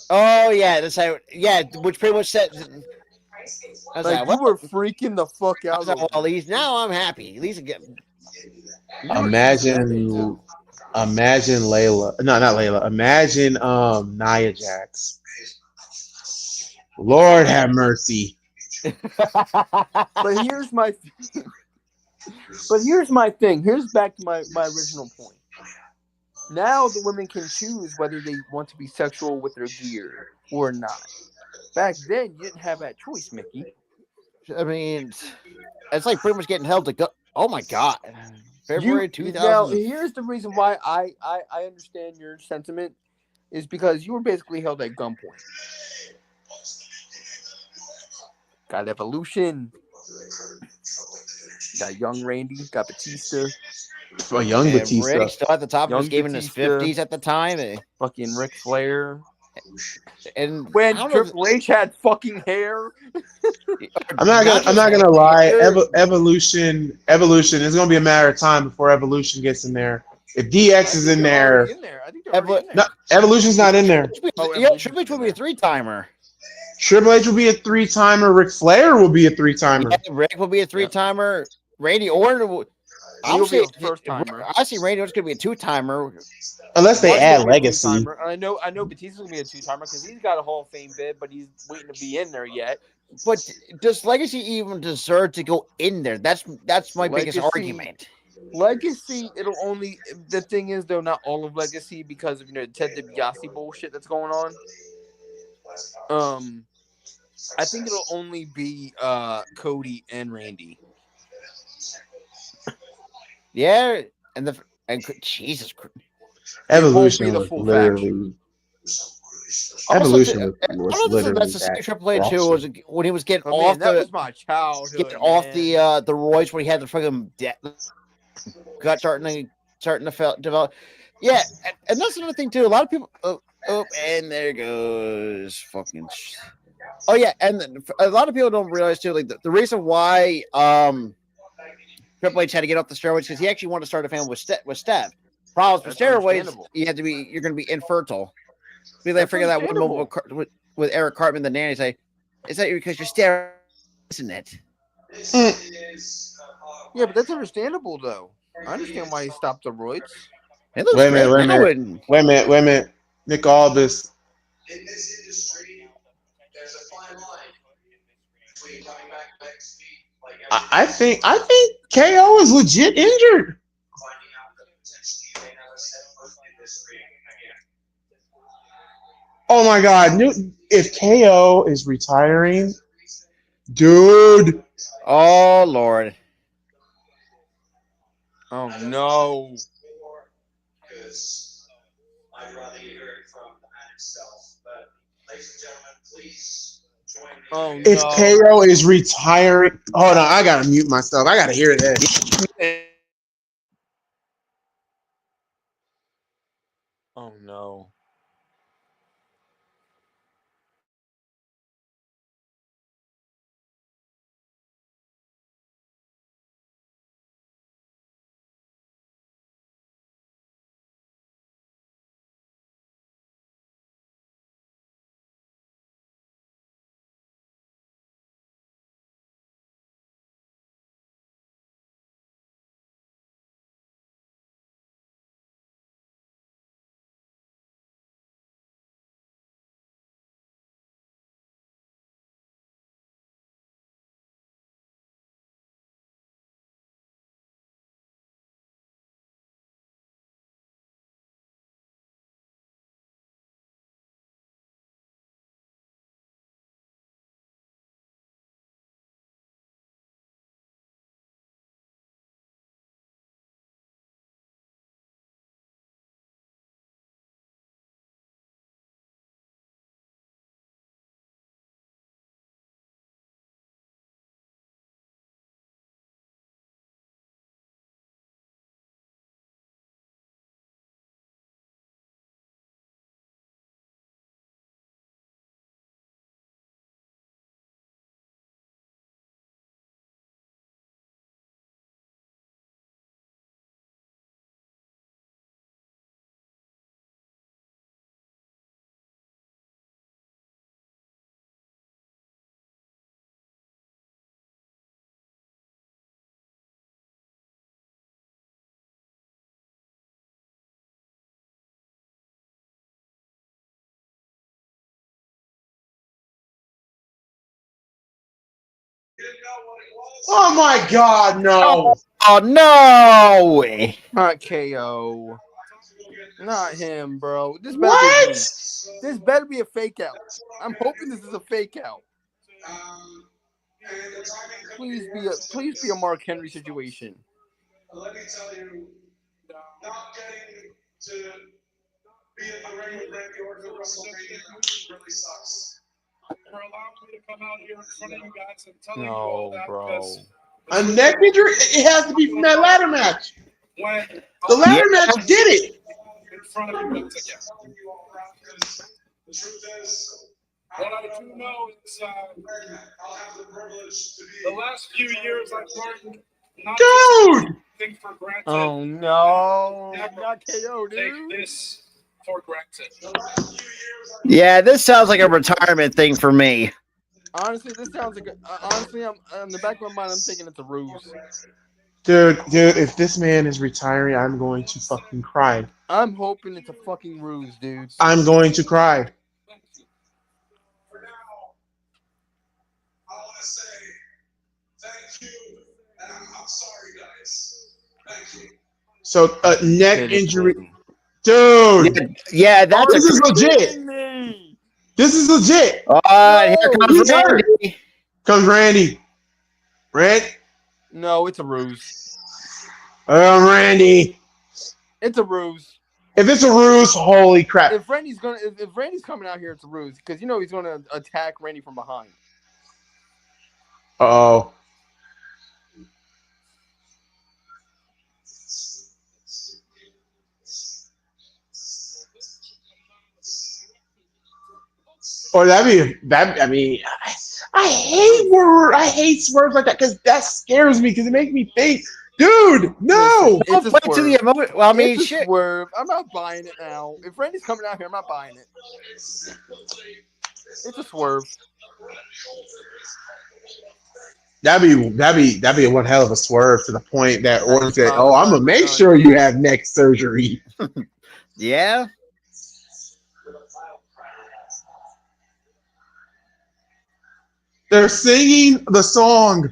Oh yeah, that's how. Yeah, which pretty much said. You were freaking the fuck out. Well, at least now I'm happy. At least again. Imagine Layla. No, not Layla. Imagine Nia Jax. Lord have mercy. But here's my thing. Here's back to my original point. Now the women can choose whether they want to be sexual with their gear or not. Back then, you didn't have that choice, Mickey. I mean, it's like pretty much getting held to go. Oh my God. February 2000. Now, here's the reason why I understand your sentiment is because you were basically held at gunpoint. Got Evolution. Got Young Randy. Got Batista. A young Batista. Rick still at the top. Young Just giving his Batista. 50s at the time. Fucking Ric Flair. And when Triple H had fucking hair. I'm not gonna lie. Evolution is gonna be a matter of time before Evolution gets in there. If DX is in there, I think they're already in there. No, Evolution's not in there. Triple H will be a 3-timer. Triple H will be a 3-timer. Ric Flair will be a 3-timer. Yeah, Rick will be a 3-timer. Randy Orton will. He'll be a first-timer. I see Randy Orton's gonna be a 2-timer. Unless they add Legacy. I know Batista's gonna be a 2-timer because he's got a Hall of Fame bid, but he's waiting to be in there yet. But does Legacy even deserve to go in there? That's my biggest argument. Legacy, it'll only. The thing is, though, not all of Legacy because of the Ted DiBiase bullshit that's going on. I think it'll only be Cody and Randy. Yeah, and Jesus Christ. Evolution was literally. Evolution was literally that's the same Triple H who was when he was getting off that was my childhood. Getting off the roids where he had the fucking gut starting to develop. Yeah, and that's another thing too. A lot of people. And there goes fucking. Oh yeah, and a lot of people don't realize too. Like the reason why Triple H had to get off the steroids because he actually wanted to start a family with Steph. Problems with steroids, you're going to be infertile. They figure that one moment with Eric Cartman, the nanny, say, "Is that because you're steroids, isn't it?" Yeah, but that's understandable though. I understand why he stopped the roids. Wait a minute. Nick Aldis. In this industry, there's a fine line between coming back next week. I think KO is legit injured. Oh my God! If KO is retiring, dude. Oh Lord. Oh no. I'd rather you hear it from the man himself. But, ladies and gentlemen, please join me. Oh, if KO is retiring, hold on, I gotta mute myself. I gotta hear that. Oh no. Oh my God, no! Oh no! Not KO. Not him, bro. This better be a What? ruse. This better be a fake out. I'm hoping this is a fake out. Please be a Mark Henry situation. Let me tell you, not getting to be in the ring with Randy Orton at WrestleMania really sucks. For allowing me to come out here in front of you guys and telling you No, all that bro. A neck injury? It has to be from that ladder match. when The ladder Yeah. match did it. in front of you once again. The truth is, What I do know is I'll have the privilege to the be. last few years I've learned not Dude! to take for granted. Oh no. Never Not KO, take dude. this for granted. Yeah, this sounds like a retirement thing for me. Honestly, this sounds like honestly, I'm in the back of my mind. I'm thinking it's a ruse. Dude, if this man is retiring, I'm going to fucking cry. I'm hoping it's a fucking ruse, dude. I'm going to cry. For now, I want to say thank you, and I'm sorry, guys. Thank you. So, neck injury. Dude! Yeah, that's This is legit. This is legit. Here comes He's hurt. Randy. Comes Randy. No, it's a ruse. Randy. It's a ruse. If it's a ruse, holy crap. If Randy's coming out here, it's a ruse because you know he's gonna attack Randy from behind. Uh-oh. Or I mean, I hate swerves like that because that scares me because it makes me think, dude, no. It's a Play to the swerve. emotion. Well, I mean, It's a shit. swerve. I'm not buying it now. If Randy's coming out here, I'm not buying it. It's a swerve. That'd be one hell of a swerve to the point that Orton said, "Oh, I'm gonna make sure you have neck surgery." Yeah. They're singing the song.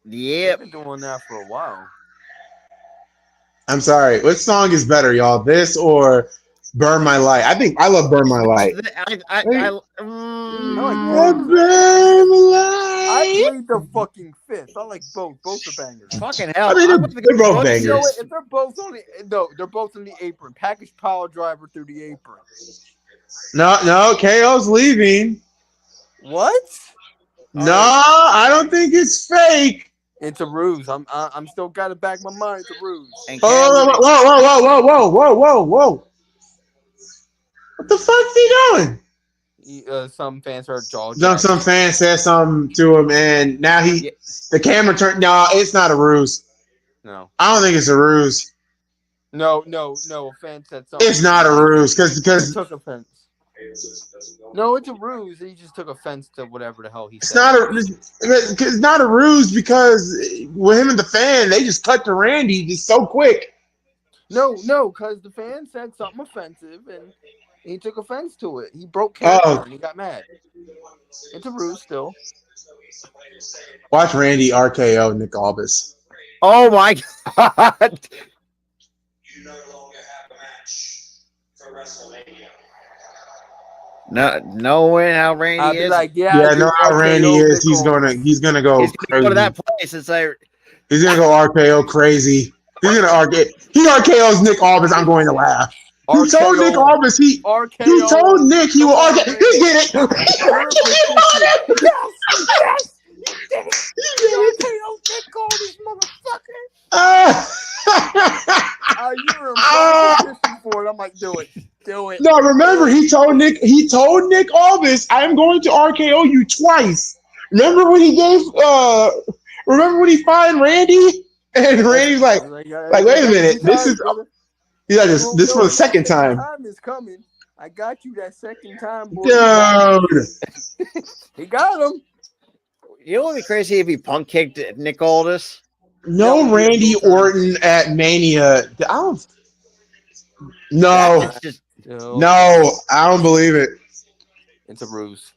Yep. They've been doing that for a while. I'm sorry. Which song is better, y'all? This or "Burn My Light"? I think I love "Burn My Light." I like Burn My Light. I played the fucking fifth. I like both. Both are bangers. Fucking hell. I mean, they're both bangers. You know what? If they're both on they're both on the apron. Package power driver through the apron. No, KO's leaving. What? No, I don't think it's fake. It's a ruse. I'm still got to back my mind. It's a ruse. And Whoa. What the fuck's he doing? Some fans heard jaw. Some fan said something to him, and now the camera turned. No, it's not a ruse. No. I don't think it's a ruse. No. A fan said something. It's not a ruse because he took offense. No, it's a ruse. He just took offense to whatever the hell he said. It's not a ruse because with him and the fan, they just cut to Randy just so quick. No, because the fan said something offensive and he took offense to it. He broke character and he got mad. It's a ruse still. Watch Randy RKO Nick Aldis. Oh my God. You no longer have a match for WrestleMania. No, knowing how Randy is. Like, know how Randy is. He's gonna go. He's gonna go to that place and say he's gonna go RKO crazy. He's gonna RKO. He RKO's Nick Aldis. I'm going to laugh. He told Nick Aldis he told Nick he will RKO. He did it. Yes. He did it. RKO Nick Aldis, motherfucker. You were pushing for it. I'm like, do it. No, remember he told Nick Aldis, I'm going to RKO you twice. Remember when he fined Randy? And Randy's like, wait a minute, this is for the second time. Time is coming. I got you that second time, boy. Dude. He got him. You know what would be crazy if he punk kicked Nick Aldis? No Randy Orton at Mania. No, I don't believe it. It's a ruse.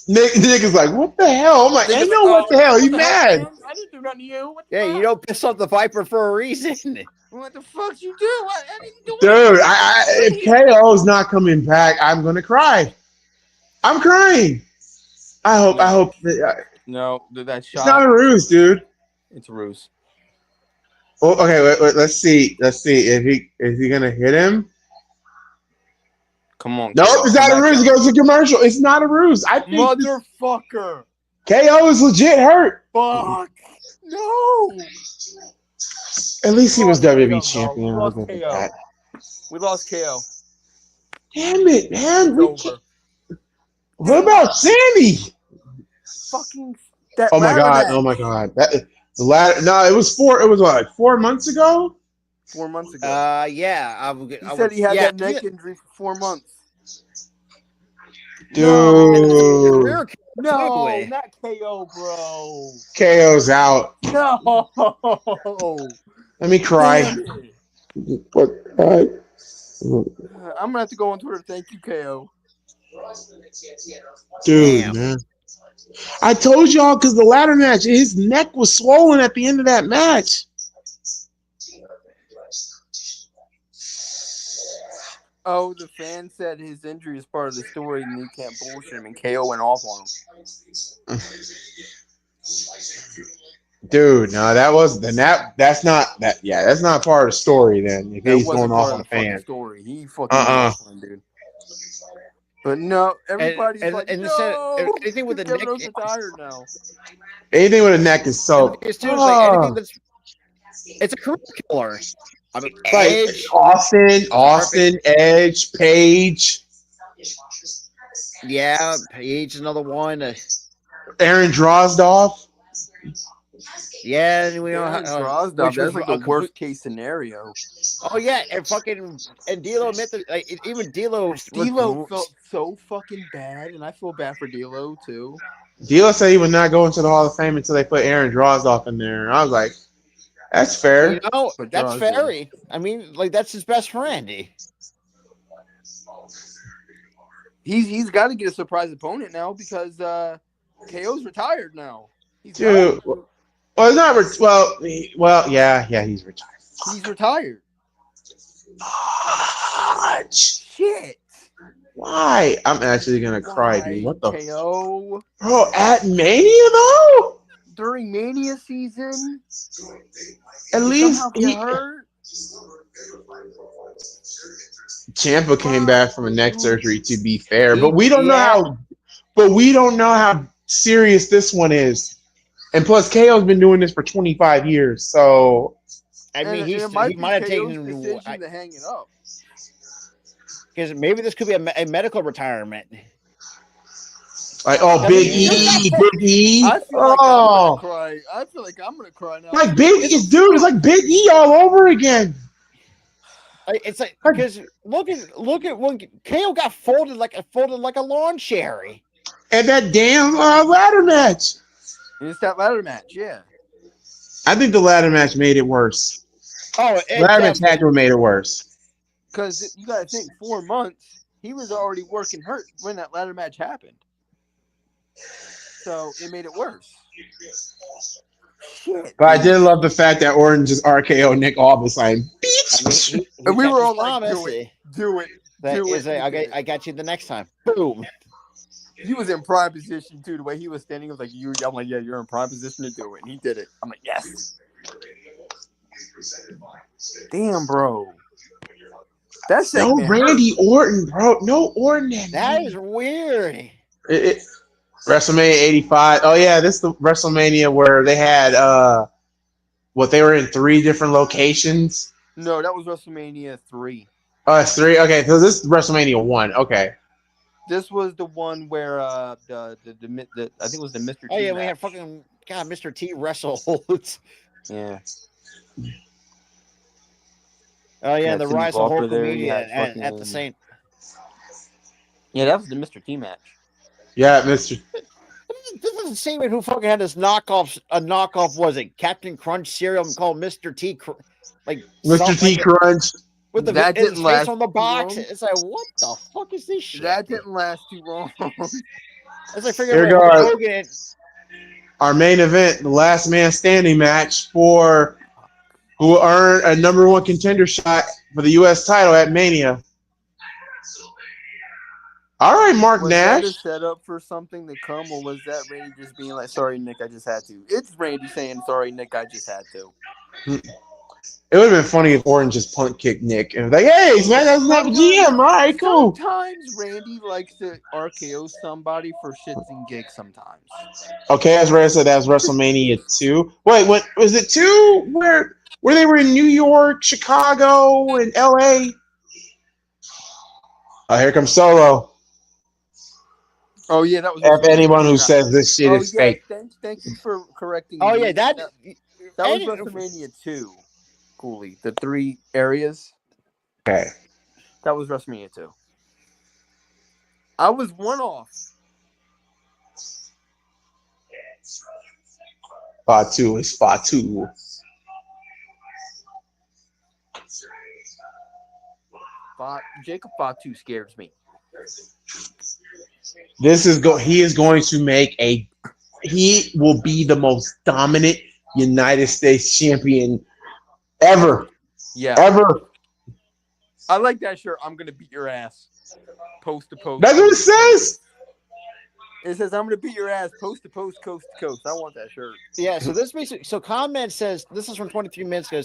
Nick is like, what the hell? I'm like, ain't no what the hell. You mad? I didn't do nothing to you. What the Yeah, fuck? you don't piss off the Viper for a reason. What the fuck you do? I didn't do Dude, anything. if KO's not coming back, I'm gonna cry. I'm crying. I hope. No, that shot. It's not a ruse, dude. It's a ruse. Well, okay, wait, let's see. Is he gonna hit him? Come on. No, KO. it's not a ruse. It goes to commercial. It's not a ruse. I think Motherfucker. KO is legit hurt. Fuck. No. At least he was WWE KO, champion. We lost KO. We lost KO. Damn it, man. It's over. What about Sandy? Fucking that. Oh my god. match. Oh my god. The ladder. No, it was like 4 months ago. 4 months ago. Yeah. He said he had that neck injury for 4 months. Dude. No, not KO, bro. KO's out. No. Let me cry. What? I'm gonna have to go on Twitter. Thank you, KO. Dude, Damn. man. I told y'all because the ladder match, his neck was swollen at the end of that match. Oh, the fan said his injury is part of the story and he can't bullshit him, and KO went off on him. Dude, no, that's not part of the story then. If he's going off on a fan. Story. He fucking on, dude. But no, everybody's like, no, anything with the neck is tired now. Anything with a neck is so. It's anything that's. It's a career killer. I mean, Edge, Austin, Edge, Paige. Yeah, Paige, another one. Aaron Drozdoff. Yeah, we know Drozdoff. That's like the worst case scenario. Oh yeah, and D'Lo admitted, even D'Lo felt so fucking bad, and I feel bad for D'Lo too. D'Lo said he would not go into the Hall of Fame until they put Aaron Drozdoff in there. And I was like, that's fair. You know, that's fair. I mean, that's his best friend. He's got to get a surprise opponent now because KO's retired now. Dude, well, it's not. Yeah, he's retired. He's retired. Shit. Why? I'm actually gonna cry, dude. What the KO? Bro, at Mania though? During Mania season? At least he hurt. Ciampa came back from a neck surgery, to be fair, but we don't know how serious this one is. And plus, KO's been doing this for 25 years, so I mean, he might have taken decision to hang it up. Because maybe this could be a medical retirement. Like, Big E. I feel like I'm gonna cry. I feel like I'm gonna cry now. Like it's like Big E all over again. It's like because look at when KO got folded like a lawn cherry. And that damn ladder match. It's that ladder match, yeah. I think the ladder match made it worse. Ladder match had to have made it worse. Because you got to think, 4 months, he was already working hurt when that ladder match happened. So it made it worse. Shit. But I did love the fact that Orton just RKO Nick Aldis like, beep. And we were all like, do it. I got you the next time. Boom. He was in prime position too. The way he was standing, I was like, I'm like, yeah, you're in prime position to do it. And he did it. I'm like, yes. Damn, bro. That's no Randy Orton, bro. No Orton. That is weird. WrestleMania 85. Oh yeah, this is the WrestleMania where they had they were in 3 different locations. No, that was WrestleMania 3. Oh, it's 3. Okay, so this is WrestleMania 1. Okay. This was the one where I think it was the Mr. T. Oh yeah, match. We had fucking Mr. T wrestle. Yeah. Oh yeah, the Rise of Hulkamania at the same. Yeah, that was the Mr. T match. Yeah, Mr. This is the same man who fucking had this knockoff. A knockoff was it Captain Crunch cereal called Mr. T, Mr. T Crunch. with the That his didn't face last on the too box. long. It's like, what the fuck is this shit? That didn't last too long. It's like figuring Here out goes Hulk Hogan. our main event, the last man standing match for who will earn a number one contender shot for the U.S. title at Mania. All right, Mark Was Nash. that a setup for something to come, or was that Randy just being like, "Sorry, Nick, I just had to"? It's Randy saying, "Sorry, Nick, I just had to." It would have been funny if Orton just punt kicked Nick and was like, "Hey, man, doesn't have a GM. All right, cool." Sometimes Randy likes to RKO somebody for shits and gigs. Sometimes. Okay, as Red said, that was WrestleMania 2. Wait, what was it 2? Where they were in New York, Chicago, and LA? Oh, here comes Solo. Oh yeah, that was. F anyone who says this shit is fake. Thank you for correcting me. Oh yeah, that was WrestleMania 2. Cooley, the 3 areas. Okay. That was WrestleMania 2. I was one off. Fatu is Fatu. Jacob Fatu scares me. He is going to make he will be the most dominant United States champion ever. Yeah. Ever. I like that shirt. I'm gonna beat your ass. Post to post. That's what it says. It says I'm gonna beat your ass post to post, coast to coast. I want that shirt. Yeah, so this basically comment says this is from 23 minutes ago.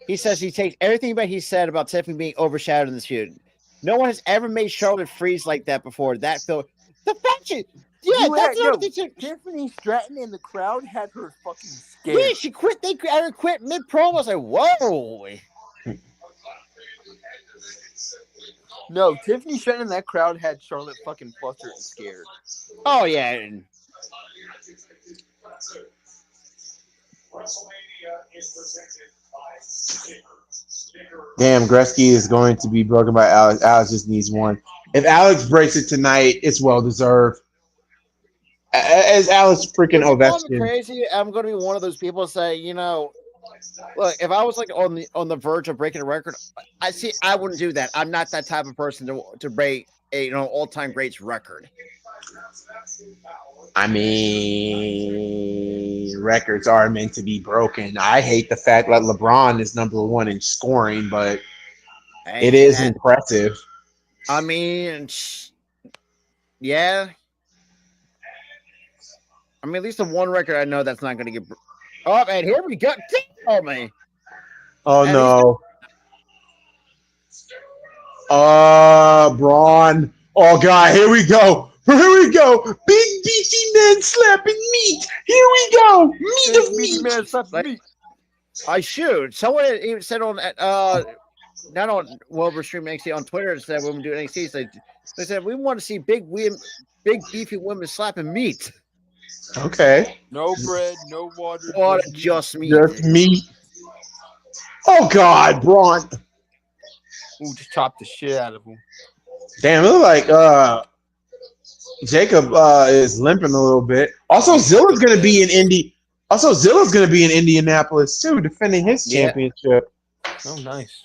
He says he takes everything he said about Tiffany being overshadowed in this feud. No one has ever made Charlotte freeze like that before. That felt the fact she, that's another thing too. Tiffany Stratton in the crowd had her fucking scared. Yeah, she quit. They had her quit mid promo. I was like, whoa. No, Tiffany Stratton in that crowd had Charlotte fucking flustered and scared. Oh yeah. Damn, Gretzky is going to be broken by Alex. Alex just needs one. If Alex breaks it tonight, it's well deserved. As Alex freaking Ovechkin. Crazy. I'm going to be one of those people say, look, if I was like on the verge of breaking a record, I wouldn't do that. I'm not that type of person to break a all-time greats record. I mean, records are meant to be broken. I hate the fact that LeBron is number one in scoring, but it is impressive. I mean, yeah. I mean, at least the one record I know that's not going to get. Oh, and here we go. Oh, man. Oh, no. Braun. Oh, God. Here we go. Here we go. Big beefy man slapping meat. Here we go. Meat of meat. Man slapping meat. I shoot. Someone even said on not on Livestream NXT on Twitter said when we do NXT, they said we want to see big beefy women slapping meat. Okay. No bread, no water. Just meat. Just meat. Oh God, Braun. Ooh, just chop the shit out of him. Damn, it look like Jacob is limping a little bit. Also, Zilla's gonna be in Indy. Also, Zilla's gonna be in Indianapolis too, defending his championship. Oh, nice.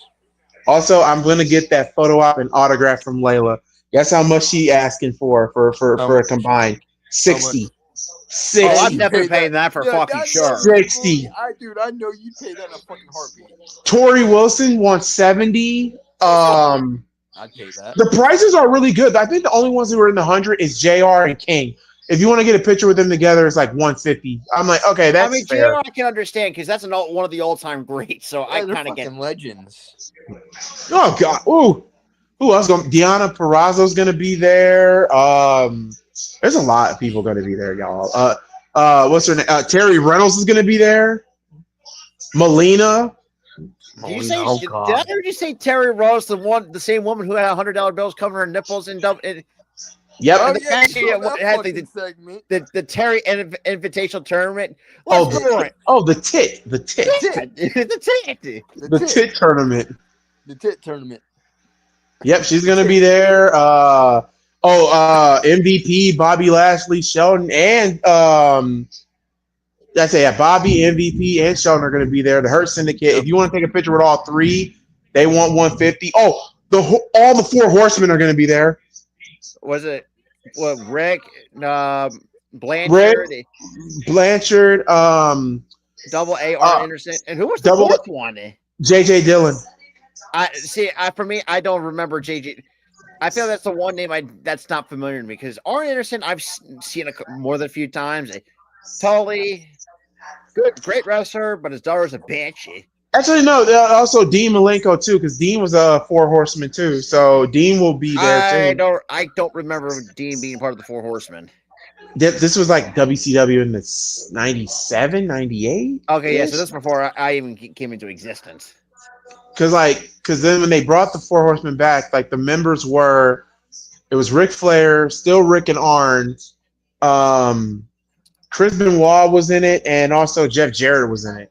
Also, I'm gonna get that photo op and autograph from Layla. Guess how much she asking for a combined 60. 60. Oh, I'm definitely paying that for fucking sure. 60. I know you'd pay that in a fucking heartbeat. Tori Wilson wants 70. I'd pay that. The prices are really good. I think the only ones who are in the 100 is JR and King. If you want to get a picture with them together, it's like 150. I'm like, okay, that's fair. JR I can understand because that's one of the all-time greats. So I kind of get legends. Oh God! Ooh, who else? Deonna Purrazzo's gonna be there. There's a lot of people gonna be there, y'all. What's her name? Terry Reynolds is gonna be there. Melina. Did you say? Did I hear you say Terry Rose, the same woman who had $100 bills covering her nipples and Yep. Oh, had the Terry Invitational Tournament. The tit. The tit. The tit tournament. The tit tournament. Yep, she's gonna be there. MVP, Bobby Lashley, Sheldon, and Bobby, MVP, and Sheldon are gonna be there. The Hurt Syndicate. If you want to take a picture with all three, They want 150. Oh, all the 4 horsemen are going to be there. Was it Rick, Rick, Blanchard, Blanchard, Double A, Arn Anderson, and who was the Double fourth one? JJ Dillon. For me, I don't remember JJ. I feel that's the one name that's not familiar to me because Arn Anderson I've seen more than a few times. Totally good, great wrestler, but his daughter's a bitch. Actually, no. Also, Dean Malenko too, because Dean was a 4 horseman too. So Dean will be there too. I don't remember Dean being part of the 4 horsemen. This was like WCW in the 97, 98. Okay, yeah. So this was before I even came into existence. Because then when they brought the 4 horsemen back, like the members it was Ric Flair, still Rick and Arn, Chris Benoit was in it, and also Jeff Jarrett was in it.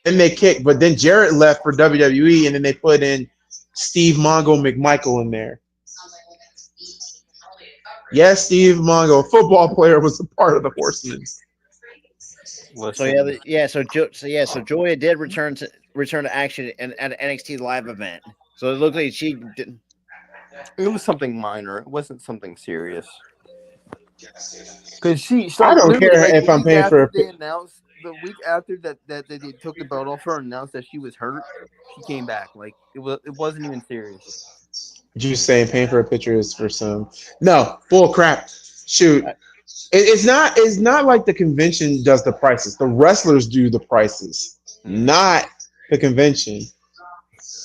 Then they kicked, but then Jarrett left for WWE, and then they put in Steve Mongo McMichael in there. Yes, Steve Mongo, a football player, was a part of the Horsemen. So Julia did return to action at an NXT live event. So it looked like she didn't. It was something minor. It wasn't something serious. Because I don't care if I'm paying for they announced the week after that they took the belt off her and announced that she was hurt. She came back. Like it wasn't even serious. You saying paying for a picture is for some? No, bull crap. Shoot, it's not like the convention does the prices. The wrestlers do the prices, not the convention.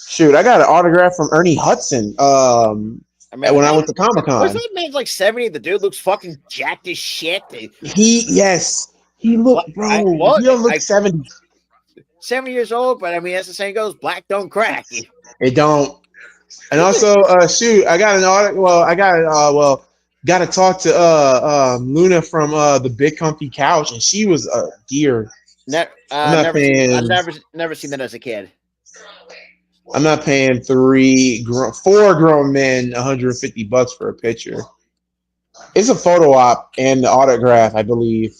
Shoot, I got an autograph from Ernie Hudson. When I went to Comic-Con. Was that man like 70? The dude looks fucking jacked as shit. He looked, bro. He don't look 70. 70 years old, but I mean, as the saying goes, black don't crack. It don't. And also, I got an autograph. Well, I got got to talk to Luna from the Big Comfy Couch, and she was a deer. I've never seen that as a kid. I'm not paying 4 grown men $150 for a picture. It's a photo op and the autograph, I believe.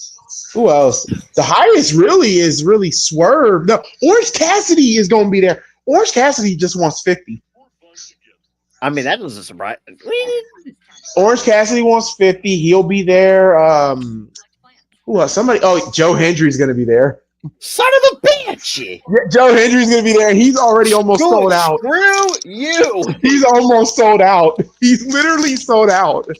Who else? The highest is Swerve. No, Orange Cassidy is going to be there. Orange Cassidy just wants 50. I mean, that was a surprise. Orange Cassidy wants 50. He'll be there. Who else? Joe Hendry's going to be there. Son of a bitch! Yeah, Joe Hendry's going to be there. He's already almost sold out. Screw you! He's almost sold out. He's literally sold out. This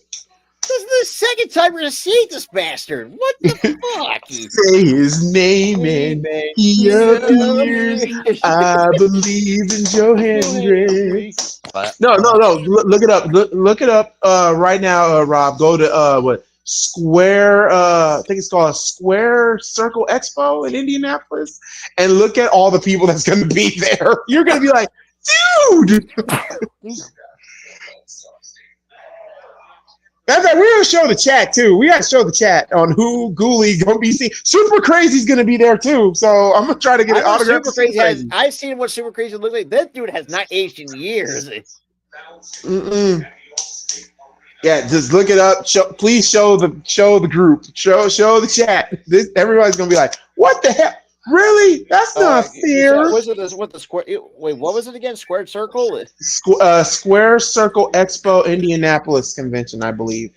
is the second time we're going to see this bastard. What the fuck? Say his name and he appears. I believe in Joe Hendricks. No. Look it up. Look it up right now, Rob. Go to Square. I think it's called Square Circle Expo in Indianapolis, and look at all the people that's going to be there. You're going to be like, dude. That's right. We're gonna show the chat too. We gotta show the chat on who Ghoulie gonna be seeing. Super Crazy's gonna be there too. So I'm gonna try to get an autograph. I've seen what Super Crazy looks like. That dude has not aged in years. Yeah, just look it up. Please show the group. Show the chat. Everybody's gonna be like, "What the hell? Really? That's not fair." What the square? Wait, what was it again? Squared Circle? Square Circle Expo Indianapolis Convention, I believe.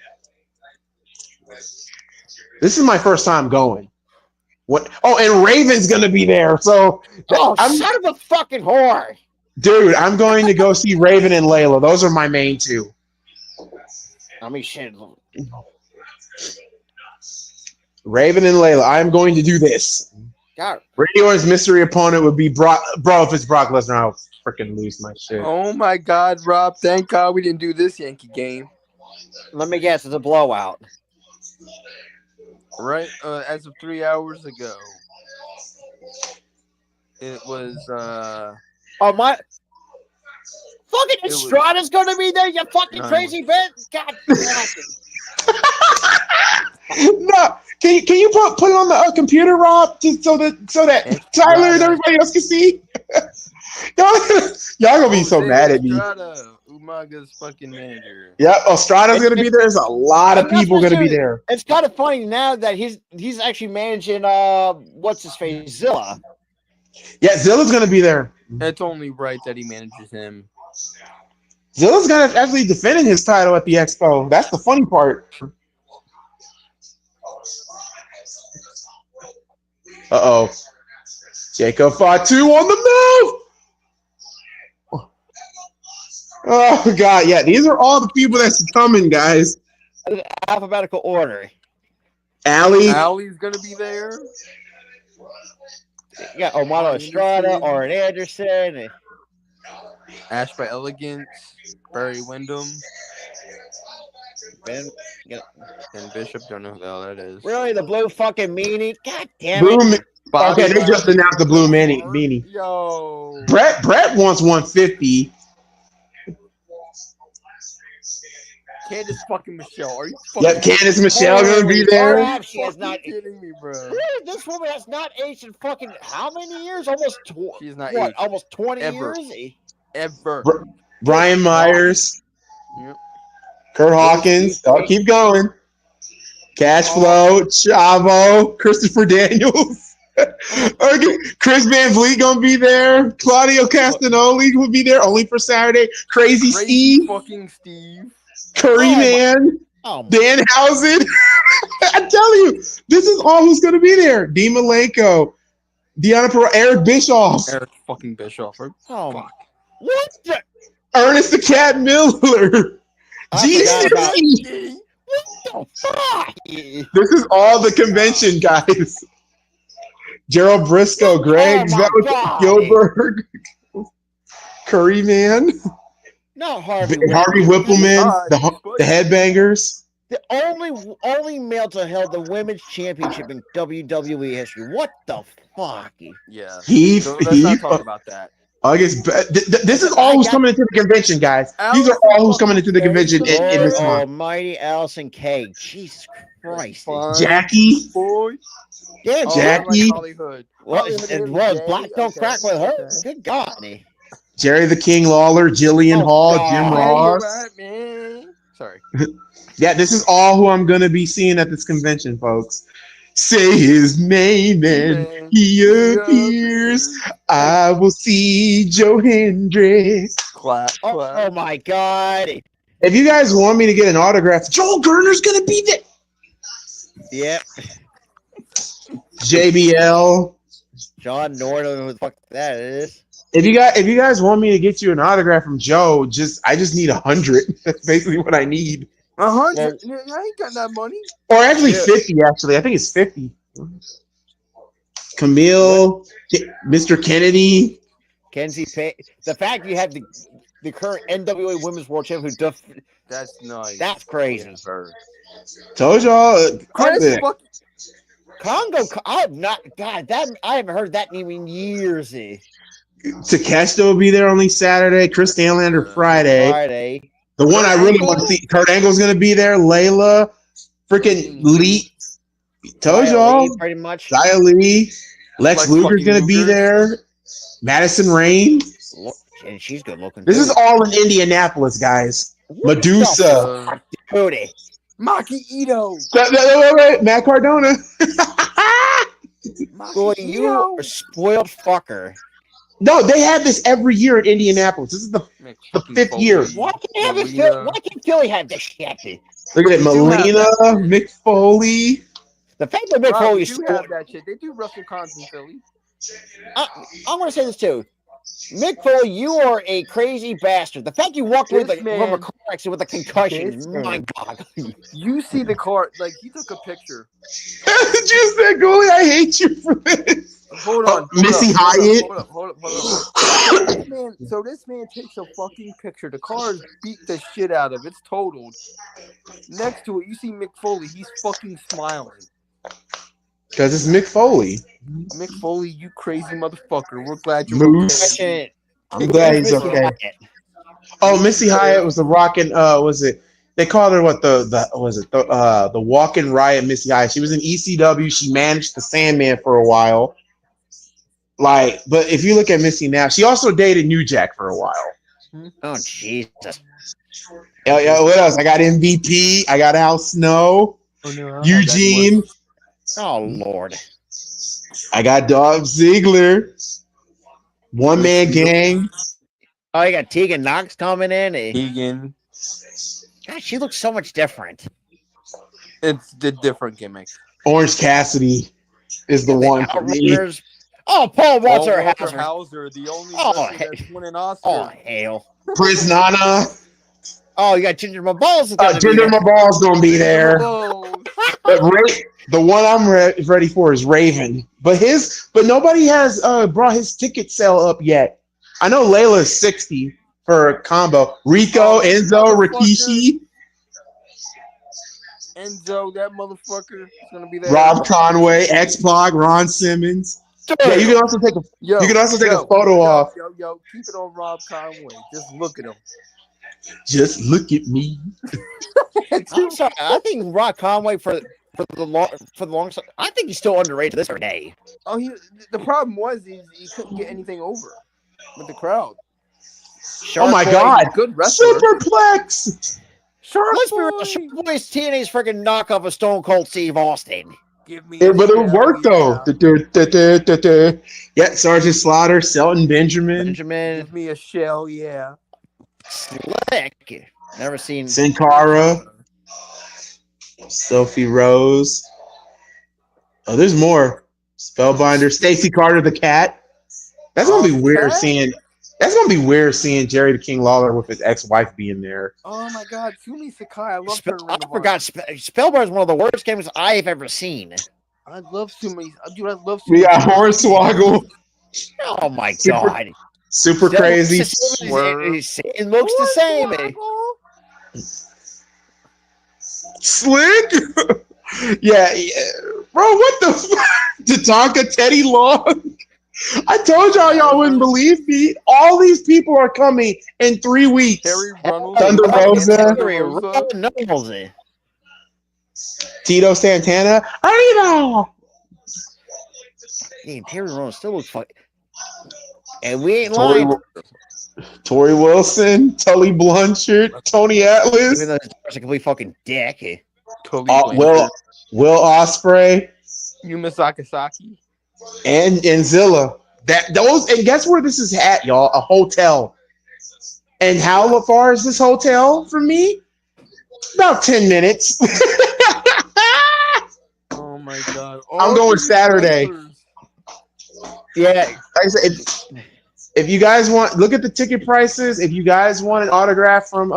This is my first time going. What? Oh, and Raven's gonna be there. So, son of a fucking whore, dude! I'm going to go see Raven and Layla. Those are my main two. I mean, shit. Raven and Layla. I'm going to do this. God. Randy Orton's mystery opponent would be Brock. Bro, if it's Brock Lesnar, I'll freaking lose my shit. Oh my God, Rob! Thank God we didn't do this Yankee game. Let me guess, it's a blowout. Right, as of 3 hours ago, it was. Oh my! Fucking Estrada's gonna be there. You fucking crazy bitch! God damn. No, can you put it on the computer, Rob, so that Tyler and everybody else can see? y'all gonna be so mad at me. Umaga's fucking manager. Yeah, Estrada's gonna be there. There's a lot of people gonna be there. It's kind of funny now that he's actually managing what's his face, Zilla. Yeah, Zilla's gonna be there. It's only right that he manages him. Zilla's gonna actually defending his title at the Expo. That's the funny part. Uh-oh. Jacob Fatu on the move! Oh, God. Yeah, these are all the people that's coming, guys. Alphabetical order. Allie's going to be there. Yeah, Omar Estrada, Orin Anderson. Ash by Elegance. Barry Windham. Ben Bishop, don't know who the hell that is. Really? The blue fucking meanie? God damn it. Okay, they just announced the blue meanie. Yo. Brett wants 150. Candace fucking Michelle. Are you fucking Candace Michelle gonna be there. She has not kidding me, bro. Really? This woman has not aged in fucking how many years? Almost She's not what? aged. Almost 20 Ever. years? Ever. Brian Myers. Yep. Kurt Hawkins. I'll keep going. Cash Flow, Chavo, Christopher Daniels. Okay. Chris Van Vliet gonna be there. Claudio Castagnoli will be there only for Saturday. Crazy Steve. Fucking Steve. Curry Man. Danhausen. I tell you, this is all who's gonna be there. Dean Malenko, Deanna Perot, Eric Bischoff. Eric fucking Bischoff. Fuck. What the? Ernest the Cat Miller. GC. What the fuck? This is all the convention, guys. Gerald Briscoe, Greg Gilbert, Curry Man, not Harvey Whippleman, the Headbangers. The only male to held the women's championship in WWE history. What the fuck? Yeah. Let's not talk about that. I guess this is all who's coming into the convention, guys. These are all who's coming into the convention in this month. Almighty Allison K. Jesus Christ. Jackie. Boy. Yeah, Jackie. Like Hollywood. Well, Black don't crack with her. Okay. Good God. Jerry the King Lawler, Jillian Hall, Jim Ross. Right, man. Sorry. Yeah, this is all who I'm going to be seeing at this convention, folks. Say his name and he appears. I will see Joe Hendricks. Clap. Oh my God. If you guys want me to get an autograph, Joel Gerner's going to be there. Yep. JBL. John Norton, who the fuck that is. If you guys want me to get you an autograph from Joe, I just need 100. That's basically what I need. 100? Well, I ain't got that money. Or actually 50, actually. I think it's 50. Camille, Mr. Kennedy. Kenzie Pay. The fact you have the current NWA Women's World Champion that's nice. That's crazy. Told y'all. Congo, I haven't heard that name in years. Takeshita will be there only Saturday. Chris Stanlander Friday. The one I really want to see, Kurt Angle's going to be there. Layla, freaking Lee. Told y'all. Pretty much. Xia Lee. Lex Luger's going to be there. Madison Rain. And she's good looking. This is all in Indianapolis, guys. Medusa. Maki Ito. Wait. Matt Cardona. Boy, you a spoiled fucker. No, they have this every year in Indianapolis. This is the 5th year. Why can't Philly have this shit? Look at it, Melina, Mick Foley. The fact that Mick Foley do have that shit. They do WrestleCons in Philly. I want to say this too. Mick Foley, you are a crazy bastard. The fact you walked away from a car accident with a concussion, my God. You see the car, like, he took a picture. Did you say, Goalie, I hate you for this? Hold on. Missy Hyatt. Hold up. So this man takes a fucking picture. The car is beat the shit out of. It's totaled. Next to it, you see Mick Foley. He's fucking smiling. Because it's Mick Foley. Mick Foley, you crazy motherfucker. We're glad you're okay. I'm glad he's okay. Oh, Missy Hyatt was the rockin', was it? They called her what the Walkin' Riot Missy Hyatt. She was in ECW. She managed the Sandman for a while. But if you look at Missy now, she also dated New Jack for a while. Oh Jesus! Yeah. What else? I got MVP. I got Al Snow. Oh, no, Eugene. Oh Lord! I got Dolph Ziggler. One man gang. Oh, you got Tegan Knox coming in. Keegan. God, she looks so much different. It's the different gimmick. Orange Cassidy is the one for me. Outrunners. Oh, Paul Walter Hauser. Hauser, the only Oh, wrestler that's won an Oscar. Oh, hell. Prince Nana. Oh, you got Ginger Mahbal's Jinder Mahal's gonna be there. Oh, But the one I'm ready for is Raven. But nobody has brought his ticket sale up yet. I know Layla's 60 for a combo. Rico, Enzo, Rikishi, Enzo, that motherfucker is gonna be there. Rob Conway, X-Pac, Ron Simmons. Yeah, you can also take a photo off. Yo, keep it on Rob Conway. Just look at him. Just look at me. I'm sorry. I think Rob Conway for the long. I think he's still underrated to this day. Oh, the problem was he couldn't get anything over with the crowd. Oh my God! Good wrestler. Superplex. Let's be real. Shark Boy's TNA's freaking knockoff of Stone Cold Steve Austin. Give me. But it worked though. Yeah, Sergeant Slaughter, Selton Benjamin. Give me a shell, yeah. Slick. Never seen Sin Cara. Sophie Rose. Oh, there's more. Spellbinder. Stacy Carter the cat. That's gonna be weird seeing. That's gonna be weird seeing Jerry the King Lawler with his ex-wife being there. Oh my God, Kumi Sakai. I love her. I forgot. Spellbinder is one of the worst games I've ever seen. I love Sumi. Dude, I love We Sumi. got Hornswoggle. Oh my God. Super crazy. It looks the same. Slick. yeah. Bro, what the fuck? Tatanka, Teddy Long. I told y'all wouldn't believe me. All these people are coming in 3 weeks. Harry Runnels. Thunder Rosa. Tito Santana. Arriba. Damn, Harry Runnels still looks fucking. And we ain't lying. Tori Wilson, Tully Blanchard, Tony Atlas. Even though he's a complete fucking dick. Will Ospreay. Yuma Sakasaki. And Zilla. And guess where this is at, y'all? A hotel. And how far is this hotel from me? About 10 minutes. Oh my God. I'm going Saturday. Yeah, like I said, if you guys want, look at the ticket prices. If you guys want an autograph from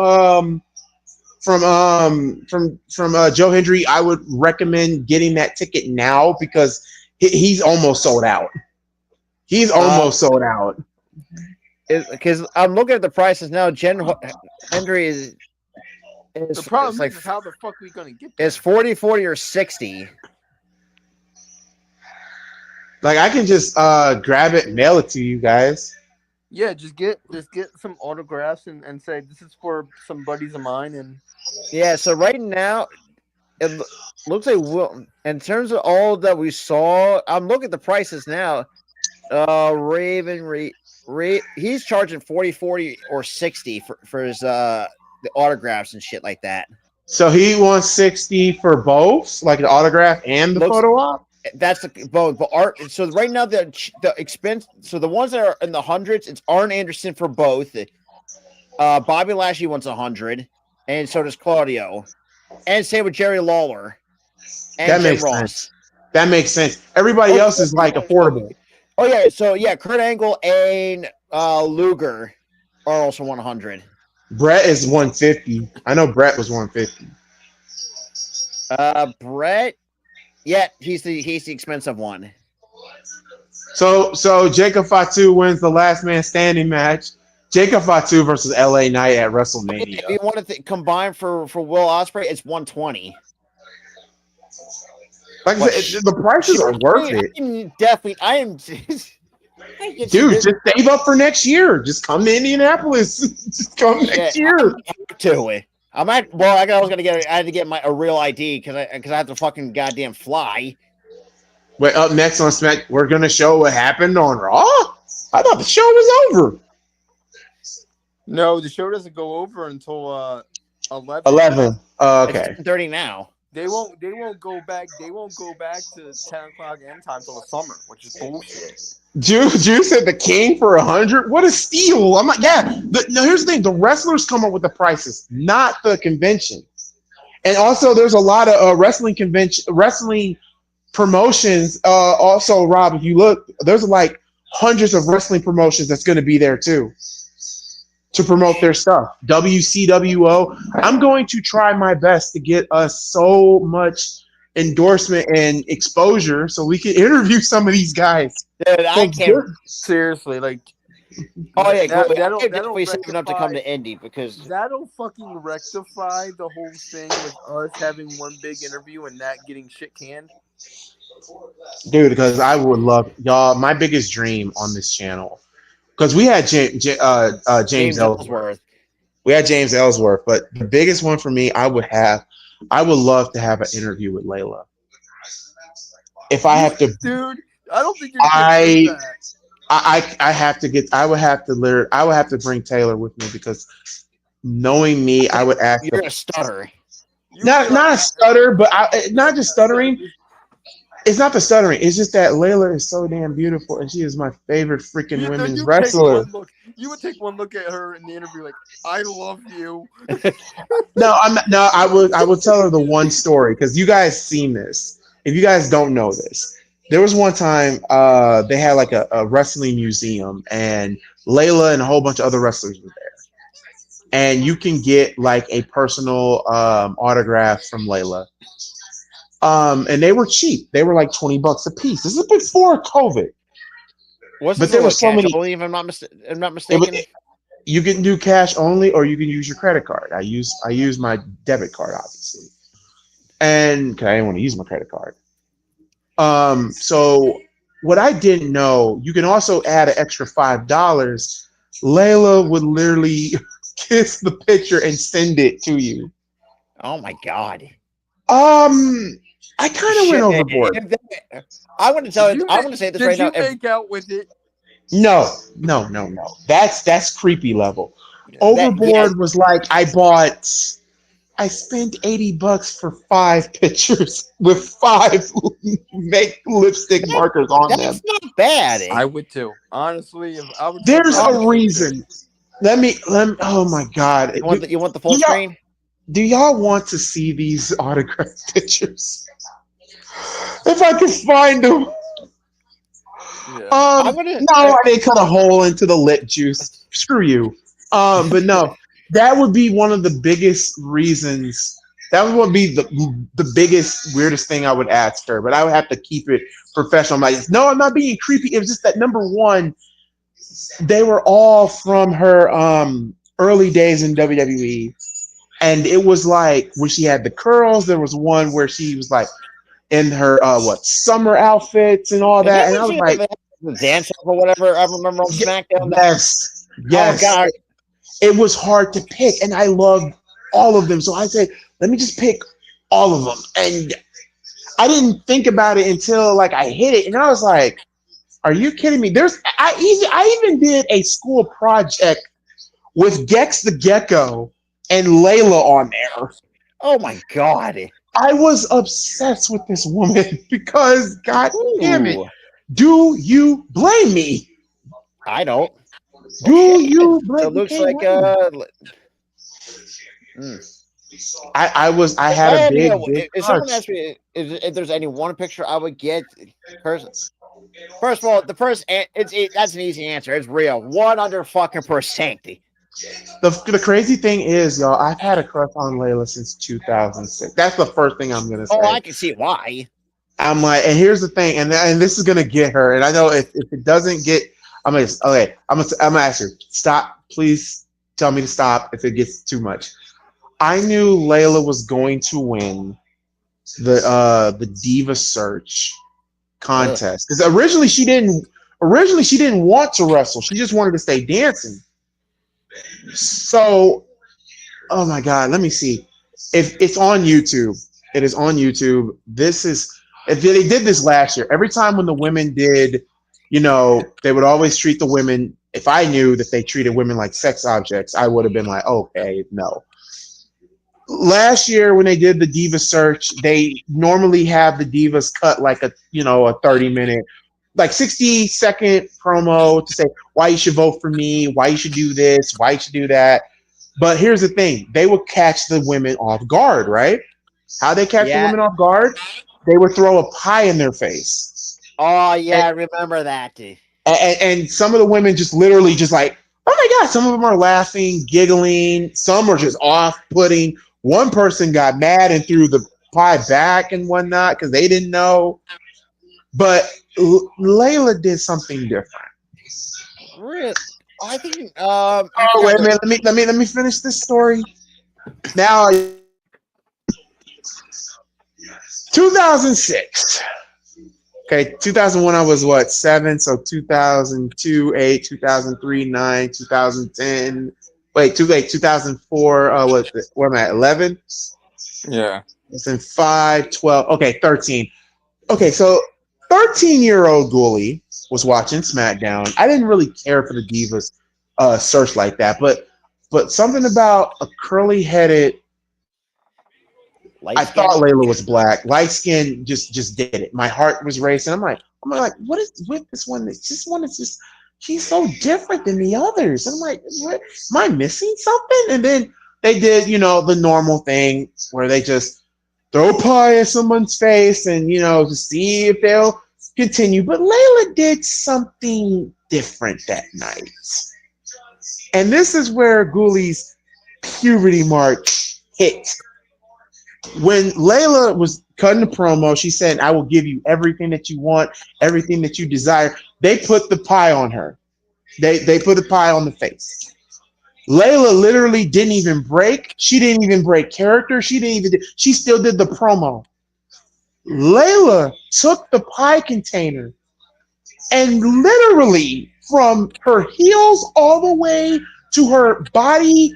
Joe Hendry, I would recommend getting that ticket now because he's almost sold out. He's almost sold out. Because I'm looking at the prices now. Hendry is the problem is how the fuck are we gonna get there? It's 40, 40, or 60. Like I can just grab it and mail it to you guys. Yeah, just get some autographs and say this is for some buddies of mine. And yeah, so right now it looks like in terms of all that we saw, I'm looking at the prices now. Raven he's charging 40, 40, or 60 for his the autographs and shit like that. So he wants 60 for both, like the autograph and the photo op. That's both. But art. So right now the expense. So the ones that are in the hundreds, it's Arn Anderson for both. Bobby Lashley wants 100, and so does Claudio, and same with Jerry Lawler. And that makes sense. That makes sense. Everybody else is like affordable. Oh yeah. So yeah, Kurt Angle and Luger are also 100. Brett is 150. I know Brett was 150. Brett. Yeah, he's the expensive one. So Jacob Fatu wins the last man standing match. Jacob Fatu versus LA Knight at WrestleMania. If you want to combine for Will Ospreay, it's 120. Like I said, the prices are worth it. I am. Dude, just save up for next year. Just come to Indianapolis. Just come next year. I had to get I had to get a real ID because I have to fucking goddamn fly. Wait, up next on Smack, we're gonna show what happened on Raw. I thought the show was over. No, the show doesn't go over until 11. 11. Okay. It's 30 now. They won't go back. They won't go back to 10 o'clock end time till the summer, which is bullshit. Juice said the king for 100. What a steal! I'm like, yeah. No, here's the thing: the wrestlers come up with the prices, not the convention. And also, there's a lot of wrestling promotions. Also, Rob, if you look, there's like hundreds of wrestling promotions that's going to be there too to promote their stuff. WCWO. I'm going to try my best to get us so much endorsement and exposure so we can interview some of these guys. Dude, I can't. Seriously, like. Oh yeah, that'll definitely set them up to come to Indy because that'll fucking rectify the whole thing with us having one big interview and that getting shit canned. Dude, because I would love y'all. My biggest dream on this channel, because we had James Ellsworth. We had James Ellsworth, but the biggest one for me, I would love to have an interview with Layla. If I have to, dude, I don't think you're gonna do that. I would have to bring Taylor with me because knowing me, I would ask. You're a stutter. Not a stutter, but not just stuttering. It's not the stuttering. It's just that Layla is so damn beautiful, and she is my favorite freaking women's wrestler. You would take one look at her in the interview, like, "I love you." No, I'm not. No, I would tell her the one story because you guys seen this. If you guys don't know this, there was one time they had like a wrestling museum, and Layla and a whole bunch of other wrestlers were there, and you can get like a personal autograph from Layla. And they were cheap. They were like $20 a piece. This is before COVID. But there were so many. Only if I'm not mistaken. You can do cash only, or you can use your credit card. I use my debit card, obviously, and I didn't want to use my credit card. So what I didn't know, you can also add an extra $5. Layla would literally kiss the picture and send it to you. Oh my god. I kind of went overboard. I want to tell you. I want to say this right now. Did you make out with it? No. That's creepy level. Overboard was like I spent $80 for 5 pictures with 5 make lipstick markers on them. That's not bad. I would too. Honestly, if I would. There's a reason. Let me. Oh my god! You want the full screen? Do y'all want to see these autograph pictures? If I can find them. Yeah. I didn't cut a hole into the lip juice. Screw you. But no, that would be one of the biggest reasons. That would be the biggest, weirdest thing I would ask her. But I would have to keep it professional. I'm like, no, I'm not being creepy. It was just that number one, they were all from her early days in WWE. And it was like when she had the curls, there was one where she was like in her summer outfits and all that. And I was like, the dance or whatever. I remember on SmackDown. Yes. Oh god, it was hard to pick, and I loved all of them. So I said, let me just pick all of them. And I didn't think about it until like I hit it, and I was like, are you kidding me? I even did a school project with Gex the Gecko and Layla on there. Oh my god. I was obsessed with this woman because, god damn it, do you blame me? I don't. Do you blame me? It looks like I had a big if someone asked me if there's any one picture I would get, first of all, that's an easy answer. It's real, 100%. The crazy thing is, y'all, I've had a crush on Layla since 2006. That's the first thing I'm gonna say. Oh, I can see why. I'm like, and here's the thing, and this is gonna get her. And I know if it doesn't get, I'm gonna ask her, stop, please tell me to stop if it gets too much. I knew Layla was going to win the Diva Search contest because originally she didn't want to wrestle. She just wanted to stay dancing. So, oh my God, let me see. If it's on YouTube, it is on YouTube. If they did this last year. Every time when the women did, they would always treat the women. If I knew that they treated women like sex objects, I would have been like, okay, no. last year when they did the diva search, they normally have the divas cut like a 30-minute, like 60-second promo to say why you should vote for me, why you should do this, why you should do that. But here's the thing: they would catch the women off guard, right? How they catch the Yeah. women off guard? They would throw a pie in their face, Oh yeah, I remember that. and some of the women just literally just like, oh my god! Some of them are laughing, giggling. Some are just off-putting. One person got mad and threw the pie back and whatnot because they didn't know. But Layla did something different. Really? I think Oh I wait forgot a minute! Let me finish this story. Now, 2006. Okay, 2001 I was what, 7, so 2002 8, 2003 9, 2010. Wait, 2004 where am I? 11. Yeah. It's in 5, 12. Okay, 13. Okay, so 13-year-old Ghoulie was watching SmackDown. I didn't really care for the Divas search like that, but something about a curly-headed, light I skin. thought Layla was black. Light skin just did it. My heart was racing. I'm like, what is with this one? This one is just, she's so different than the others. I'm like, what? Am I missing something? And then they did, the normal thing where they just throw pie at someone's face and, to see if they'll continue. But Layla did something different that night. And this is where Ghoulie's puberty mark hit. When Layla was cutting the promo, she said, I will give you everything that you want, everything that you desire. They put the pie on her. They put the pie on the face. Layla literally didn't even break. She didn't even break character. She still did the promo. Layla took the pie container and literally from her heels all the way to her body,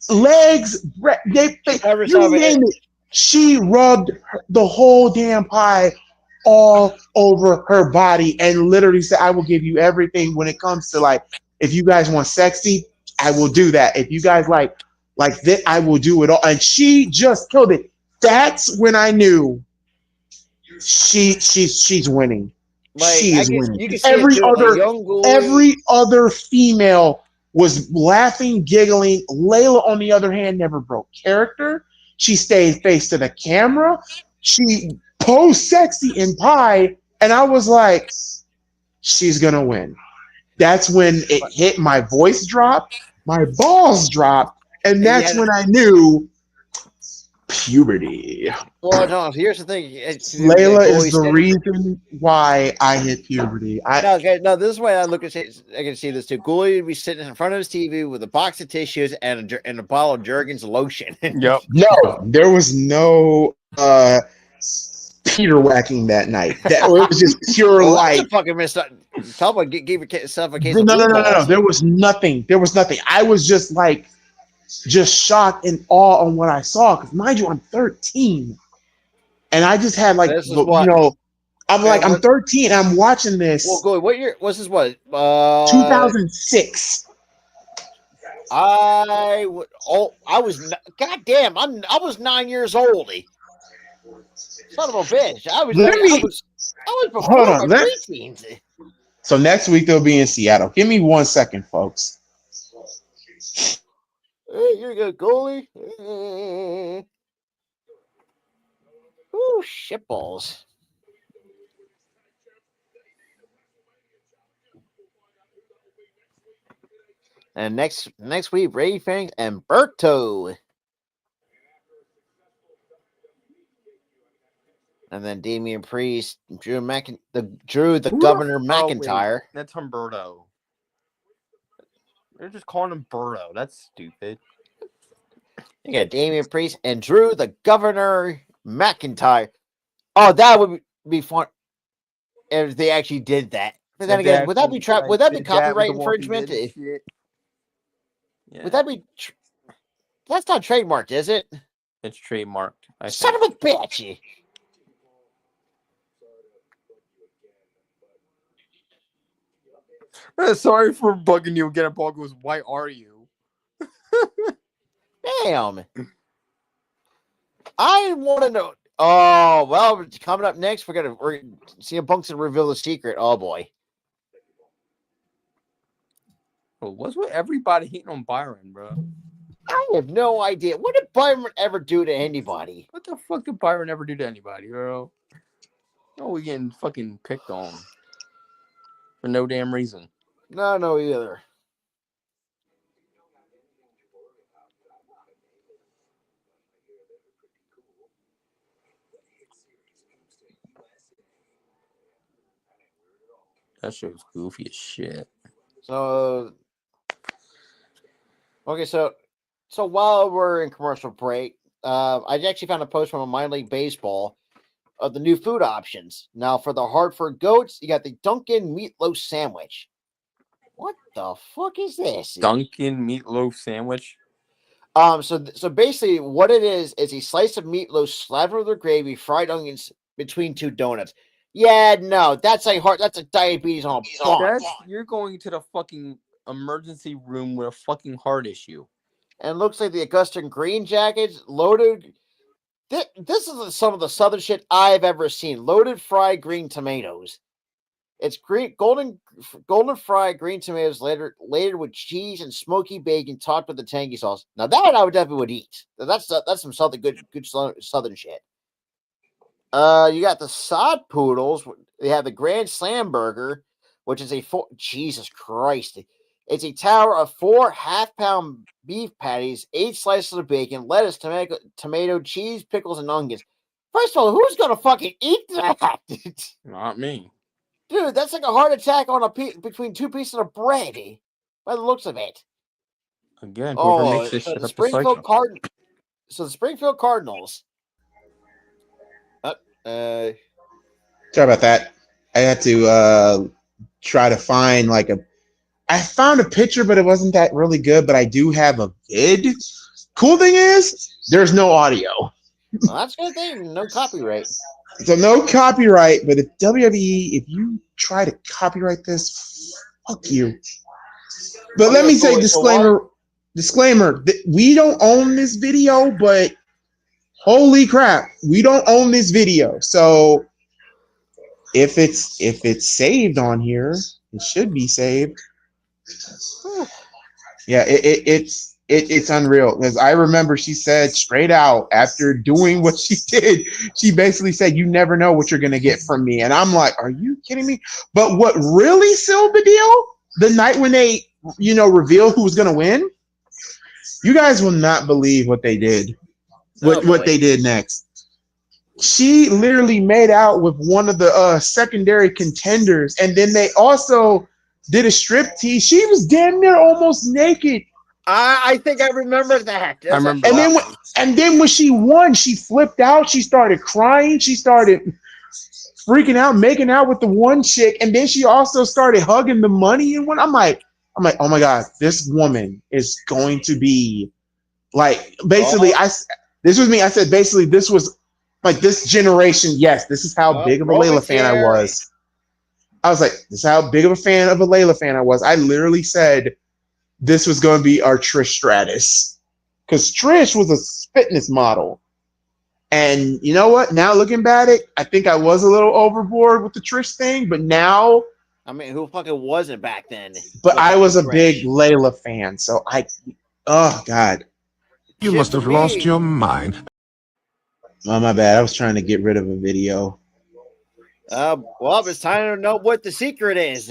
legs, you name it. She rubbed the whole damn pie all over her body and literally said, I will give you everything when it comes to like, if you guys want sexy, I will do that. If you guys like that, I will do it all. And she just killed it. That's when I knew she's winning. Like She I is guess winning. you can see it too. A young Ghoulie. Every other female was laughing, giggling. Layla, on the other hand, never broke character. She stayed face to the camera. She posed sexy in pie, and I was like, she's gonna win. That's when it hit. My voice dropped, my balls dropped, and that's when I knew puberty. Well, no. Here's the thing. Layla is the reason why I hit puberty. No, this is why I look at it. I can see this too. Ghoulie would be sitting in front of his TV with a box of tissues and a bottle of Jergens lotion. Yep. No, there was no Peter whacking that night. That was just pure light. Fucking messed up. Talk about give yourself a case of No. There was nothing. I was just shocked and awe on what I saw. Because mind you, I'm 13, and I just had I'm 13. And I'm watching this. Well, Ghoulie, what year? What's this? What? 2006. I was goddamn. I was 9 years old. Son of a bitch! I was before hold on. my preteens. So next week they'll be in Seattle. Give me 1 second, folks. Hey, you're good, Ghoulie. Ooh, shitballs. And next week, Ray Fangs and Berto. And then Damian Priest, Drew the Governor McIntyre. Wait, that's Humberto. They're just calling him Berto. That's stupid. You got Damian Priest and Drew the Governor McIntyre. Oh, that would be fun if they actually did that. But then again, would that be copyright infringement? Yeah. Would that be? That's not trademarked, is it? It's trademarked. Son of a bitch! Sorry for bugging you again. Paul goes, why are you? Damn. I want to know. Oh well, coming up next, we're CM Punk's gonna reveal the secret. Oh boy. Well, what's with everybody hating on Byron, bro? I have no idea. What did Byron ever do to anybody? What the fuck did Byron ever do to anybody, bro? No, we getting fucking picked on for no damn reason. No, either. That shit was goofy as shit. So, okay, so while we're in commercial break, I actually found a post from a minor league baseball of the new food options. Now, for the Hartford Goats, you got the Dunkin' Meatloaf Sandwich. What the fuck is this? Dunkin' meatloaf sandwich. So basically, what it is a slice of meatloaf slathered with the gravy, fried onions between two donuts. Yeah, no, that's a diabetes on a bun. You're going to the fucking emergency room with a fucking heart issue. And looks like the Augustin Green Jackets loaded. This is some of the southern shit I've ever seen. Loaded fried green tomatoes. It's golden fried green tomatoes layered with cheese and smoky bacon topped with the tangy sauce. Now that I would definitely would eat. That's some something good southern shit. You got the sod poodles. They have the Grand Slam burger, which is Jesus Christ. It's a tower of 4 half-pound beef patties, 8 slices of bacon, lettuce, tomato, cheese, pickles, and onions. First of all, who's gonna fucking eat that? Not me. Dude, that's like a heart attack on between 2 pieces of bread, by the looks of it. Again, whoever makes this shit up So the Springfield Cardinals. Sorry about that. I had to try to find I found a picture, but it wasn't that really good. But I do have a vid. Cool thing is, there's no audio. Well, that's a good thing. No copyright. So no copyright. But if WWE, if you try to copyright this, fuck you. But let me say, disclaimer. We don't own this video, but holy crap, we don't own this video. So if it's saved on here, it should be saved. Yeah, it's unreal, because I remember she said straight out after doing what she did, she basically said, "You never know what you're gonna get from me," and I'm like, "Are you kidding me?" But what really sealed the deal, the night when they revealed who was gonna win, you guys will not believe what they did. What they did next. She literally made out with one of the secondary contenders, and then they also did a strip tease. She was damn near almost naked. I think I remember that. I remember. And then when she won, she flipped out. She started crying. She started freaking out, making out with the one chick, and then she also started hugging the money. And when I'm like, oh my god, this woman is going to be like, basically, this was me. I said, basically, this was like this generation. Yes, this is how big of a Layla fan I was. I was like, this is how big of a fan of a Layla fan I was. I literally said this was going to be our Trish Stratus, because Trish was a fitness model. And you know what? Now looking back at it, I think I was a little overboard with the Trish thing. But now, I mean, who fucking wasn't back then? But I was a big Layla fan, so oh god. You must have lost your mind. Oh, my bad. I was trying to get rid of a video. Well, it's time to know what the secret is.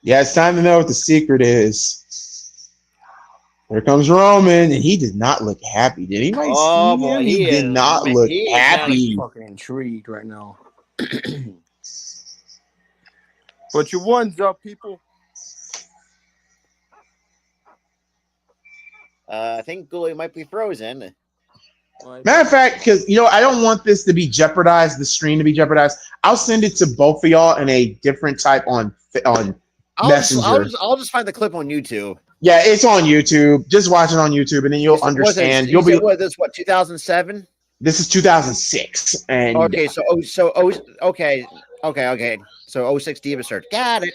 Yeah, it's time to know what the secret is. Here comes Roman, and he did not look happy. Did anybody see him? He did not look happy. I'm fucking intrigued right now. Put your ones up, people. I think Gully might be frozen. Matter of fact, because I don't want this to be jeopardized, the stream to be jeopardized. I'll send it to both of y'all in a different type on Messenger. I'll just find the clip on YouTube. Yeah, it's on YouTube. Just watch it on YouTube, and then you'll understand. You'll be. This what 2007? This is 2006. And okay, okay. So 06 Diva search. Got it.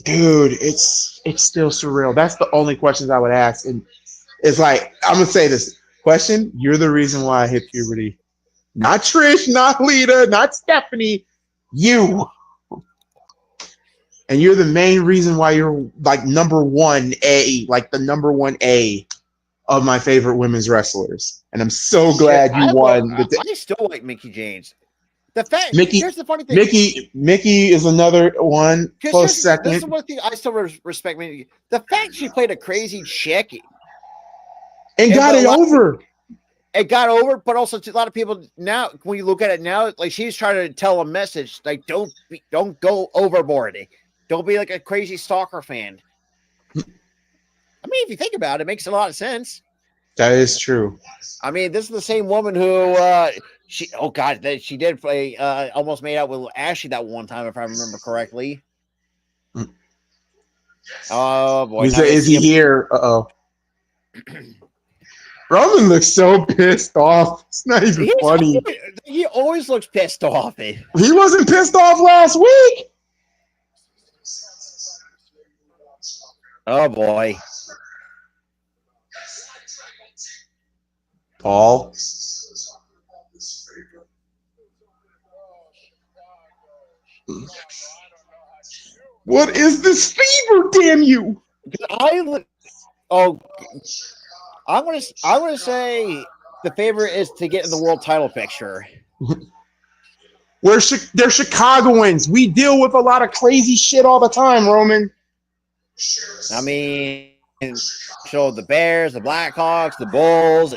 Dude, it's still surreal. That's the only questions I would ask, and it's like, I'm gonna say this question. You're the reason why I hit puberty. Not Trish, not Lita, not Stephanie. You. And you're the main reason why you're like number 1A, like the number 1A of my favorite women's wrestlers. And I'm so glad you won. I still like Mickey James. The fact, Mickey, here's the funny thing. Mickey is another one. Close second. This is one thing I still respect Mickey. The fact she played a crazy chick and got it over. It got over, but also to a lot of people now, when you look at it now, like she's trying to tell a message, like don't go overboard. Don't be like a crazy stalker fan. I mean, if you think about it, it makes a lot of sense. That is true. I mean, this is the same woman who she did play almost made out with Ashley that one time, if I remember correctly. Oh boy. Is he here? Uh-oh. Roman looks so pissed off. It's not even funny. He always looks pissed off. He wasn't pissed off last week. Oh boy. Paul. What is this fever, damn you? I'm gonna say the favorite is to get in the world title picture. They're Chicagoans. We deal with a lot of crazy shit all the time, Roman. I mean, show the Bears, the Blackhawks, the Bulls.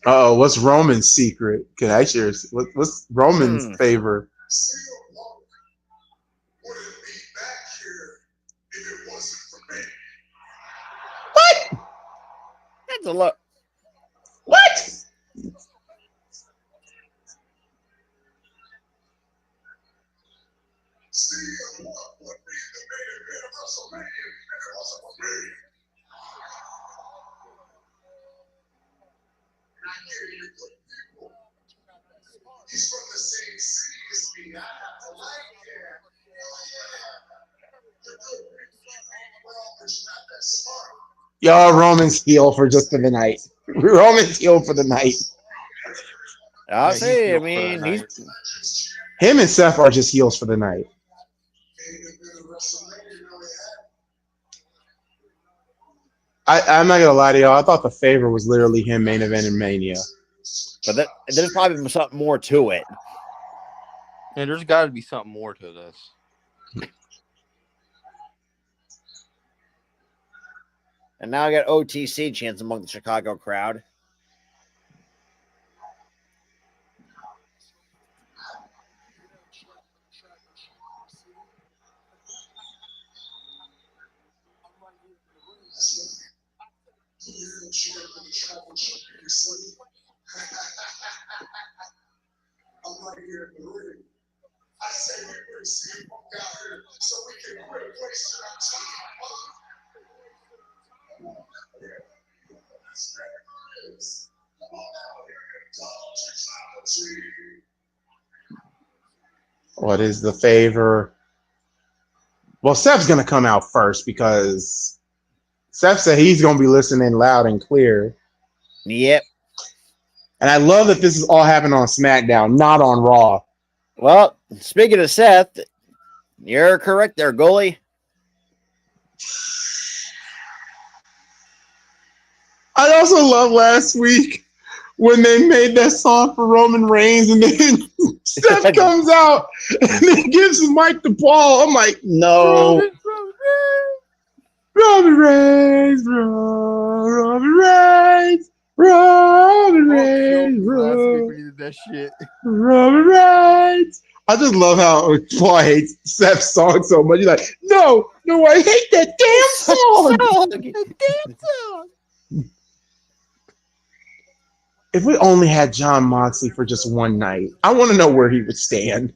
Oh, what's Roman's secret? Can I share? What's Roman's favor? What? That's a look. What? He's from the same city as me. I have to like him. Y'all, Roman's heel for just for the night. Roman's heel for the night. I'll say, I mean, him and Seth are just heels for the night. I'm not gonna lie to y'all. I thought the favor was literally him main event in Mania. But there's probably something more to it. Yeah, there's got to be something more to this. And now I got OTC chance among the Chicago crowd. I'm right here in the ring. I say we bring people out here so we can quit wasting our time. What is the favor? Well, Seth's going to come out first because Seth said he's going to be listening loud and clear. Yep. And I love that this is all happening on SmackDown, not on Raw. Well, speaking of Seth, you're correct there, goalie. I also love last week when they made that song for Roman Reigns and then Seth comes out and then gives the mic to Paul. I'm like, no. Roman Reigns, Roman Reigns, Roman Reigns, Roman Reigns. I just love how Paul hates Seth's song so much. He's like, no, I hate that damn song. That damn song. If we only had Jon Moxley for just one night, I want to know where he would stand.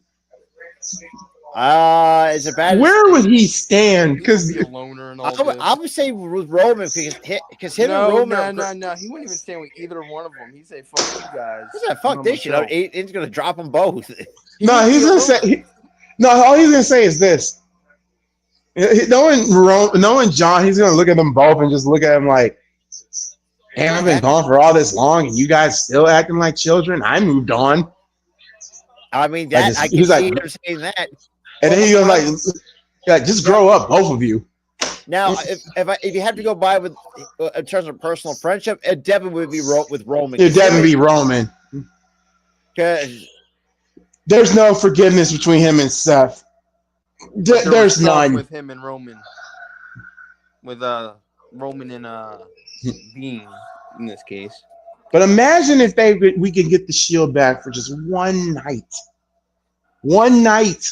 Is it bad? Where would he stand? Because I would say with Roman because him and Roman. No. He wouldn't even stand with either one of them. He'd say, "Fuck you guys." He said, "Fuck this shit." He's gonna drop them both. No, he's gonna say. No, all he's gonna say is this. Knowing John, he's gonna look at them both and just look at him like, Damn, I've been gone for all this long, and you guys still acting like children. I moved on. I mean, I that just I he can was like, see him saying that. and then he was like, just grow up, both of you. Now, if you have to go by with in terms of personal friendship, it definitely would be with Roman. It'd definitely be Roman. Because there's no forgiveness between him and Seth. There's none with him and Roman. With Roman and Dean in this case. But imagine if we could get the Shield back for just one night. One night.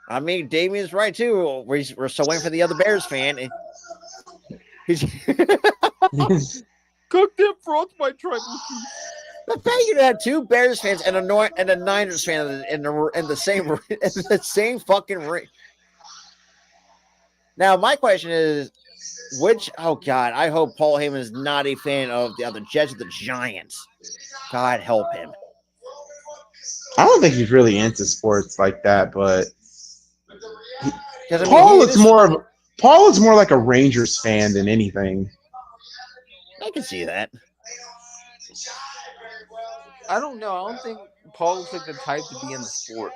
I mean, Damien's right too. We're still waiting for the other Bears fan. Cook them frogs, my tribal chief. The fact you had two Bears fans and a Niners fan in the same fucking ring. Now, my question is, oh God, I hope Paul Heyman is not a fan of the other Jets or the Giants. God help him. I don't think he's really into sports like that, but Paul is more like a Rangers fan than anything. I can see that. I don't know. I don't think Paul looks like the type to be in the sport.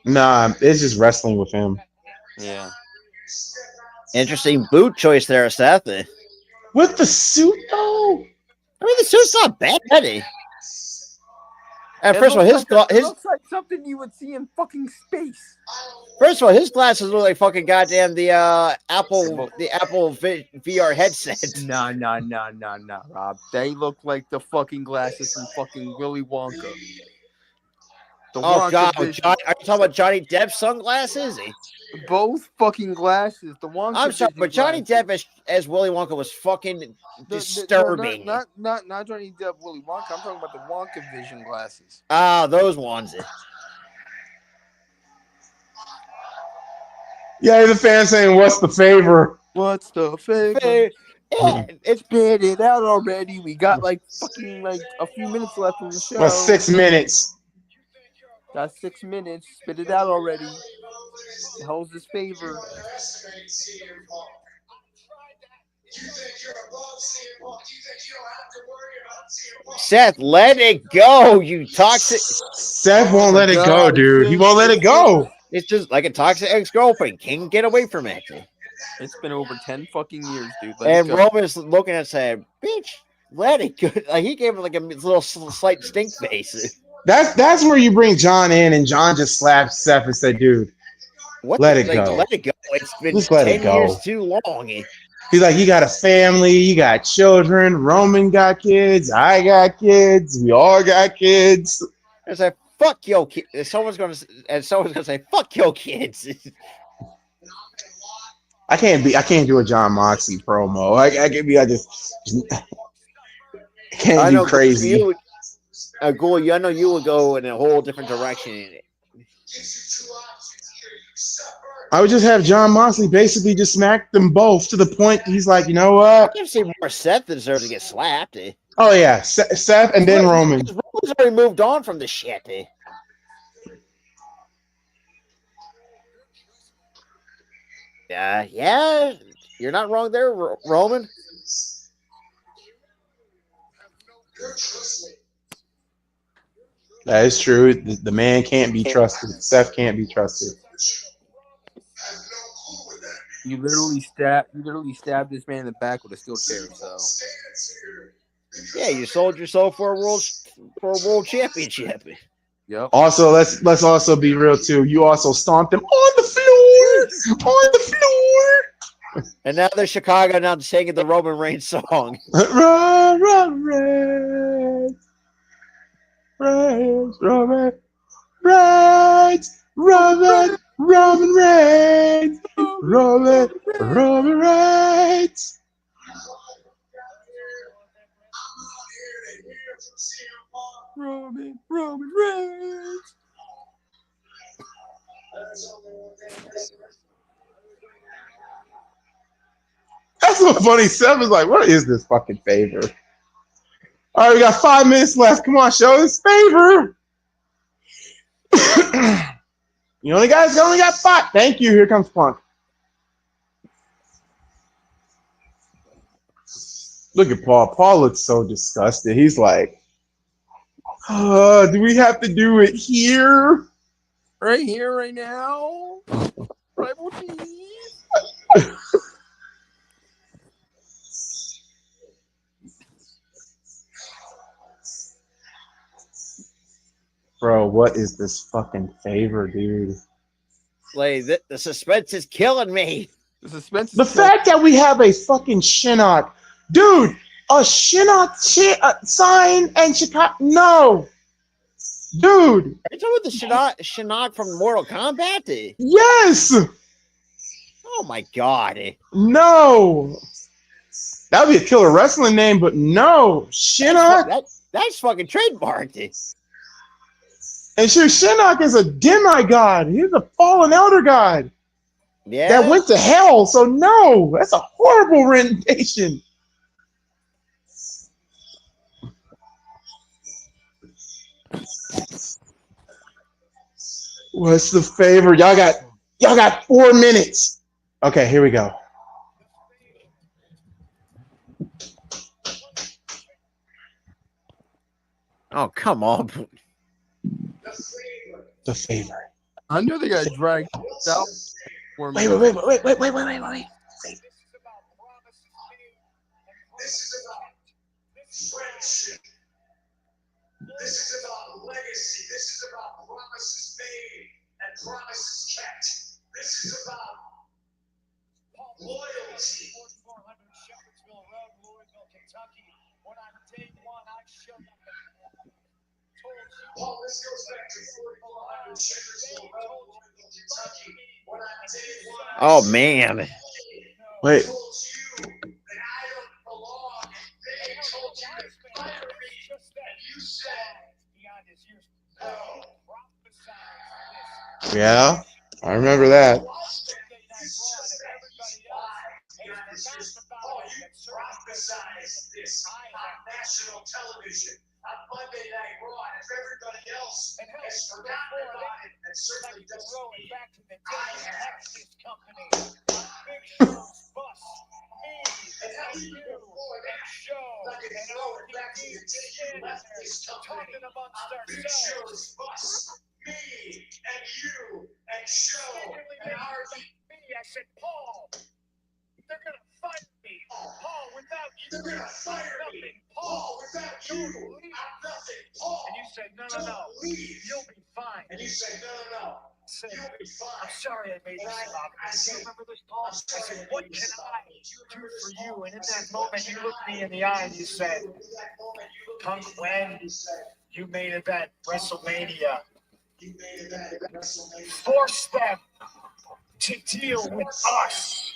Nah, it's just wrestling with him. Yeah. Interesting boot choice there, Seth. With the suit, though? I mean, the suit's not bad, Eddie. And first of all, his looks like something you would see in fucking space. First of all, his glasses look like fucking goddamn the Apple VR headset. Nah, Rob. They look like the fucking glasses from fucking Willy Wonka. God, are you talking about Johnny Depp's sunglasses? Both fucking glasses. The Wonka. I'm sorry, but Johnny Depp as Willy Wonka was fucking disturbing. Not Johnny Depp, Willy Wonka. I'm talking about the Wonka Vision glasses. Ah, those ones. Yeah, the fan saying, "What's the favor?" What's the favor? It's spit it out already. We got like a few minutes left in the show. Well, 6 minutes. Got 6 minutes. Spit it out already. The hell's his favor? Seth, let it go, you toxic. Seth won't let it go, dude. He won't let it go. It's just like a toxic ex-girlfriend. Can't get away from it. It's been over 10 fucking years, dude. And Roman's looking at saying, bitch, let it go. Like, he gave him like a little slight stink face. That's where you bring John in, and John just slaps Seth and said, dude, let it go. Let it go. It's been just 10 years too long. He's like, you got a family, you got children. Roman got kids. I got kids. We all got kids. It's like, fuck your kids. Someone's gonna say, fuck your kids. I can't do a John Moxley promo. I can't do crazy. I know you would go in a whole different direction. I would just have John Moxley basically just smack them both to the point he's like, you know what? I can see more Seth deserves to get slapped. Oh yeah, Seth and then Roman. Roman's already moved on from the shit. Yeah, you're not wrong there, Roman. That is true. The man can't be trusted. Seth can't be trusted. You literally stabbed this man in the back with a steel chair. So yeah, you sold yourself for a world championship. Yep. Also, let's also be real too. You also stomped him on the floor. On the floor. And now they're Chicago now singing the Roman Reigns song. Run, run, Reigns. Reigns, Roman Reigns, Roman Reigns, Roman Reigns. Roman Reigns. That's so funny. Seven's like, what is this fucking favor? All right, we got 5 minutes left. Come on, show this favor. You only got 5. Thank you. Here comes Punk. Look at Paul. Paul looks so disgusted. He's like, do we have to do it here? Right here, right now. Tribal chief. Bro, what is this fucking favor, dude? Like the suspense is killing me. The suspense is The fact that we have a fucking Shinnok, dude, a Shinnok sign and Chicago. No, dude. Are you talking about the Shinnok from Mortal Kombat? Yes. Oh my god. No. That would be a killer wrestling name, but no, Shinnok. That's fucking trademarked. And sure, Shinnok is a demigod. He's a fallen elder god. Yeah. That went to hell. So no, that's a horrible rendition. What's the favor? Y'all got 4 minutes. Okay, here we go. Oh, come on. The favor. I know they got dragged out. Wait. This is about friendship. This is about legacy. This is about promises made and promises kept. This is about loyalty. 4400 Shepherdsville Road, Louisville, Kentucky. When on day one, I showed up and told you. Paul, this goes back to 4400 Shepherdsville Road, Louisville, Kentucky. When on day one, Oh man. Wait. told you that I don't belong, and they told you to fire me, and you said, beyond his years, no. Yeah, I remember that. Prophesize this on national television on Monday Night Raw, and if everybody else has forgotten about it, and certainly doesn't mean I have. Big shows bust me and you and show and OPD left this company. Big shows bust me and you and show and RVD. I said, Paul, they're gonna fire me. Paul, without you, they're gonna fire me. Paul, without you, I'm nothing. Paul, and you said, no, you'll be fine. And you said, no. You'll be fine. I'm sorry I made this up. I said, remember this, Paul? I said, what can I do for you? And in that moment, you looked me in the eye and you said, Punk, when you made it at WrestleMania, force them to deal with us.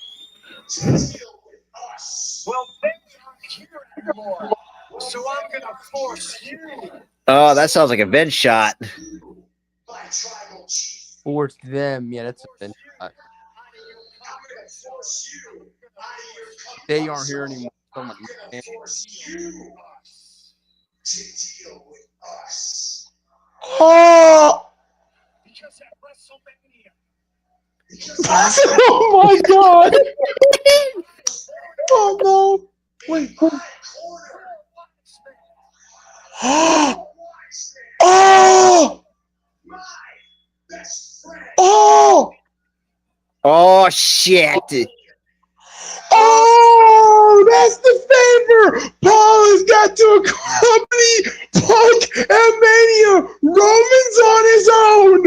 Well, they aren't here anymore, so I'm gonna force you. Oh, that sounds like a Vince shot. Force them. Yeah, that's a They aren't here anymore. Someone man. Oh, Because at WrestleMania. oh my God. Oh no. Wait. Oh. Oh. Oh shit. Oh, that's the favor. Paul has got to accompany Punk and Mania. Roman's on his own.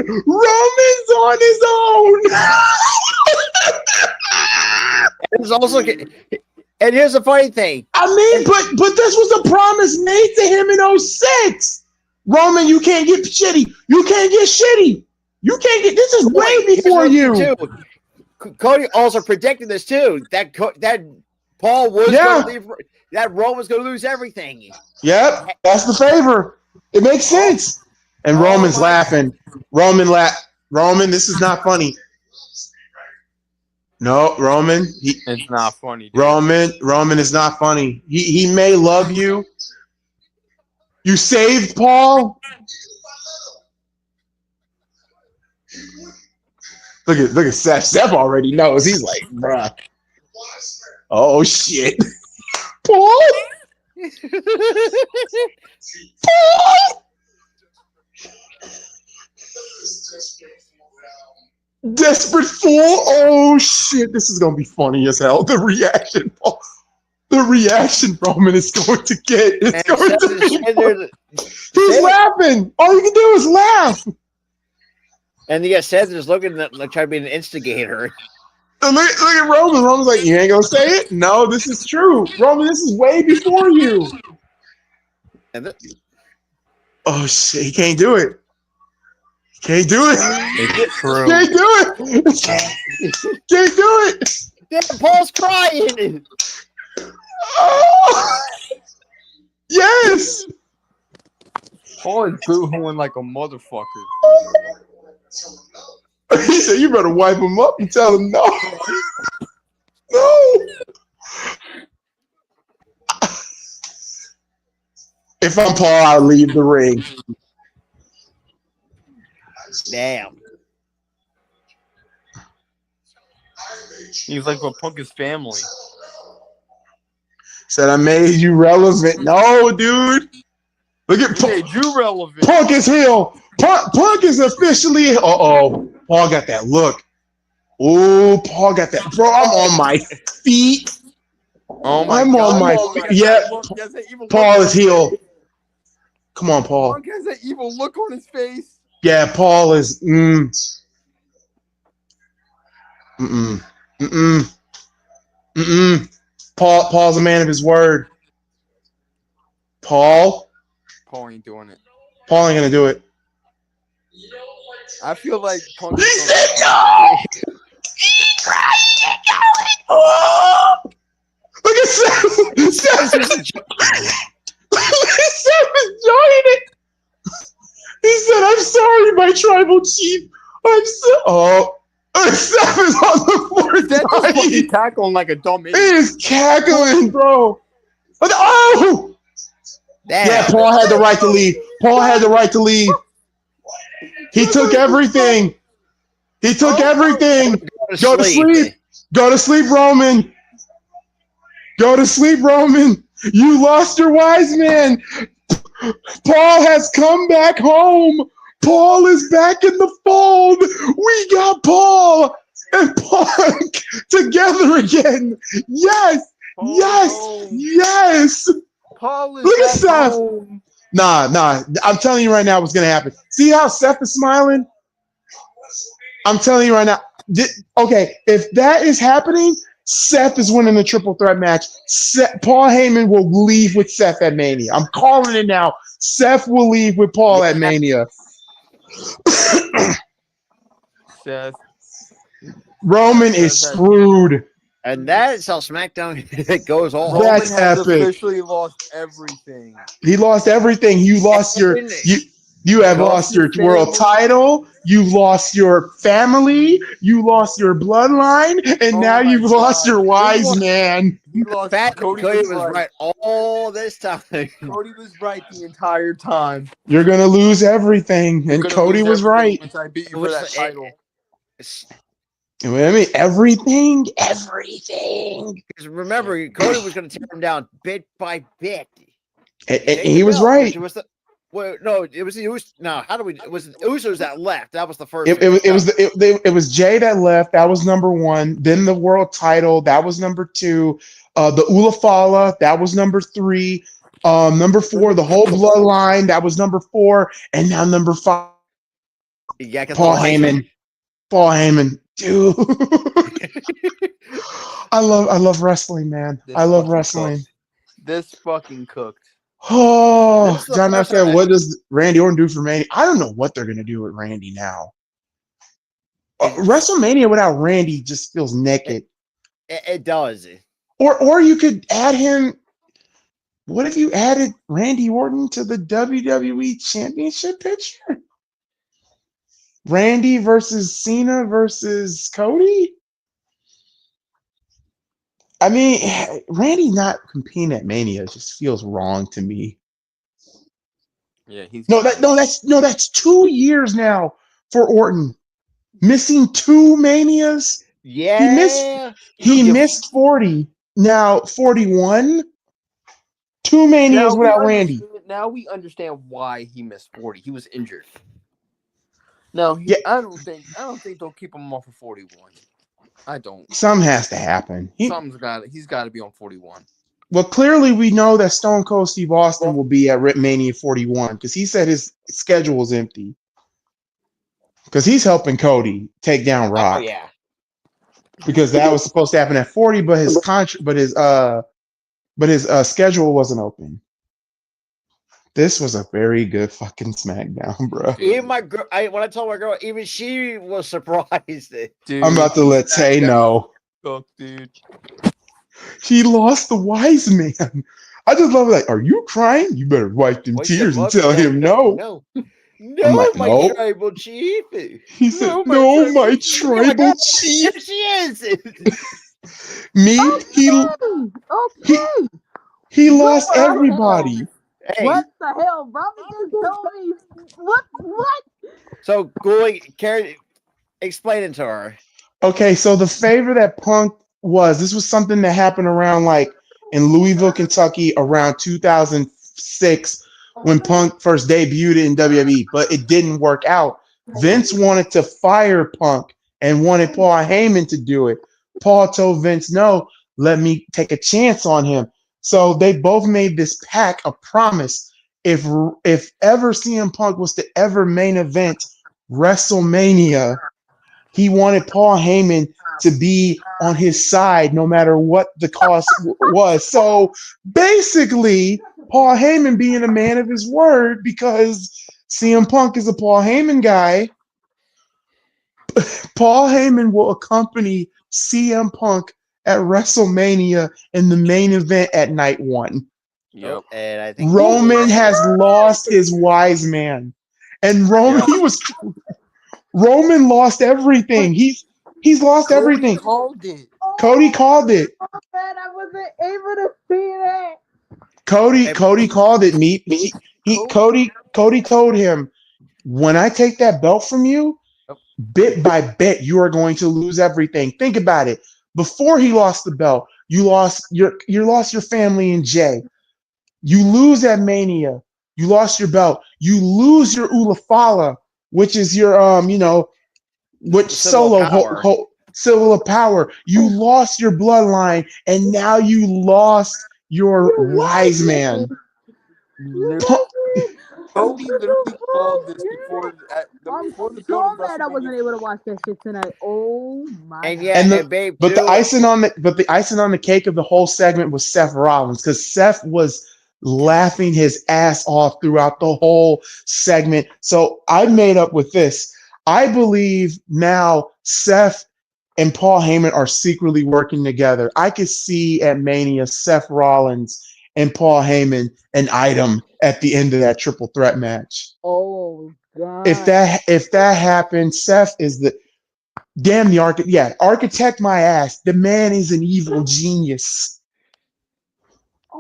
It's also, and here's the funny thing. I mean, but this was a promise made to him in 06. Roman, you can't get shitty. You can't get shitty. You can't get. This is way before you. Too. Cody also predicted this too. That Paul was going to leave. That Roman's going to lose everything. Yep, that's the favor. It makes sense. And Roman's laughing. Roman, this is not funny. No, Roman. It's not funny. Dude. Roman is not funny. He may love you. You saved Paul. Look at Seth. Seth already knows. He's like, bruh. Oh shit. Paul. Paul. Desperate Fool. Oh shit! This is gonna be funny as hell. The reaction, Paul. The reaction Roman is going to get. It's going to be. He's laughing. All you can do is laugh. And you got Seth just looking like trying to be an instigator. Look at Roman. Roman's like, you ain't gonna say it? No, this is true. Roman, this is way before you. Oh shit, he can't do it. He can't do it. It's true. Can't do it. Can't do it. Damn, Paul's crying. Oh. Yes. Paul is boo-hooing like a motherfucker. He said, you better wipe him up and tell him no. No. If I'm Paul, I'll leave the ring. Damn. He's like, well, Punk is family. Said I made you relevant. No, dude. Look at He made you relevant. Punk is heel. Punk is officially. Uh-oh. Paul got that look. Oh, Paul got that. Bro, I'm on my feet. Oh my I'm God. on my Paul, feet. he Yeah. has that evil Paul look is on his heel. face. Come on, Paul. Punk has that evil look on his face. Yeah, Paul is. Paul's a man of his word. Paul ain't doing it. Paul ain't gonna do it. I feel like Punk He is said no! He tried to go it. Oh! Look at Seth. Seth is enjoying it. He said, I'm sorry, my tribal chief. I'm so. Oh. Seth is on the floor. Seth is fucking cackling like a dumb He idiot. is cackling, bro. Oh! Damn. Yeah, Paul had the right to leave. Paul had the right to leave. He took everything. He took everything. Go to sleep. Go to sleep, Roman. Go to sleep, Roman. You lost your wise man. Paul has come back home. Paul is back in the fold. We got Paul and Punk together again. Yes. Paul Yes. home. Yes. Paul is Look at back Seth. home. Nah. I'm telling you right now what's going to happen. See how Seth is smiling? I'm telling you right now. Okay, if that is happening, Seth is winning the triple threat match. Paul Heyman will leave with Seth at Mania. I'm calling it now. Seth will leave with Paul at Mania. Seth. Roman is screwed. And that's how SmackDown goes on. Roman That's has epic. officially lost everything. He lost everything. You lost your you have lost your world title. You lost your family. You lost your bloodline, and now you've lost your wise man. He lost. Fat Cody Cody was was right. right all this time. Cody was right the entire time. You're gonna lose everything, and Gonna Cody lose was everything right. once I beat you It for was- that title. I mean, everything. Because remember, Cody was going to tear him down bit by bit. And he was right. It was the how do we? It was the Usos that left. That was the first. It was Jay that left. That was number one. Then the world title. That was number two. The Ulafala. That was number three. Number four. The whole bloodline. That was number four. And now number five. Yeah, Paul Heyman. Paul Heyman. Dude. I love wrestling, man. I love wrestling. This fucking cooked. Oh, John F. said, what does Randy Orton do for Randy? I don't know what they're going to do with Randy now. WrestleMania without Randy just feels naked. It does. Or you could add him. What if you added Randy Orton to the WWE Championship picture? Randy versus Cena versus Cody? I mean, Randy not competing at Mania just feels wrong to me. Yeah, that's 2 years now for Orton. Missing 2 Manias. Yeah. He missed 40. Now 41. 2 manias without Randy. Now we understand why he missed 40. He was injured. No, Yeah. I don't think they'll keep him off of 41. I don't. Something has to happen. He's got to be on 41. Well, clearly we know that Stone Cold Steve Austin will be at Mania 41 because he said his schedule is empty. Because he's helping Cody take down Rock. Oh yeah. Because that was supposed to happen at 40, but his schedule wasn't open. This was a very good fucking SmackDown, bro. Even my girl, when I told my girl, even she was surprised. Dude, I'm about to let Tay know. Fuck, dude. He lost the wise man. I just love it. Like, are you crying? You better wipe them tears and tell him no. No, like, my nope. tribal chief. He said, no, my tribal chief. There she is. Me, Okay. he lost everybody. Hey. What the hell? Robin just told me. What? So, Gully, Karen, explain it to her. Okay, so the favor that Punk this was something that happened around like in Louisville, Kentucky around 2006 when Punk first debuted in WWE, but it didn't work out. Vince wanted to fire Punk and wanted Paul Heyman to do it. Paul told Vince, no, let me take a chance on him. So they both made this pact, a promise. If ever CM Punk was to ever main event WrestleMania, he wanted Paul Heyman to be on his side no matter what the cost was. So basically, Paul Heyman being a man of his word because CM Punk is a Paul Heyman guy, Paul Heyman will accompany CM Punk at WrestleMania in the main event at night 1. Yep. And I think Roman has lost his wise man. And Roman, Roman lost everything. He's lost everything. Called it. Cody called it. Oh, man, I wasn't able to see that. Cody called it. Cody told him, when I take that belt from you, bit by bit, you are going to lose everything. Think about it. Before he lost the belt, you lost your family in Jay. You lose at Mania. You lost your belt. You lose your Ulafala, which is your Civil of Power. You lost your bloodline, and now you lost your wise man. Cody literally called this before the build of I wasn't able to watch that shit tonight. Oh my! And yeah, babe, but the icing on the cake of the whole segment was Seth Rollins, because Seth was laughing his ass off throughout the whole segment. So I made up with this. I believe now Seth and Paul Heyman are secretly working together. I could see at Mania Seth Rollins and Paul Heyman an item at the end of that triple threat match. Oh God! If that happens, Seth is the architect my ass. The man is an evil genius.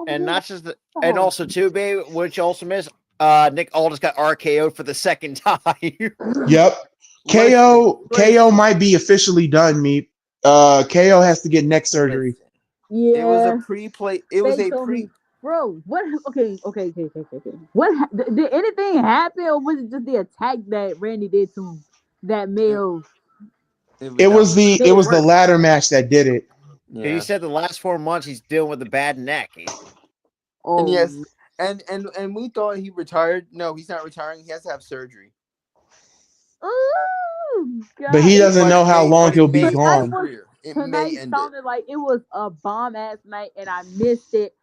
And not just and also too, babe, which also missed. Nick Aldis got RKO'd for the second time. Yep. KO might be officially done, Meep. KO has to get neck surgery. Yeah. It was a pre-play. It was a pre. Bro, what? Okay. What did anything happen, or was it just the attack that Randy did to him that male? It was the ladder match that did it. Yeah. He said the last 4 months he's dealing with a bad neck. Oh. And yes, and we thought he retired. No, he's not retiring. He has to have surgery. Ooh, God. But he doesn't know how long he'll be gone. Tonight sounded like it was a bomb ass night, and I missed it.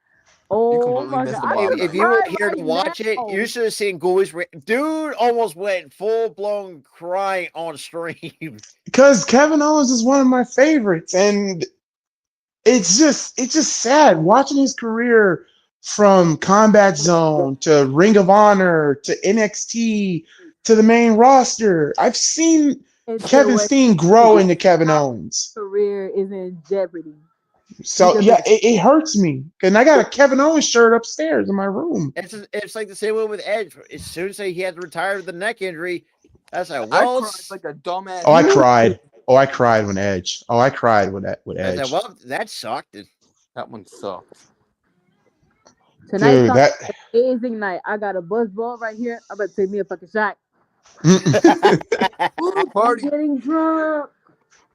Oh my God! If you were here to watch it, you should have seen Ghoulies. Dude almost went full blown crying on stream. Because Kevin Owens is one of my favorites, and it's just sad watching his career from Combat Zone to Ring of Honor to NXT to the main roster. I've seen Kevin Steen grow into Kevin Owens. Career is in jeopardy. So yeah, it hurts me, and I got a Kevin Owens shirt upstairs in my room. It's like the same way with Edge. As soon as he had to retire with the neck injury, that's like, well, I cried like a dumbass. Oh, I cried. I cried when Edge. I cried with Edge. Like, well, that sucked. That one sucked. Tonight's Dude, gonna that be an amazing night. I got a buzz ball right here. I'm about to take me a fucking shot. Ooh, party. Getting drunk.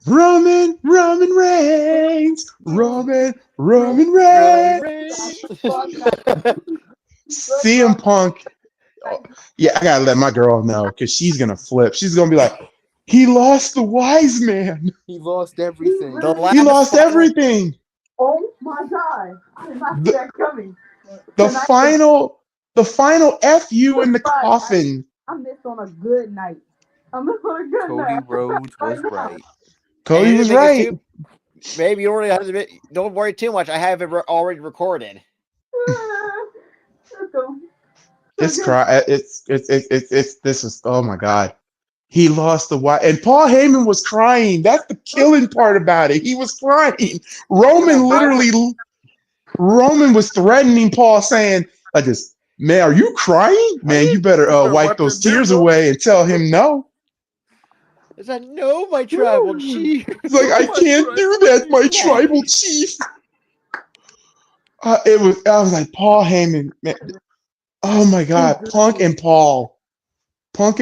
Roman Reigns, Roman Reigns. CM Punk. Oh, yeah, I gotta let my girl know because she's gonna flip. She's gonna be like, he lost the wise man. He lost everything. The He last lost final, everything. Oh my god! I did not see The, that coming. the Tonight final FU in the Friday. coffin. I missed on a good night. I missed on a good Cody night. Rhodes Right was now. right. Cody and the was thing is, right. too, maybe you already have to. Don't worry too much. I have it already recorded. Let's go. It's cry. It's this was, oh my god. He lost the wise, and Paul Heyman was crying. That's the killing part about it. He was crying. Roman was threatening Paul, saying like this, man, are you crying? Man, you better wipe those tears away and tell him no. Is that no, my tribal chief? It's like, I can't do that, my tribal chief. I was like, Paul Heyman, man. Oh my god, Punk and Paul. But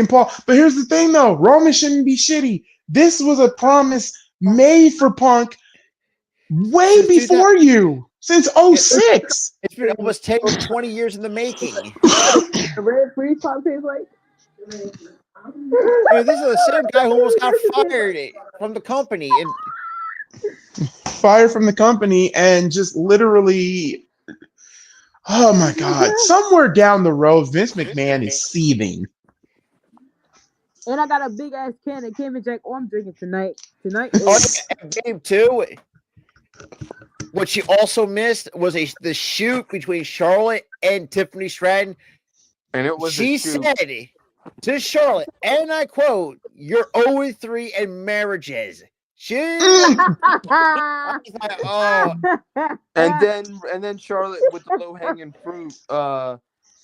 here's the thing though, Roman shouldn't be shitty. This was a promise made for Punk way Since 2000 before you. Since 06. It's been almost 10, 20 years in the making. The red freeze pop tastes like. Dude, this is the same guy who almost got fired from the company. And Fired from the company and just literally, oh my god, somewhere down the road, Vince McMahon is seething. And I got a big ass can of Kim and Jack. Oh, I'm drinking tonight. Tonight is game two. What she also missed was the shoot between Charlotte and Tiffany Stratton. And it was She said to Charlotte, and I quote, "You're 0-3 in marriages." She I was like, oh, and then Charlotte with the low hanging fruit,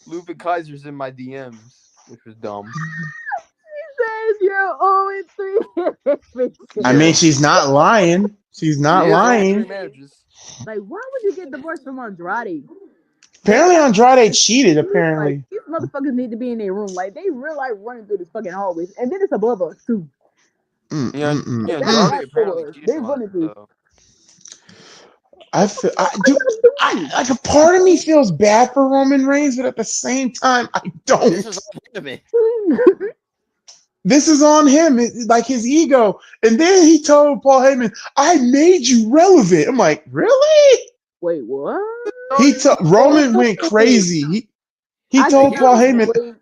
Ludwig Kaiser's in my DMs, which was dumb. says you're 0-3. I mean, she's not lying. She's not She is on lying. 3 marriages. Like, why would you get divorced from Andrade? Apparently Andrade cheated, apparently. Like, these motherfuckers need to be in their room. Like, they real life running through this fucking hallways. And then it's above us, too. Yeah, That's Andrade not apparently for us. cheated They on running her, through. though. Like a part of me feels bad for Roman Reigns, but at the same time, I don't. this is legitimate. This is on him, like his ego. And then he told Paul Heyman, "I made you relevant." I'm like, really? Wait, what? Roman went crazy. He I told can't Paul Heyman, wait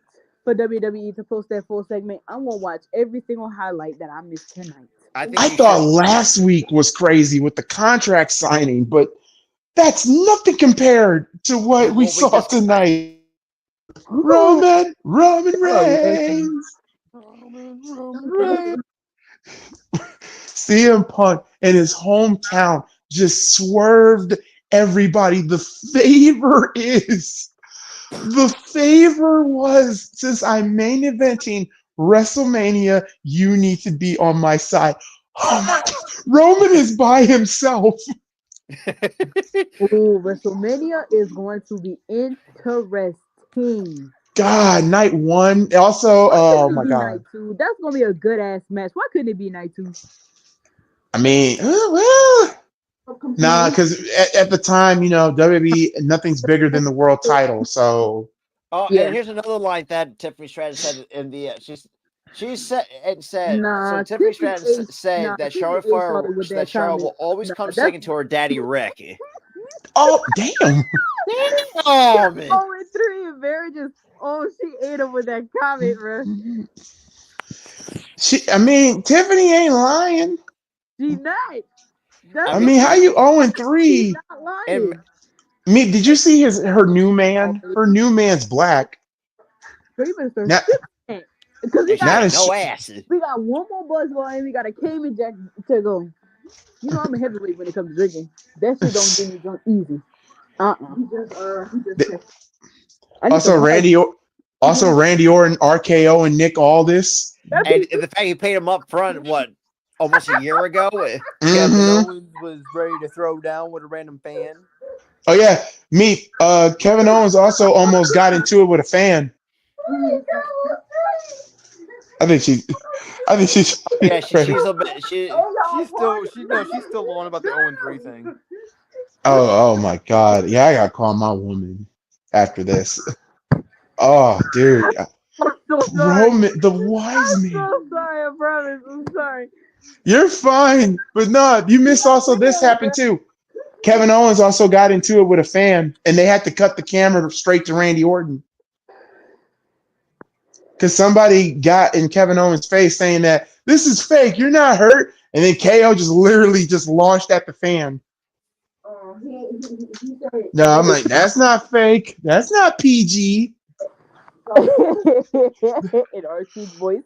for WWE to post that full segment. I'm gonna watch every single highlight that I missed tonight. I thought last week was crazy with the contract signing, but that's nothing compared to what we saw tonight. Roman Reigns. CM Punk in his hometown just swerved everybody. The favor was, since I'm main eventing WrestleMania, you need to be on my side. Oh my God, Roman is by himself. Ooh, WrestleMania is going to be interesting. God, night one. Also, oh my God. Night two. That's gonna be a good ass match. Why couldn't it be night two? I mean, well, nah, because at the time, WWE, nothing's bigger than the world title. So, and here's another line that Tiffany Stratton said in the she said so Tiffany Stratton said that Charlotte will always come second to her daddy Rick. Oh damn! Oh man! 0-3 in marriages. Oh, she ate him with that comment, bro. Tiffany ain't lying. She not. How you 0-3? And did you see her new man? Her new man's black. Because we got no ass. We got one more buzzball and we got a Cayman Jack to go. You know I'm a heavyweight when it comes to drinking. That shit don't get me drunk easy. Also Randy Orton, RKO, and Nick Aldis. And the fact he paid him up front, what, almost a year ago? Kevin Owens was ready to throw down with a random fan. Oh yeah, me. Kevin Owens also almost got into it with a fan. I think she's. I think she's. Yeah, ready. she's a bit. She's still on about the 0-3 thing. Oh my God! Yeah, I gotta call my woman after this. Oh, dude, I'm so sorry. Roman, the wise I'm man. so sorry. I promise. I'm sorry. You're fine, but no, you missed also this happened too. Kevin Owens also got into it with a fan, and they had to cut the camera straight to Randy Orton because somebody got in Kevin Owens' face saying that this is fake, you're not hurt, and then KO just literally just launched at the fan. No, I'm like, that's not fake, that's not PG. In Archie's voice.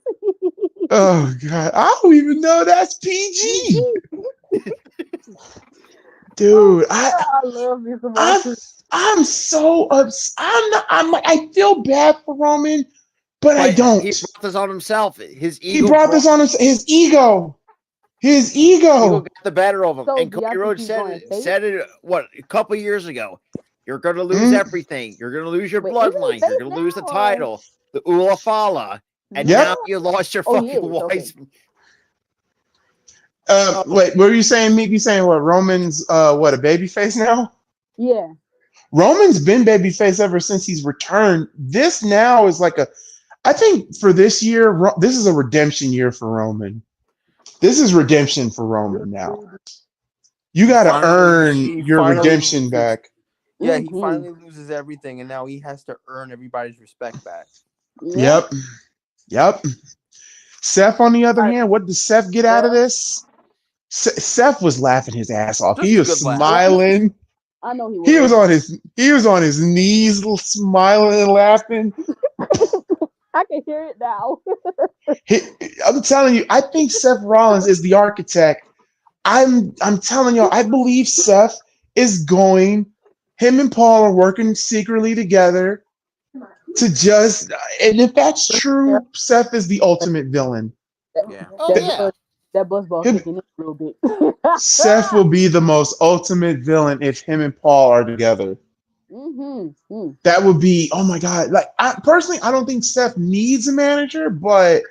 Oh God, I don't even know that's PG, dude. I love you so I'm much. I'm so upset. I'm like, I feel bad for Roman, but I But don't. he brought this on himself. His He ego. brought this on his ego. His Ego ego. got the better of him. So, And do y'all Cody think Rhodes he's said going face? it what a couple years ago. You're going to lose everything. You're going to lose your Wait, isn't he bloodline. You're face going to lose the now, or- title, the Ula Fala, and Yep. now you lost your Oh, he fucking is, okay. wise. Wait, what were you saying, Meek? You saying what? Roman's what, a babyface now? Yeah. Roman's been babyface ever since he's returned. This now is like I think for this year, this is a redemption year for Roman. This is redemption for Roman now. You got to earn your redemption loses. back. Yeah, he Mhm. finally loses everything, and now he has to earn everybody's respect back. Yep. Seth, on the other hand, what did Seth get out of this? Seth was laughing his ass off. Just He a was good laugh. smiling. I know he was. He was on his knees, smiling and laughing. I can hear it now. I'm telling you, I think Seth Rollins is the architect. I'm telling you, I believe Seth is going. Him and Paul are working secretly together to just. And if that's true, Seth is the ultimate villain. Yeah. Oh, yeah. That buzz ball kicking in a little bit. Seth will be the most ultimate villain if him and Paul are together. Mm-hmm. That would be, oh my God. Like, I don't think Seth needs a manager, but